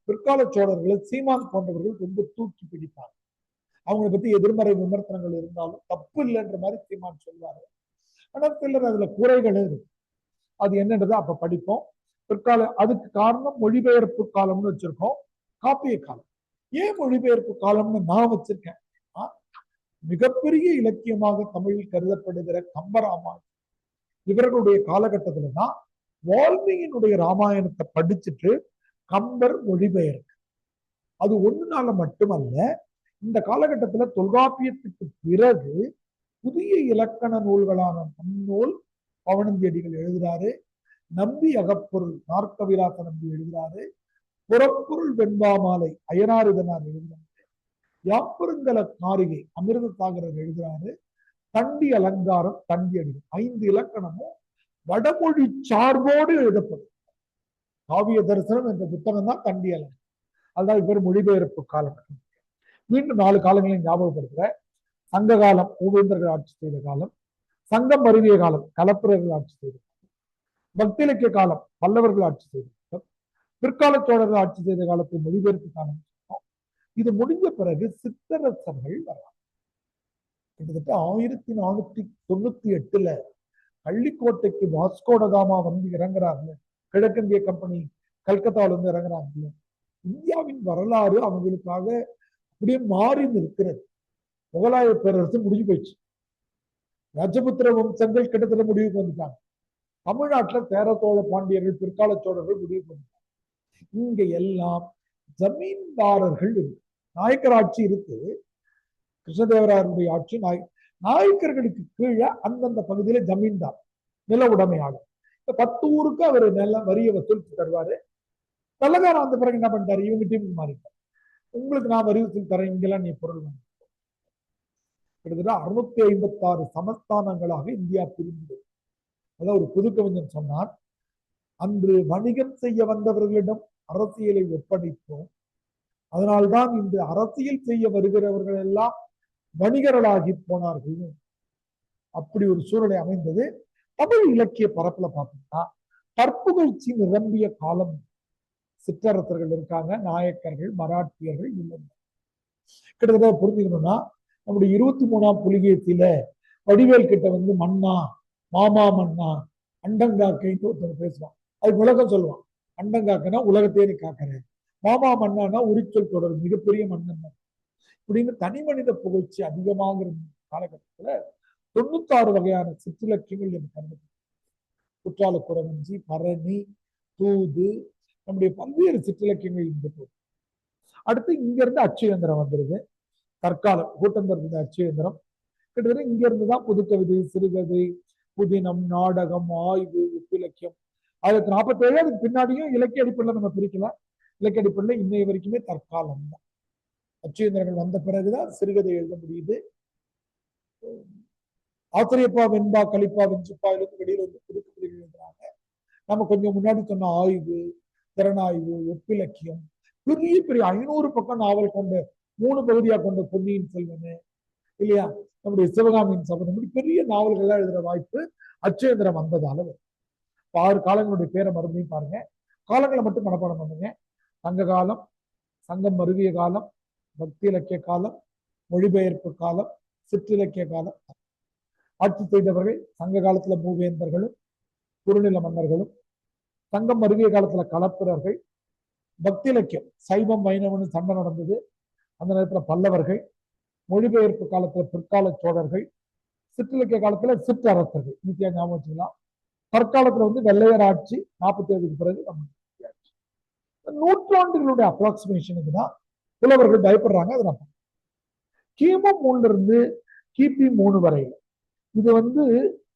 பிற்கால சோழர்களை சீமான் போன்றவர்கள் ரொம்ப தூக்கி பிடிப்பாங்க. அவங்களை பத்தி எதிர்மறை விமர்சனங்கள் இருந்தாலும் தப்பு இல்லைன்ற மாதிரி சீமான் சொல்வாரு. ஆனா சிலர் அதுல குறைகளும் இருக்கு. அது என்னன்றதை அப்ப படிப்போம். பிற்கால அதுக்கு காரணம் மொழிபெயர்ப்பு காலம்னு வச்சிருக்கோம், காப்பிய காலம். ஏன் மொழிபெயர்ப்பு காலம்னு நான் வச்சிருக்கேன்? மிகப்பெரிய இலக்கியமாக தமிழில் கருதப்படுகிற கம்பராமாயணம் இவர்களுடைய காலகட்டத்துல தான் வால்மீகியினுடைய ராமாயணத்தை படிச்சுட்டு கம்பர் மொழிபெயர்க்கு. அது ஒண்ணுனால மட்டுமல்ல, இந்த காலகட்டத்துல தொல்காப்பியத்துக்கு பிறகு புதிய இலக்கண நூல்களான நன்னூல் பவனந்தியடிகள் எழுதுறாரு, நம்பி அகப்பொருள் நாற்கவிராச நம்பி எழுதுறாரு, புறப்பொருள் வெண்பாமாலை அயனாரிதனார் எழுதுறாரு, யாப்பருங்கல காரிகை அமிர்த சாகரர் எழுதுறாரு, தண்டி அலங்காரம் தண்டி அடிகள் 5 இலக்கணமும் வடமொழி சார்போடு எழுதப்படும். காவிய தரிசனம் என்ற புத்தகம் தான் தண்டி அலங்காரம். அதுதான் இவர் மொழிபெயர்ப்பு காலம். மீண்டும் 4 காலங்களையும் ஞாபகப்படுத்துற. சங்க காலம் மூவேந்தர்கள் ஆட்சி செய்த காலம், சங்கம் அருவிய காலம் களப்பிரர்கள் ஆட்சி செய்த காலம், பக்தி இலக்கிய காலம் பல்லவர்கள் ஆட்சி செய்த காலம், பிற்கால சோழர்கள் ஆட்சி செய்த காலத்தில் மொழிபெயர்ப்பு காலம். இது முடிஞ்ச பிறகு சித்தரசர்கள் வரலாம். கிட்டத்தட்ட 1498 கள்ளிக்கோட்டைக்கு வாஸ்கோடகாமா வந்து இறங்குறாங்க. கிழக்கிந்திய கம்பெனி கல்கத்தாவில இருந்து இறங்குறாங்க. இந்தியாவின் வரலாறு அவங்களுக்காக அப்படியே மாறி இருக்கிறது. முகலாய பேரரசு முடிஞ்சு போயிடுச்சு. ராஜபுத்திர வம்சங்கள் கிட்டத்தட்ட முடிவுக்கு வந்துட்டாங்க. தமிழ்நாட்டுல சேர சோழ பாண்டியர்கள் பிற்கால சோழர்கள் முடிவுக்கு வந்துட்டாங்க. இங்க எல்லாம் ஜமீன்தாரர்கள் இருக்கு. நாயக்கர் ஆட்சி இருக்கு, கிருஷ்ணதேவராயருடைய ஆட்சி. நாயக்கர்களுக்கு கீழே அந்தந்த பகுதியில ஜமீன்தார் நில உடைமையாளர். 10 ஊருக்கு அவர் நில வரிய வசூல் தருவாரு. வெள்ளக்காரன் வந்த பிறகு என்ன பண்ணிட்டாரு, இவங்க டீமுக்கு மாறிட்டார். உங்களுக்கு நான் வரி வசூல் தரேன், இங்கெல்லாம் நீ பொருள் வாங்க. கிட்டத்தட்ட 656 சமஸ்தானங்களாக இந்தியா பிரிந்தது. அதான் ஒரு புது கவிஞன் சொன்னார், அன்று வணிகம் செய்ய வந்தவர்களிடம் அரசியலை ஒப்படைத்தோம், அதனால்தான் இந்த அரசியல் செய்ய வருகிறவர்கள் எல்லாம் வணிகர்களாகி போனார்கள். அப்படி ஒரு சூழலை அமைந்தது. தமிழ் இலக்கிய பரப்புல பார்த்தீங்கன்னா தற்புகழ்ச்சி நிரம்பிய காலம். சிற்றரசர்கள் இருக்காங்க, நாயக்கர்கள், மராட்டியர்கள் இல்லை. கிட்டத்தட்ட புரிஞ்சுக்கணும்னா நம்முடைய 23ஆம் புலிகேசியில வடிவேல் கிட்ட வந்து மன்னா, மாமா மன்னா, அண்டங்காக்கைன்னு ஒருத்தர் பேசுவான். அதுக்கு விளக்கம் சொல்லுவான். அண்டங்காக்கைனா உலகத்தையே நீ காக்கிறேன், மாமா மன்னானா உரிச்சொல் தொடர் மிகப்பெரிய மன்னன் இப்படின்னு தனி மனித புகழ்ச்சி அதிகமாக இருந்த காலகட்டத்துல 96 வகையான சிற்றிலக்கியங்கள் எனக்கு கருது. குற்றால குறவஞ்சி, பரணி, தூது, நம்முடைய பல்வேறு சிற்றிலக்கியங்கள் இருந்துட்டு. அடுத்து இங்க இருந்து அச்சயந்திரம் வந்துருது. தற்காலம் கூட்டந்தர் அச்சயந்திரம். கிட்டத்தட்ட இங்க இருந்துதான் புதுக்கவிதை, சிறுகதை, புதினம், நாடகம், ஆய்வு, ஒப்பிலக்கியம் 1947. அதுக்கு பின்னாடியும் இலக்கிய அடிப்படையில் நம்ம பிரிக்கலாம். இலக்கிய அடிப்படையில் இன்னைய வரைக்குமே தற்காலம் தான். அச்சயந்திரங்கள் வந்த பிறகுதான் சிறுகதை எழுத முடியுது. ஆசிரியப்பா வெண்பா கலிப்பா வெஞ்சுப்பாயிலிருந்து வெளியில வந்து புதுக்கவிதைகள் எழுதுறாங்க. நம்ம கொஞ்சம் முன்னாடி சொன்ன ஆய்வு, திறனாய்வு, ஒப்பிலக்கியம், பெரிய பெரிய 500 பக்கம் நாவல் கொண்ட 3 பகுதியா கொண்ட பொன்னியின் செல்வன் இல்லையா, நம்முடைய சிவகாமியின் சபதம், பெரிய நாவல்கள்லாம் எழுதுற வாய்ப்பு அச்சயந்திரம் வந்ததால. 6 காலங்களுடைய பேரை மறுபடியும் பாருங்க, காலங்களை மட்டும் மனப்பாடம் பண்ணுங்க. சங்க காலம், சங்கம் மருவிய காலம், பக்தி இலக்கிய காலம், மொழிபெயர்ப்பு காலம், சிற்றிலக்கிய காலம். ஆட்சி செய்தவர்கள் சங்க காலத்துல மூவேந்தர்களும் குறுநில மன்னர்களும், சங்கம் மருவிய காலத்துல களப்பிரர்கள், பக்தி இலக்கியம் சைவம் வைணவனு சண்டை நடந்தது, அந்த நேரத்துல பல்லவர்கள், மொழிபெயர்ப்பு காலத்துல பிற்கால சோழர்கள், சிற்றிலக்கிய காலத்துல சிற்றரசர்கள். நித்தியா ஞாபகம் வச்சுக்கலாம். தற்காலத்துல வந்து வெள்ளையர் ஆட்சி 47க்கு பிறகு நம்ம ஆட்சி. நூற்றாண்டுகளுடைய அப்ராக்சிமேஷனுக்கு தான் புலவர்கள் பயப்படுறாங்க. அது நம்ம கிமு 3 இருந்து கிபி 3 வரையில இது வந்து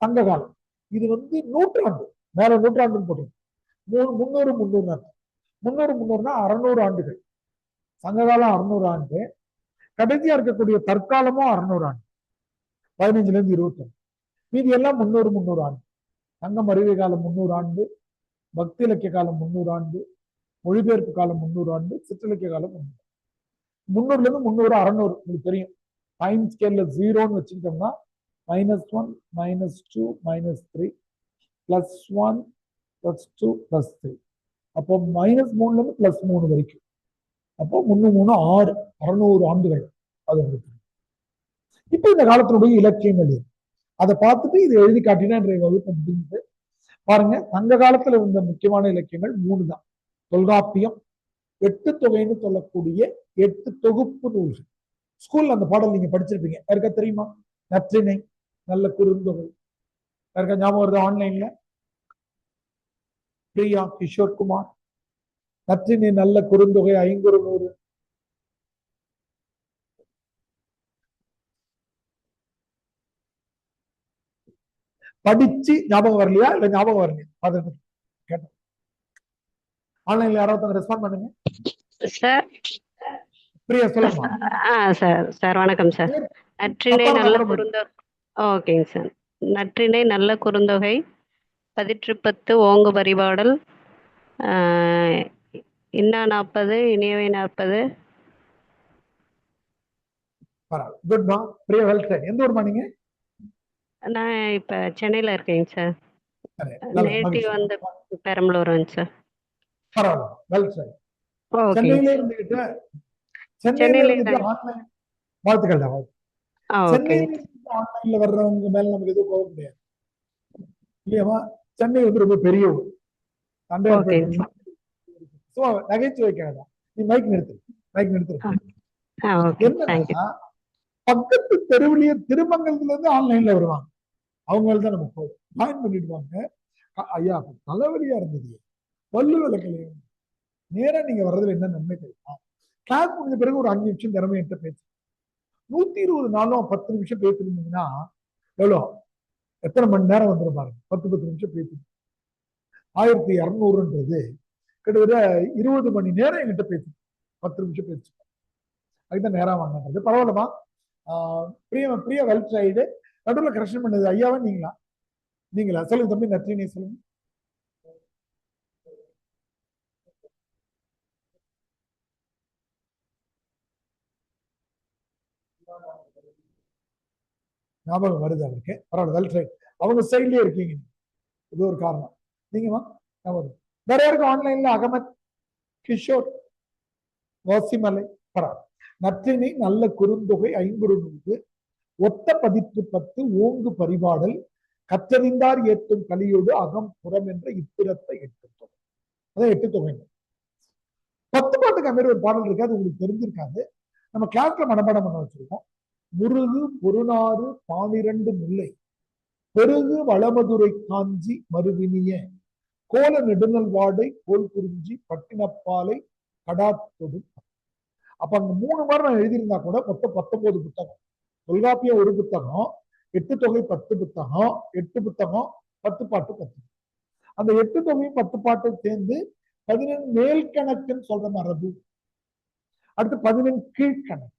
சங்க காலம். இது வந்து நூற்றாண்டு, மேல நூற்றாண்டுன்னு போட்டு 300 300 300 300னா 600 ஆண்டுகள். சங்க காலம் 600 ஆண்டு, கடைசியா இருக்கக்கூடிய தற்காலமும் 600 ஆண்டு, 15ல இருந்து 21. மீதி எல்லாம் 300 ஆண்டு. தங்கம் அறிவிய காலம் 300 ஆண்டு, பக்தி இலக்கிய காலம் 300 ஆண்டு, மொழிபெயர்ப்பு காலம் 300 ஆண்டு, சிற்றிலக்கிய காலம் 300. 300ல இருந்து 300 600 உங்களுக்கு தெரியும். டைம் ஸ்கேல்ல 0ன்னு வச்சுக்கிட்டோம்னா -1 -2 -3 +1 +2 +3. அப்போ -3ல இருந்து +3 வரைக்கும். அப்போ 3 3 6 600 ஆண்டுகள் அது உங்களுக்கு. இப்ப இந்த காலத்தினுடைய இலக்கியங்கள் அதை பார்த்துட்டு இதை எழுதி காட்டினா இன்றைய வகுப்பு முடிஞ்சு. பாருங்க, சங்க காலத்துல இருந்த முக்கியமான இலக்கியங்கள் 3 தான். தொல்காப்பியம், 8 தொகைன்னு சொல்லக்கூடிய 8 தொகுப்பு நூல்கள். ஸ்கூல்ல அந்த பாடல் நீங்க படிச்சிருப்பீங்க. யாருக்கா தெரியுமா? நற்றிணை, நல்ல குறுந்தொகை. யாருக்கா ஞாபகம் வருது? ஆன்லைன்ல பிரியா, கிஷோர் குமார். நற்றிணை, நல்ல குறுந்தொகை, ஐங்குறுநூறு. படிச்சு ஞாபகம் வரலையா? இல்ல ஞாபகம் வரலையா? அது கேட்டேன். ஆன்லைன்ல யாராவது ரெஸ்பாண்ட் பண்ணுங்க. சார் பிரியா சொல்லுங்க. சார் சார் வணக்கம் சார். நற்றிணை நல்ல குறுந்தொகை. ஓகேங்க சார். நற்றிணை நல்ல குறுந்தொகை, 10 ஓங்கு பரிபாடல், இன்னா 40 இனியவை 40. குட்மா. பிரியா வெல் சார். எந்த ஊர்மா நீங்க? நான் இப்ப சென்னையில இருக்கேங்க சார். நேட்டிவ் வந்து பெரம்பலூருங்க சார். பரவாயில்ல, வெல் சார். சென்னையில இருந்துகிட்டு ஆன்லைன் வாழ்த்துக்கள் தான். சென்னையில ஆன்லைன்ல வர்றவங்க மேல நமக்கு எதுவும் போக முடியாது இல்லையாமா? சென்னை வந்து ரொம்ப பெரிய ஊர். நகைச்சுவைக்காக நீ மைக் நிறுத்து, மைக் நிறுத்து. என்னன்னா, பக்கத்து தெருவிலேயே திருமங்கலத்துல இருந்து ஆன்லைன்ல வருவாங்க. அவங்கள்தான் தான் நம்ம போய் ஜாயின் பண்ணிடுவாங்க. ஐயா தலைவலியா இருந்தது, பல்லு விளக்கலையே. நேரா நீங்க வர்றதுல என்ன நன்மை தெரியுமா? கிளாஸ் முடிஞ்ச பிறகு ஒரு 5 நிமிஷம் திறமை என்கிட்ட பேசு. 120 நாளும் 10 நிமிஷம் பேசிருந்தீங்கன்னா எவ்வளோ, எத்தனை மணி நேரம் வந்துடும் பாருங்க. 10 நிமிஷம் பேசி 1200ன்றது கிட்டத்தட்ட 20 மணி நேரம் என்கிட்ட பேசி 10 நிமிஷம் பேசி. அதுதான் நேரம் வாங்கினது. பரவாயில்லமா? பிரியா வெல் சைடு. நடுவில் கரெக்ஷன் பண்ணது ஐயாவா நீங்களா? சொல்லுங்க தம்பி. நற்றினை சொல்லுங்க. ஞாபகம் வருது அவருக்கு. பரவாயில்ல, வெல் ட்ரை. அவங்க சைட்லயே இருக்கீங்க, இது ஒரு காரணம். நீங்கம்மா வேற யாருக்கும் ஆன்லைன்ல? அகமத், கிஷோர், வாசிமலை. பரவாயில்ல. நற்றினை நல்ல குறுந்தொகை, ஐங்குறுநூறு, ஒத்த பதிப்பு 10 ஓங்கு பரிபாடல், கற்றறிந்தார் ஏற்றும் கலியோடு அகம் புறம் என்ற இத்திரத்தை 8 தொகை. அதான் 8 தொகை. 10 பாட்டுக்கு மாதிரி ஒரு பாடல் இருக்கு, அது உங்களுக்கு தெரிஞ்சிருக்காது. நம்ம கிளாஸ்ல மனப்பாடம் பண்ண வச்சிருக்கோம். முருகு பொருநாறு 12 முல்லை, பெருகு வளமதுரை காஞ்சி மறுவினிய, கோல நெடுநல் வாடை கோல் குறிஞ்சி பட்டினப்பாலை கடாத்தொடு. அப்ப அங்க 3 வாரம் நான் எழுதியிருந்தா கூட மொத்தம் 19 புத்தகம். தொல்காப்பியம் ஒரு புத்தகம், 8 தொகை 10 புத்தகம், 8 புத்தகம், 10 பாட்டு 10. அந்த 8 தொகையும் 10 பாட்டும் சேர்ந்து 11 மேல் கணக்குன்னு சொல்ற மரபு. அடுத்து 11 கீழ்கணக்கு.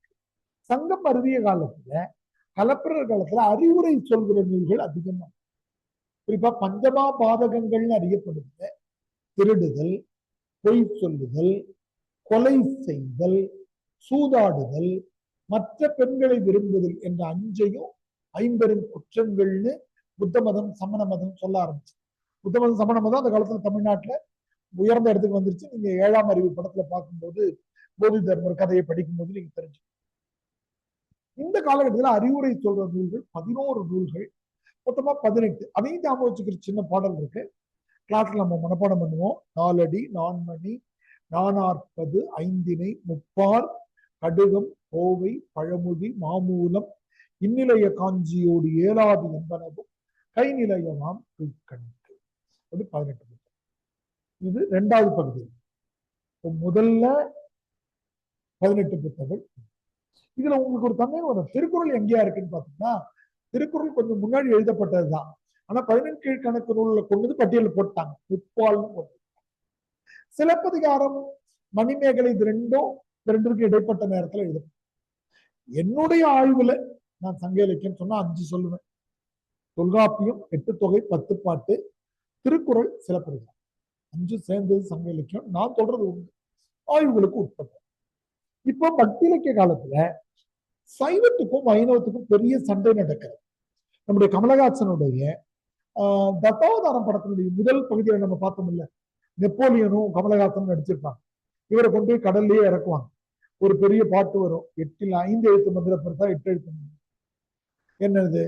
சங்கம் அருவிய காலத்துல, கலப்பிரர் காலத்துல அறிவுரை சொல்கிற நூல்கள் அதிகமா. குறிப்பா பஞ்சமா பாதகங்கள்னு அறியப்படுது. திருடுதல், பொய் சொல்லுதல், கொலை செய்தல், சூதாடுதல், மற்ற பெண்களை விரும்புதல் என்ற 5ஐயும் 50 குற்றங்கள்னு புத்த மதம், சமண மதம் சொல்ல ஆரம்பிச்சு. புத்த மதம், சமண மதம் அந்த காலத்துல தமிழ்நாட்டுல உயர்ந்த இடத்துக்கு வந்துருச்சு. நீங்க 7ஆம் அறிவு படத்துல பார்க்கும்போது போதி தர்மர் கதையை படிக்கும் போது நீங்க தெரிஞ்சு. இந்த காலகட்டத்தில் அறிவுரை சொல்ற நூல்கள் 11 நூல்கள், மொத்தமா 18. அதையும் ஞாபகம் வச்சுக்கிற சின்ன பாடல் இருக்கு. கிளாஸ்ல நம்ம மனப்பாடம் பண்ணுவோம். 4 அடி 4 மணி 440 ஐந்தினை முப்பால் கடுகம் கோவை பழமுதி மாமூலம் இந்நிலைய காஞ்சியோடு ஏலாது என்பனவும் கை நிலையமாம் கீழ்கணக்கு. அது 18. இது 2வது பகுதி. முதல்ல 18 புத்தகங்கள். இதுல உங்களுக்கு ஒரு தன்மை வரும். திருக்குறள் எங்கேயா இருக்குன்னு பாத்தீங்கன்னா, திருக்குறள் கொஞ்சம் முன்னாடி எழுதப்பட்டதுதான். ஆனா 18 கீழ்கணக்கு நூல்ல கொண்டு பட்டியல் போட்டாங்க. முப்பால்னு போட்டு. சிலப்பதிகாரம், மணிமேகலை, இது ரெண்டுக்கும் இடைப்பட்ட நேரத்துல எழுதப்படும். என்னுடைய ஆய்வுல நான் சங்க இலக்கியம் சொன்னா 5 சொல்லுவேன். தொல்காப்பியம், 8 தொகை, 10 பாட்டு, திருக்குறள், சிலப்பதிகாரம். 5 சேர்ந்தது சங்க இலக்கியம். நான் சொல்றது உண்டு, ஆய்வுகளுக்கு உட்பட்ட. இப்போ பக்தி இலக்கிய காலத்துல சைவத்துக்கும் வைணவத்துக்கும் பெரிய சண்டை நடக்கிறது. நம்முடைய கமலஹாசனுடைய தசாவதாரம் படத்தினுடைய முதல் பகுதியை நம்ம பார்த்தோம் இல்ல, நெப்போலியனும் கமலஹாசனும் நடிச்சிருப்பாங்க. இவரை கொண்டு போய் கடல்லயே இறக்குவாங்க. ஒரு பெரிய பாட்டு வரும், 8 5 எழுத்து மந்திர பெருசா 8 எழுத்து மந்திரம். என்னது?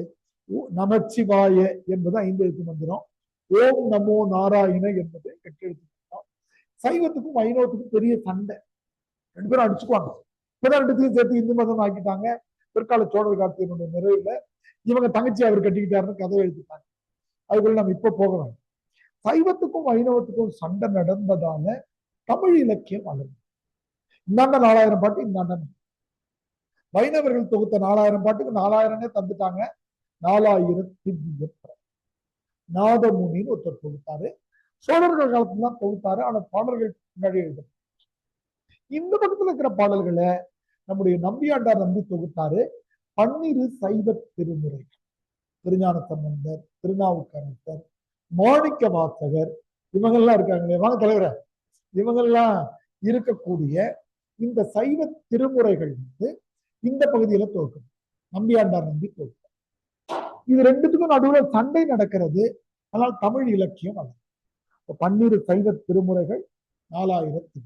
நமச்சிவாய என்பது 5 எழுத்து மந்திரம், ஓம் நமோ நாராயண என்பது 8 எழுத்து மந்திரம். சைவத்துக்கும் வைணவத்துக்கும் பெரிய சண்டை, 2 பேரும் அடிச்சுக்குவாங்க. இப்பதான் 2த்தையும் சேர்த்து இந்து மதம் ஆக்கிட்டாங்க. பிற்கால சோழர் காலத்தினுடைய நிறைவுல இவங்க தங்கச்சி அவர் கட்டிக்கிட்டாருன்னு கதை எழுதிட்டாங்க. அதுக்குள்ள நம்ம இப்ப போக வேண்டாம். சைவத்துக்கும் வைணவத்துக்கும் சண்டை நடந்ததால தமிழ் இலக்கியம் வளர்ந்து இந்தாண்ட 4000 பாட்டு, இந்தாண்ட வைணவர்கள் தொகுத்த 4000 பாட்டுக்கு 4000 தந்துட்டாங்க. 4000 திவ்ய நாதமுனின்னு ஒருத்தர் தொகுத்தாரு. சோழர்கள் காலத்துல தான் தொகுத்தாரு. ஆனா பாடல்கள் முன்னாடி எழுத. இந்த பக்கத்துல இருக்கிற பாடல்களை நம்முடைய நம்பியாண்டார் நம்பி தொகுத்தாரு. 12 சைவ திருமுறைகள். திருஞான சம்பந்தர், திருநாவுக்கரசர், மாணிக்க வாசகர், இவங்கெல்லாம் இருக்காங்களே, வாங்க தலைவர, இவங்கெல்லாம் இருக்கக்கூடிய இந்த சைவ திருமுறைகள் இந்த பகுதியில தொகுக்கும். நம்பியாண்டார் நம்பி தொகுத்தார். இது 2த்துக்கும் நடுவுல சண்டை நடக்கிறது. ஆனால் தமிழ் இலக்கியம் அல்ல. 12 சைவ திருமுறைகள், 4000.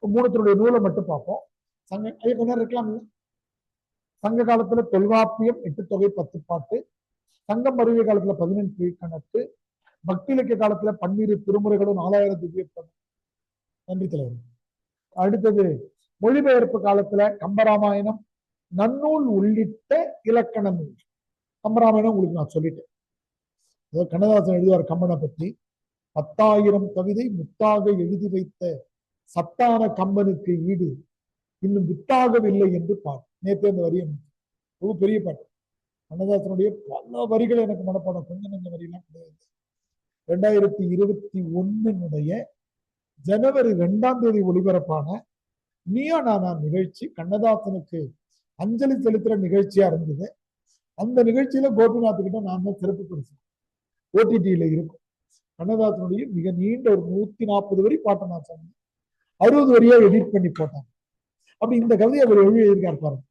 3 நூலை மட்டும் பார்ப்போம். சங்க கொஞ்ச நேரம் இருக்கலாம். சங்க காலத்துல தொல்காப்பியம், 8 தொகை, 10 பாட்டு. சங்கம் மருவிய காலத்துல 15 கணக்கு. பக்தி இலக்கிய காலத்துல 12 திருமுறைகளும் 4000 திவ்ய. நன்றி தலைவர். அடுத்தது மொழிபெயர்ப்பு காலத்துல கம்பராமாயணம், நன்னூல் உள்ளிட்ட இலக்கண நூல். கம்பராமாயணம் உங்களுக்கு நான் சொல்லிட்டேன். கண்ணதாசன் எழுதுவார் கம்பனை பற்றி, 10,000 கவிதை முத்தாக எழுதி வைத்த சத்தான கம்பனுக்கு ஈடு இன்னும் வித்தாகவில்லை என்று பாட்டு. நேற்று அந்த வரி ரொம்ப பெரிய பாட்டு. கண்ணதாசனுடைய பல வரிகள் எனக்கு மனப்பாடம், கொஞ்சம் கொஞ்சம் வரியெல்லாம் கிடையாது. 2021 ஜனவரி 2ஆம் தேதி ஒளிபரப்பான நீயா நானா நிகழ்ச்சி கண்ணதாசனுக்கு அஞ்சலி செலுத்துற நிகழ்ச்சியா இருந்தது. அந்த நிகழ்ச்சியில கோபிநாத் கிட்ட நான் தான் சிறப்பு பரிசு OTT-ல இருக்கும். கண்ணதாசனுடைய மிக நீண்ட ஒரு 140 வரி பாட்டை நான் சொன்னேன். 60 வரியா எடிட் பண்ணி போட்டாங்க. அப்படி இந்த கவிதை அவர் எழுதியிருக்கார் பாருங்க.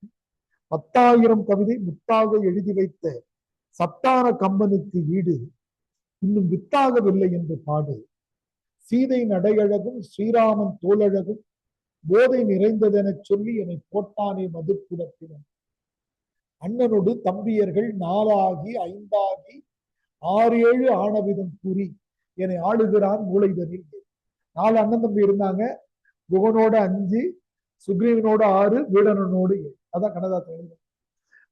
10,000 கவிதை முத்தாக எழுதி வைத்த சத்தான கம்பனுக்கு ஈடு இன்னும் வித்தாகவில்லை என்று பாடு. சீதை நடையழகும் ஸ்ரீராமன் தோழழகும் போதை நிறைந்ததென சொல்லி என்னை போட்டானே மதுக்குடத்தினம். அண்ணனோடு தம்பியர்கள் 4 ஆகி 5 ஆகி 6 7 ஆனவிதம் கூறி என்னை ஆளுகிறான் மூளைதனில். 4 அண்ணன் தம்பி இருந்தாங்க. குகனோட 5, சுக்ரீவனோட 6, வீடனோடு 7. அதான் கண்ணதாசன் எழுத.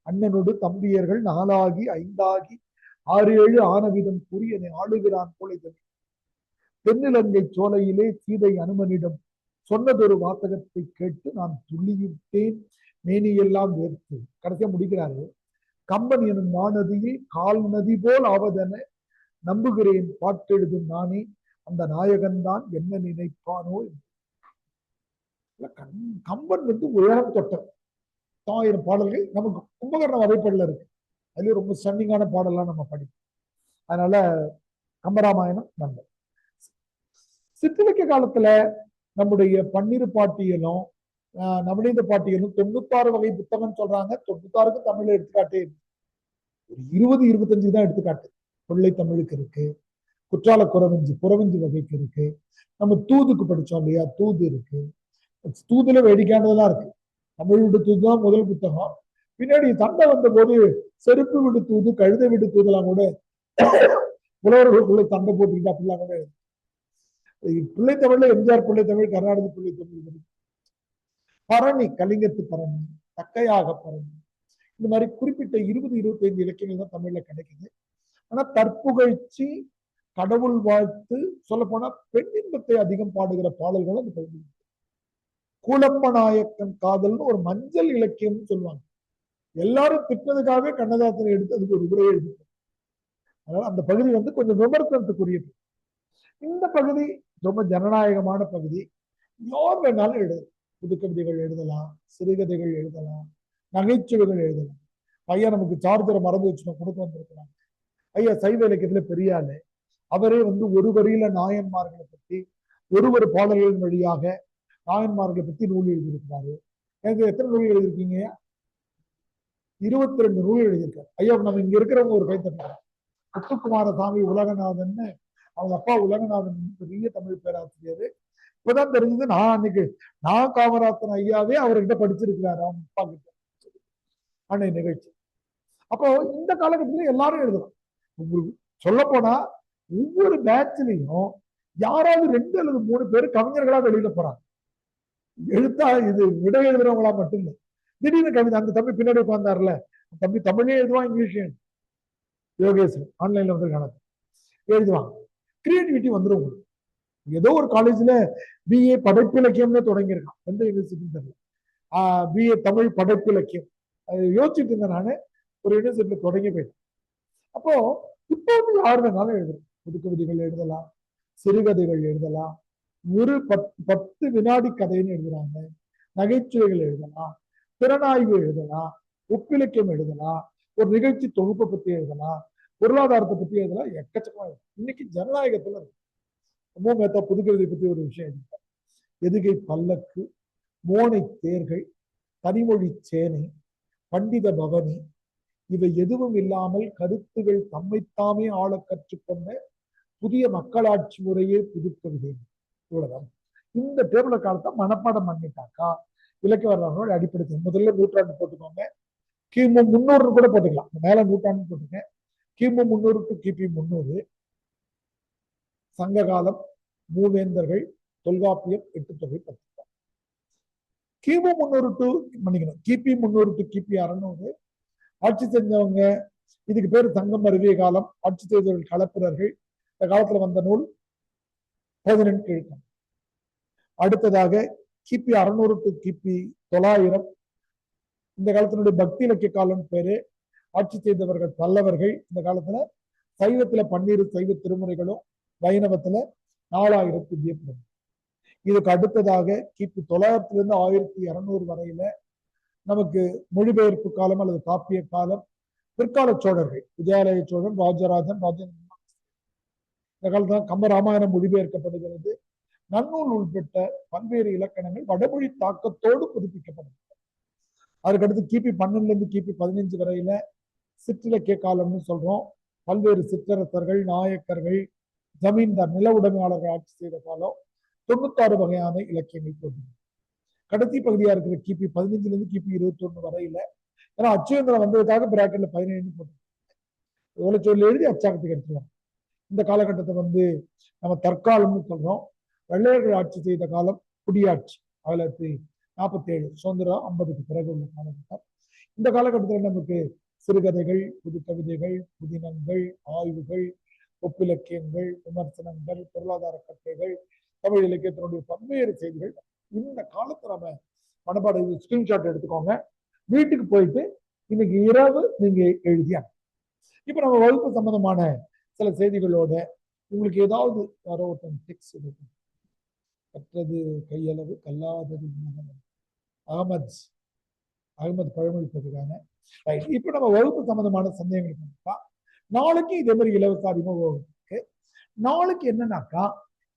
அண்ணனோடு தம்பியர்கள் 4 ஆகி 5 ஆகி 6 7 ஆனவிதம் கூறி என்னை ஆளுகிறான் மூளைதனில். தென்னிலங்கை சோலையிலே சீதை அனுமனிடம் சொன்னதொரு வாசகத்தை கேட்டு நான் துள்ளியிட்டேன் மேனியெல்லாம் வேர்த்து. கடைசியா முடிக்கிறாரு. கம்பன் எனும் மாநதியில் கால் நதி போல் ஆவதென நம்புகிறேன் பாட்டெழுதும் நானே, அந்த நாயகன் தான் என்ன நினைப்பானோ. கம்பன் உயரம் தொட்ட 1000 பாடல்கள் நமக்கு கும்பகர்ண வரைப்படல இருக்கு. அதுலயும் ரொம்ப ஸ்டன்னிங்கான பாடலாம் நம்ம படிப்போம். அதனால கம்பராமாயணம் நல்ல. சிற்றிலக்கிய காலத்துல நம்முடைய பன்னிரு பாட்டியலும் நவநீத பாட்டியலும் 96 வகை புத்தகம் சொல்றாங்க. 96க்கு தமிழ்ல எடுத்துக்காட்டே ஒரு 20-25 தான் எடுத்துக்காட்டு. கொள்ளை தமிழுக்கு இருக்கு, குற்றால குறவஞ்சி வகைக்கு இருக்கு. நம்ம தூதுக்கு படிச்சோம் இல்லையா, தூது இருக்கு. தூதுல வேடிக்கையானதெல்லாம் இருக்கு. தமிழ் விடு தூது தான் முதல் புத்தகம். பின்னாடி சண்டை வந்த போது செருப்பு விடு தூது, கழுதை விடு தூதெல்லாம் கூட புலவர்களுக்குள்ள சண்டை போட்டுக்கிட்டு அப்படிலாம் கூட பிள்ளை தமிழ்ல எம்ஜிஆர் பிள்ளை தமிழ், கர்நாடக பிள்ளை தமிழ், பரணி, கலிங்கத்து பரணி, தக்கையாக பரணி, இந்த மாதிரி குறிப்பிட்ட 20-25 இலக்கியங்கள் தான் தமிழ்ல கிடைக்குது. ஆனா தற்புகழ்ச்சி, கடவுள் வாழ்த்து, சொல்ல போனா பெண்ணின்பத்தை அதிகம் பாடுகிற பாடல்கள் அந்த பகுதி. கூலப்ப நாயக்கன் காதல்னு ஒரு மஞ்சள் இலக்கியம்னு சொல்லுவாங்க. எல்லாரும் திட்டதுக்காகவே கண்ணதாசனை எடுத்து அதுக்கு ஒரு உரை எழுதி. அதனால அந்த பகுதி கொஞ்சம் விமர்சனத்துக்குரியது. இந்த பகுதி ரொம்ப ஜனநாயகமான பகுதி. யார் வேணாலும் எழுதலாம். புதுக்கவிதைகள் எழுதலாம், சிறுகதைகள் எழுதலாம், நகைச்சுவைகள் எழுதலாம். ஐயா நமக்கு சார்ஜரை மறந்து வச்சு கொடுக்க வந்திருக்கிறாங்க. ஐயா சைவ இலக்கியத்துல பெரிய ஆளு. அவரே வந்து ஒரு வரியில நாயன்மார்களை பத்தி ஒரு பாடல்களின் வழியாக நாயன்மார்களை பத்தி நூல் எழுதியிருக்கிறாரு. எனக்கு எத்தனை நூல் எழுதியிருக்கீங்க? 22 நூல் எழுதியிருக்காரு. ஐயா நம்ம இங்க இருக்கிறவங்க ஒரு கைத்தட்டாங்க. முத்துக்குமாரசாமி உலகநாதன், அவங்க அப்பா உலகநாதன் பெரிய தமிழ் பேராசிரியர். இப்பதான் தெரிஞ்சது. நான் காமராசன் ஐயாவே அவர்கிட்ட படிச்சிருக்கிறாரு அவங்க அப்பா கிட்ட அன்னை நிகழ்ச்சி. அப்போ இந்த காலகட்டத்துல எல்லாரும் எழுதலாம். சொல்ல போனா ஒவ்வொரு பேட்ச்லயும் யாராவது 2 அல்லது 3 பேர் கவிஞர்களா வெளியில போறாங்க. எழுத்தா இது விட எழுதுறவங்களா மட்டும் இல்லை. திடீர்னு கவிதை, அந்த தம்பி பின்னாடி உட்கார்ந்தாருல, தம்பி தமிழே எழுதுவான், இங்கிலீஷ் யோகேஷ் ஆன்லைன்ல வந்து எழுதுவாங்க. கிரியேட்டிவிட்டி வந்துடும் உங்களுக்கு. ஏதோ ஒரு காலேஜ்ல பிஏ படைப்பிலக்கியம்னு தொடங்கியிருக்கான், எந்த யூனிவர்சிட்டின்னு தெரியல. பிஏ தமிழ் படைப்பிலக்கியம் யோசிச்சுட்டு இருந்தேன் நானு. ஒரு யூனிவர்சிட்டியில தொடங்கி போயிட்டேன். அப்போ இப்போ வந்து யாரு வேணாலும் எழுதலாம். புதுக்கவிதைகள் எழுதலாம், சிறுகதைகள் எழுதலாம், ஒரு 10 வினாடி கதைன்னு எழுதுறாங்க, நகைச்சுவைகள் எழுதலாம், திறனாய்வு எழுதலாம், ஒப்பிலக்கியம் எழுதலாம், ஒரு நிகழ்ச்சி தொகுப்பை பத்தி எழுதலாம், பொருளாதாரத்தை பத்தி எழுதலாம், எக்கச்சக்கமா இருக்கு. இன்னைக்கு ஜனநாயகத்துல இருக்கு. ரொம்ப மேத்தா புதுக்கவிதை பத்தி ஒரு விஷயம் எழுதிட்டார். எதுகை பல்லக்கு, மோனை தேர்கள், தனிமொழி சேனை, பண்டித பவனி, இவை எதுவும் இல்லாமல் கருத்துகள் தம்மைத்தாமே ஆள கற்றுக்கொண்ட புதிய மக்களாட்சி முறையே புதுக்கவிதை. இவ்வளவுதான். இந்த டேபிள காலத்தை மனப்பாடம் பண்ணிட்டாக்கா இலக்கிய வரலாறு அடிப்படை. முதல்ல நூற்றாண்டு போட்டுக்கோங்க, கிமு 300 கூட போட்டுக்கலாம், மேல நூற்றாண்டு போட்டுங்க. கிமு 300 டு கிபி 300, சங்க காலம், மூவேந்தர்கள், தொல்காப்பியம், 8 தொகை 10. கிமு 300 டு மன்னிக்கணும், கிபி 300 டு கிபி 600 ஆட்சி செஞ்சவங்க. இதுக்கு பேர் சங்கம் அருவிய காலம், ஆட்சி செய்தவர்கள் களப்பிரர்கள். இந்த காலத்துல வந்த நூல் 18 கிழக்கம். அடுத்ததாக கிபி 600 டு கிபி 900, இந்த காலத்தினுடைய பக்தி இலக்கிய காலம் பேரு. ஆட்சி செய்தவர்கள் பல்லவர்கள். இந்த காலத்துல சைவத்துல 12 சைவ திருமுறைகளும், வைணவத்துல 4000 திவ்ய. இதுக்கு அடுத்ததாக கிபி 900 இருந்து 1200 வரையில நமக்கு மொழிபெயர்ப்பு காலம் அல்லது காப்பிய காலம். பிற்கால சோழர்கள், விஜயாலய சோழன், ராஜராஜன், இந்த காலத்துல கம்பராமாயணம் மொழிபெயர்க்கப்படுகிறது. நன்னூல் உள்பட்ட பல்வேறு இலக்கணங்கள் வடமொழி தாக்கத்தோடு புதுப்பிக்கப்படுகிறது. அதுக்கடுத்து கிபி 12 இருந்து கிபி 15 வரையில சிற்றிலக்கிய காலம்னு சொல்றோம். பல்வேறு சிற்றரசர்கள், நாயக்கர்கள், ஜமீன்தார், நில உடைமையாளர்கள் ஆட்சி செய்த காலம். 96 வகையான இலக்கியங்கள் தோன்றும். கடைசி பகுதியா இருக்கிற கிபி 15 இருந்து கிபி 21 வரையில, ஏன்னா அச்சுவேந்திரம் வந்ததுக்காக பிராக்கெட்ல 17 போட்டு எவ்வளவு சொல்லி எழுதி அச்சாக்கத்துக்கு எடுத்துருவாங்க. இந்த காலகட்டத்தை வந்து நம்ம தற்காலம்னு சொல்றோம். வெள்ளையர்கள் ஆட்சி செய்த காலம் குடியாட்சி 1947, சுதந்திரம் 50க்கு பிறகு உள்ள காலகட்டம். இந்த காலகட்டத்தில் நமக்கு சிறுகதைகள், புது கவிதைகள், புதினங்கள், ஆய்வுகள், ஒப்பிலக்கியங்கள், விமர்சனங்கள், பொருளாதார கட்டுரைகள், தமிழ் இலக்கியத்தினுடைய பல்வேறு செய்திகள். இந்த காலத்தை நம்ம மனப்பாட ஸ்கிரீன்ஷாட் எடுத்துக்கோங்க, வீட்டுக்கு போயிட்டு இன்னைக்கு இரவு நீங்க எழுதியாங்க. இப்ப நம்ம வகுப்பு சம்பந்தமான சில செய்திகளோட உங்களுக்கு ஏதாவது யாரோ ஒருத்தன் டெக்ஸ்ட் இருக்கு. கற்றது கையளவு கல்லாதது அகமது பழமொழி போட்டுருக்காங்க. இப்ப நம்ம வகுப்பு சம்பந்தமான சந்தேகங்கள் பண்ணிட்டா நாளைக்கு இதே மாதிரி இலவச அறிமுகம் இருக்கு. நாளைக்கு என்னன்னாக்கா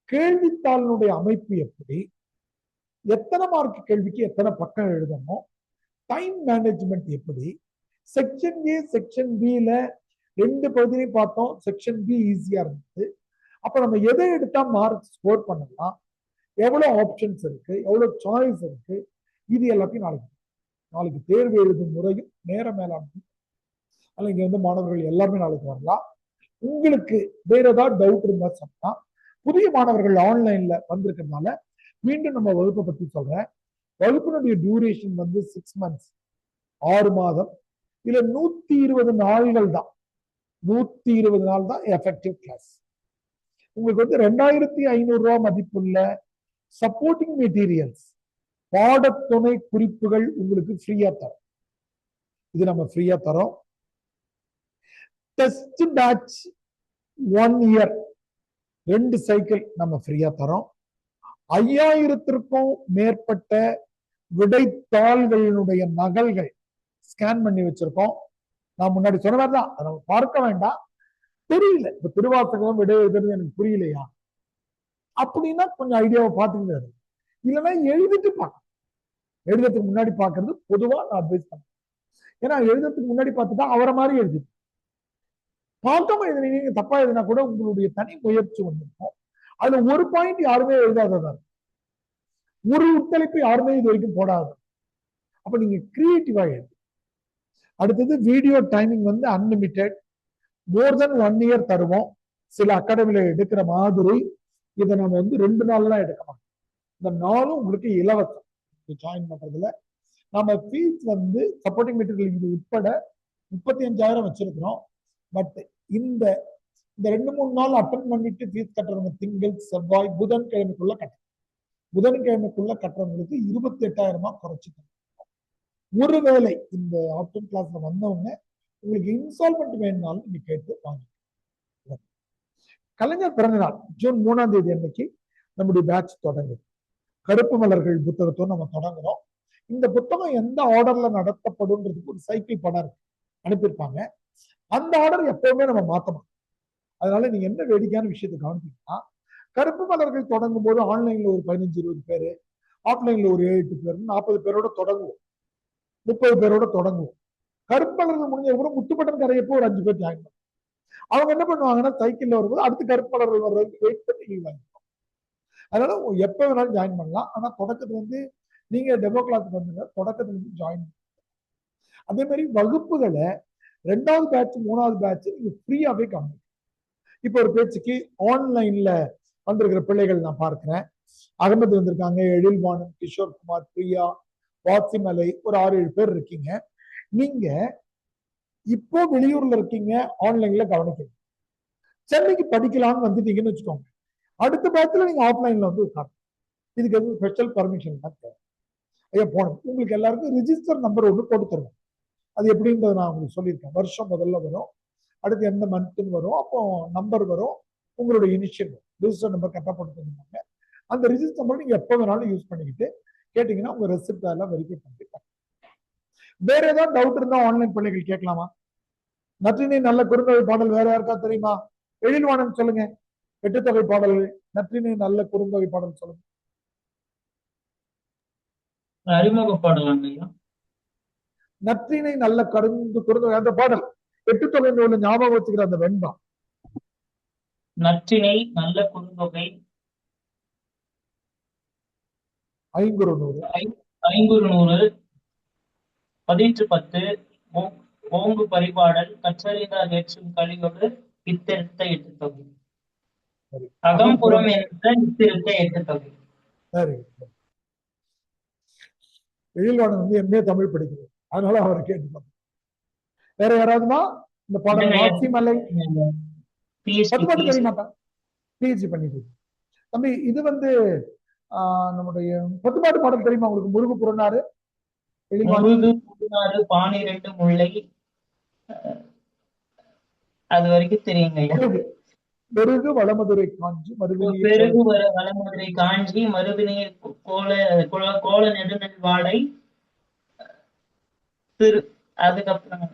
கேள்வித்தாளினுடைய அமைப்பு எப்படி, எத்தனை மார்க் கேள்விக்கு எத்தனை பக்கம் எழுதணும், டைம் மேனேஜ்மெண்ட் எப்படி, செக்ஷன் ஏ செக்ஷன் பில 2 பகுதியும் பார்த்தோம். செக்ஷன் பி ஈஸியா இருந்தது. அப்ப நம்ம எதை எடுத்தா மார்க் ஸ்கோர் பண்ணலாம், எவ்வளவு ஆப்ஷன்ஸ் இருக்கு, எவ்வளவு சாய்ஸ் இருக்கு, இது எல்லாத்தையும் நாளைக்கு தேர்வு எழுதும் முறையும் நேர மேலாண்மை. அதனால இங்க வந்து மாணவர்கள் எல்லாருமே நாளைக்கு வரலாம். உங்களுக்கு வேற ஏதாவது டவுட் இருந்தா சொன்னா, புதிய மாணவர்கள் ஆன்லைன்ல வந்திருக்கிறதுனால மீண்டும் நம்ம வகுப்பை பத்தி சொல்றேன். வகுப்பினுடைய டியூரேஷன் வந்து 6 months, 6 மாதம். இதுல 120 நாள்கள் தான், 120 நாள் தான் எஃபெக்டிவ் கிளாஸ். உங்களுக்கு வந்து 2500 ரூபாய் மதிப்புள்ள சப்போர்ட்டிங் மெட்டீரியல்ஸ், பாடத்துணை குறிப்புகள் உங்களுக்கு ஃப்ரீயா தரோம். இது நம்ம ஃப்ரீயா தரோம். டெஸ்ட் பேட்ச் 1 year 2 சைக்கிள் நம்ம ஃப்ரீயா தரோம். 5000த்திற்கும் மேற்பட்ட விடைத்தாள்களினுடைய நகல்கள் ஸ்கேன் பண்ணி வச்சிருக்கோம். நான் முன்னாடி சொன்ன மாதிரி தான், அதை நம்ம பார்க்க வேண்டாம். தெரியல, இப்ப திருவாசகம் விட எழுதுறது எனக்கு புரியலையா அப்படின்னா கொஞ்சம் ஐடியாவை பார்த்துக்கிறது, இல்லைன்னா எழுதிட்டு பார்க்கணும். எழுதுறதுக்கு முன்னாடி பார்க்கறது பொதுவா நான் அட்வைஸ் பண்ணேன். ஏன்னா எழுதுறதுக்கு முன்னாடி பார்த்துட்டா அவரை மாதிரி எழுதி பார்க்காம எழுதுனீங்க, தப்பா எழுதினா கூட உங்களுடைய தனி முயற்சி வந்திருக்கும். அதுல ஒரு பாயிண்ட் யாருமே எழுதாததா, ஒரு உத்தளிப்பு யாருமே இது வரைக்கும் போடாது. அப்ப நீங்க கிரியேட்டிவா எழுது. அடுத்தது வீடியோ டைமிங் வந்து அன்லிமிட்டெட், மோர் தென் 1 இயர் தருவோம். சில அகாடமில எடுக்கிற மாதிரி இதை நம்ம வந்து 2 நாள்லாம் எடுக்க மாட்டோம். இந்த நாளும் உங்களுக்கு இலவசம் ஜாயின் பண்றதுல. நம்ம ஃபீஸ் வந்து சப்போர்ட்டிங் மெட்டீரியல் இது உட்பட 35,000 வச்சிருக்கிறோம். பட் இந்த 2-3 நாள் அட்டன் பண்ணிட்டு ஃபீஸ் கட்டுறவங்க திங்கள் செவ்வாய் புதன்கிழமைக்குள்ள கட்டணும். புதன்கிழமைக்குள்ள கட்டுறவங்களுக்கு 28,000 குறைச்சிக்கணும். ஒருவேளை இந்த ஆப்ஷன் கிளாஸ்ல வந்தவங்க உங்களுக்கு இன்ஸ்டால்மெண்ட் வேணும்னாலும் நீங்க கேட்டு வாங்க. கலைஞர் பிறந்தநாள் ஜூன் 3ஆம் தேதி அன்னைக்கு நம்முடைய பேட்ச் தொடங்குது. கருப்பு மலர்கள் புத்தகத்தோடு நம்ம தொடங்குறோம். இந்த புத்தகம் எந்த ஆர்டர்ல நடத்தப்படும்ன்றதுக்கு ஒரு சைக்கிள் படம் அனுப்பியிருப்பாங்க. அந்த ஆர்டர் எப்பவுமே நம்ம மாத்தணும். அதனால நீங்க என்ன வேடிக்கையான விஷயத்தை கவனிச்சீங்கன்னா, கருப்பு மலர்கள் தொடங்கும் போது ஆன்லைன்ல ஒரு 15-20 பேரு, ஆஃப்லைன்ல ஒரு 7-8 பேர், 40 பேரோட தொடங்குவோம், 30 பேரோட தொடங்குவோம். கருப்பு மலர்கள் முடிஞ்ச கூட முத்துப்பட்டன் கரையப்போ ஒரு 5 பேர் ஜாயின் பண்ணுவோம். அவங்க என்ன பண்ணுவாங்கன்னா சைக்கிள்ல வரும்போது அடுத்து கருப்பு மலர்கள் வர்றதுக்கு வெயிட் பண்ணி லீவ் வாங்கிப்போம். அதனால எப்ப வேணாலும் ஜாயின் பண்ணலாம். ஆனா தொடக்கத்துல வந்து நீங்க டெமோ கிளாஸ் வந்துங்க, தொடக்கத்துல இருந்து ஜாயின் பண்ணுங்க. அதே மாதிரி வகுப்புகளை 2வது பேட்ச் 3வது பேட்ச் நீங்க ஃப்ரீயாவே காமிங்க. இப்ப ஒரு பேச்சுக்கு ஆன்லைன்ல வந்திருக்கிற பிள்ளைகள் நான் பார்க்கிறேன். அகமது வந்திருக்காங்க, எழில்வாணன், கிஷோர் குமார், பிரியா, வாசிமலை, ஒரு 6-7 பேர் இருக்கீங்க. நீங்க இப்போ வெளியூர்ல இருக்கீங்க, ஆன்லைன்ல கவனிக்கணும். சென்னைக்கு படிக்கலாம்னு வந்துட்டீங்கன்னு வச்சுக்கோங்க, அடுத்த பேட்ச்ல நீங்க ஆஃப்லைன்ல வந்து உட்காரணும். இதுக்கு எதுவும் ஸ்பெஷல் பர்மிஷன் தான் தேவை. ஐயா போனோம். உங்களுக்கு எல்லாருக்கும் ரிஜிஸ்டர் நம்பர் ஒன்று போட்டு தருவோம். அது எப்படின்றது நான் உங்களுக்கு சொல்லியிருக்கேன். வருஷம் முதல்ல வரும், அடுத்து எந்த மந்த்னு வரும், அப்போ நம்பர் வரும், உங்களுடைய இனிஷியல் ரிஜிஸ்டர் நம்பர் கரெக்டாக போட்டு தருவாங்க. அந்த ரிஜிஸ்டர் நம்பர் நீங்க எப்போ வேணாலும் யூஸ் பண்ணிக்கிட்டு கேட்டீங்கன்னா உங்க ரெசிப்ட் எல்லாம் வெரிஃபை பண்ணிட்டு. வேற ஏதாவது டவுட் இருந்தா ஆன்லைன் பிள்ளைகள் கேட்கலாமா? நற்றினை நல்ல குறுந்தொகை பாடல் வேற யாருக்கா தெரியுமா? எழில்வாணன் சொல்லுங்க. 8 தொகை பாடல்கள், நற்றினை நல்ல குறுந்தொகை பாடல் சொல்லுங்க. அறிமுக பாடல் நற்றினை நல்ல குறுந்தொகை அந்த பாடல் 8 தொகை நூல் ஞாபகம் வச்சுக்கிற அந்த வெண்பா. நற்றினை நல்ல குறுந்தொகை ஐங்குறுநூறு 500 பதிற்று10 ஓங்கு பரிபாடல் கற்றறிந்தார் ஏற்றும் கலியோடு இத்திருத்த 8 தொகை அகம்புறம் என்ற இத்திருத்த 8 தொகை. சரி, எழில்வாணன் வந்து எம்ஏ தமிழ் படிக்கிறது, அதனால அவரை கேட்டு. வேற யாராவதுமா இந்த பாடல் வாசிமலை தெரியுமாட்டா? பிஹெச்டி பண்ணிட்டு தம்பி. இது வந்து நம்முடைய பத்துப்பாட்டு பாடல் தெரியுமா உங்களுக்கு? முருகு புறநாறு, பானிரெண்டு முல்லை, அது வரைக்கும் தெரியுங்க. பெருகு வளமதுரை காஞ்சி வளமதுரை காஞ்சி மறுவினைய கோல நெடுநெல் வாடை, அதுக்கப்புறம்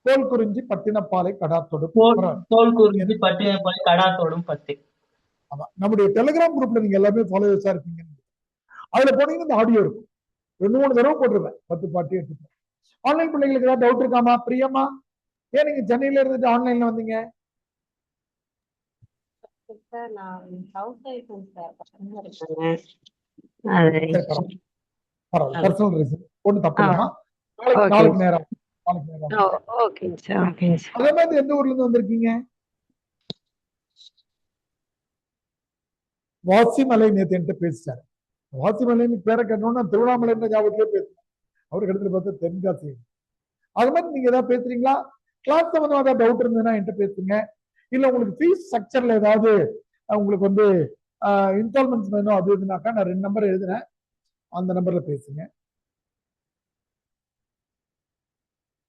தோல் குறிஞ்சி பட்டினப்பாலை கடாத்தோடு, தோல் குறிஞ்சி பட்டினப்பாலை கடாத்தோடும் 10. ஆமா, நம்முடைய டெலிகிராம் குரூப்ல நீங்க எல்லாமே ஃபாலோவர்ஸா இருக்கீங்க. அதுல போனீங்கன்னா இந்த ஆடியோ இருக்கும், 2-3 தடவை போட்டுருவேன், 10 பாட்டு 8 பாட்டு. ஆன்லைன் பிள்ளைங்களுக்கு ஏதாவது டவுட் இருக்காமா? பிரியமா, ஏன் நீங்க சென்னையில இருந்துட்டு ஆன்லைன்ல வந்தீங்க? பர்சனல் ரீசன் ஒன்றும் தப்பு இல்லைமா. நாளைக்கு நேரம் அதே மாதிரி எந்த ஊர்ல இருந்து வந்திருக்கீங்க? வாசிமலை நேத்து என்கிட்ட பேசிட்டாரு. வாசிமலைன்னு பேரை கேட்டோம்னா திருவண்ணாமலை ஞாபகத்திலே பேசுறேன். அவருக்கு இடத்துல பார்த்தா தென்காசி. அது மாதிரி நீங்க ஏதாவது பேசுறீங்களா? கிளாஸ் சம்பந்தமா ஏதாவது டவுட் இருந்ததுன்னா என்கிட்ட பேசுங்க. இல்ல உங்களுக்கு ஃபீஸ் ஸ்ட்ரக்சர்ல ஏதாவது உங்களுக்கு வந்து இன்ஸ்டால்மெண்ட்ஸ் வேணும் அது இதுனாக்கா நான் 2 நம்பர் எழுதுறேன், அந்த நம்பர்ல பேசுங்க.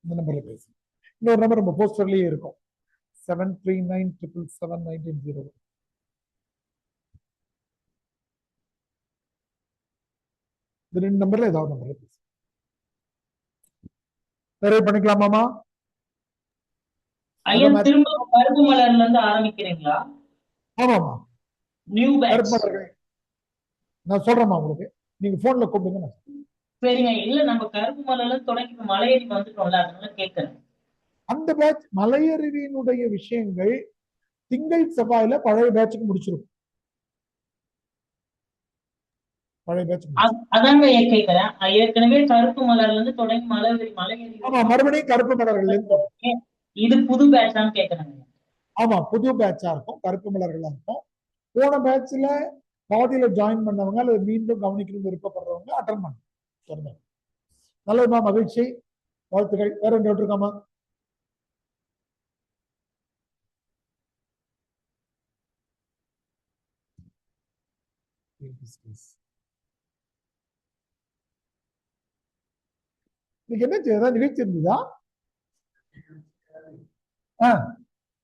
இந்த நம்பர்ல பேசுங்க. இன்னொரு நம்பர் நம்ம போஸ்டர்லயே இருக்கும், 7397771900. இந்த 2 நம்பர்ல ஏதாவது நம்பர்ல பேசுங்க. நிறைவு பண்ணிக்கலாமாமா? ஐயா அதான் திரும்ப கருப்பு மலர்ல இருந்து ஆரம்பிக்கிறீங்களா? ஆமாமா, நியூ பேட்ச். கருப்பு மலர்கள் நான் சொல்றேம்மா உங்களுக்கு. நீங்க போன்ல கூப்பிடுங்க நான் சொல்றேன். சரிங்க. இல்ல நம்ம கருப்பு மலர்ல இருந்து தொடங்கி இப்ப மலையேறி வந்துட்டோம்ல, அதனால கேட்கறேன். அந்த பேட்ச் மலையருவியினுடைய விஷயங்கள் திங்கள் செவ்வாயில பழைய பேட்சுக்கு முடிச்சிருக்கும். பழைய பேட்ச் அதாங்க ஐயா கேட்கறேன். ஏற்கனவே கருப்பு மலர்ல இருந்து தொடங்கி மலையேறி ஆமா, மறுபடியும் கருப்பு மலர்கள் இருந்து இது புது பேட்சான்னு கேட்கறாங்க. ஆமா, புது பேட்சா இருக்கும், கருப்பு மலர்களா இருக்கும். போன பேட்ச்ல பாதியில ஜாயின் பண்ணவங்க அல்லது மீண்டும் கவனிக்கணும்னு விருப்பப்படுறவங்க அட்டன் பண்ணுங்க. நல்லதுமா, மகிழ்ச்சி, வாழ்த்துக்கள். வேற எங்க இருக்காமா? இன்னைக்கு என்ன நிகழ்ச்சி இருந்ததா?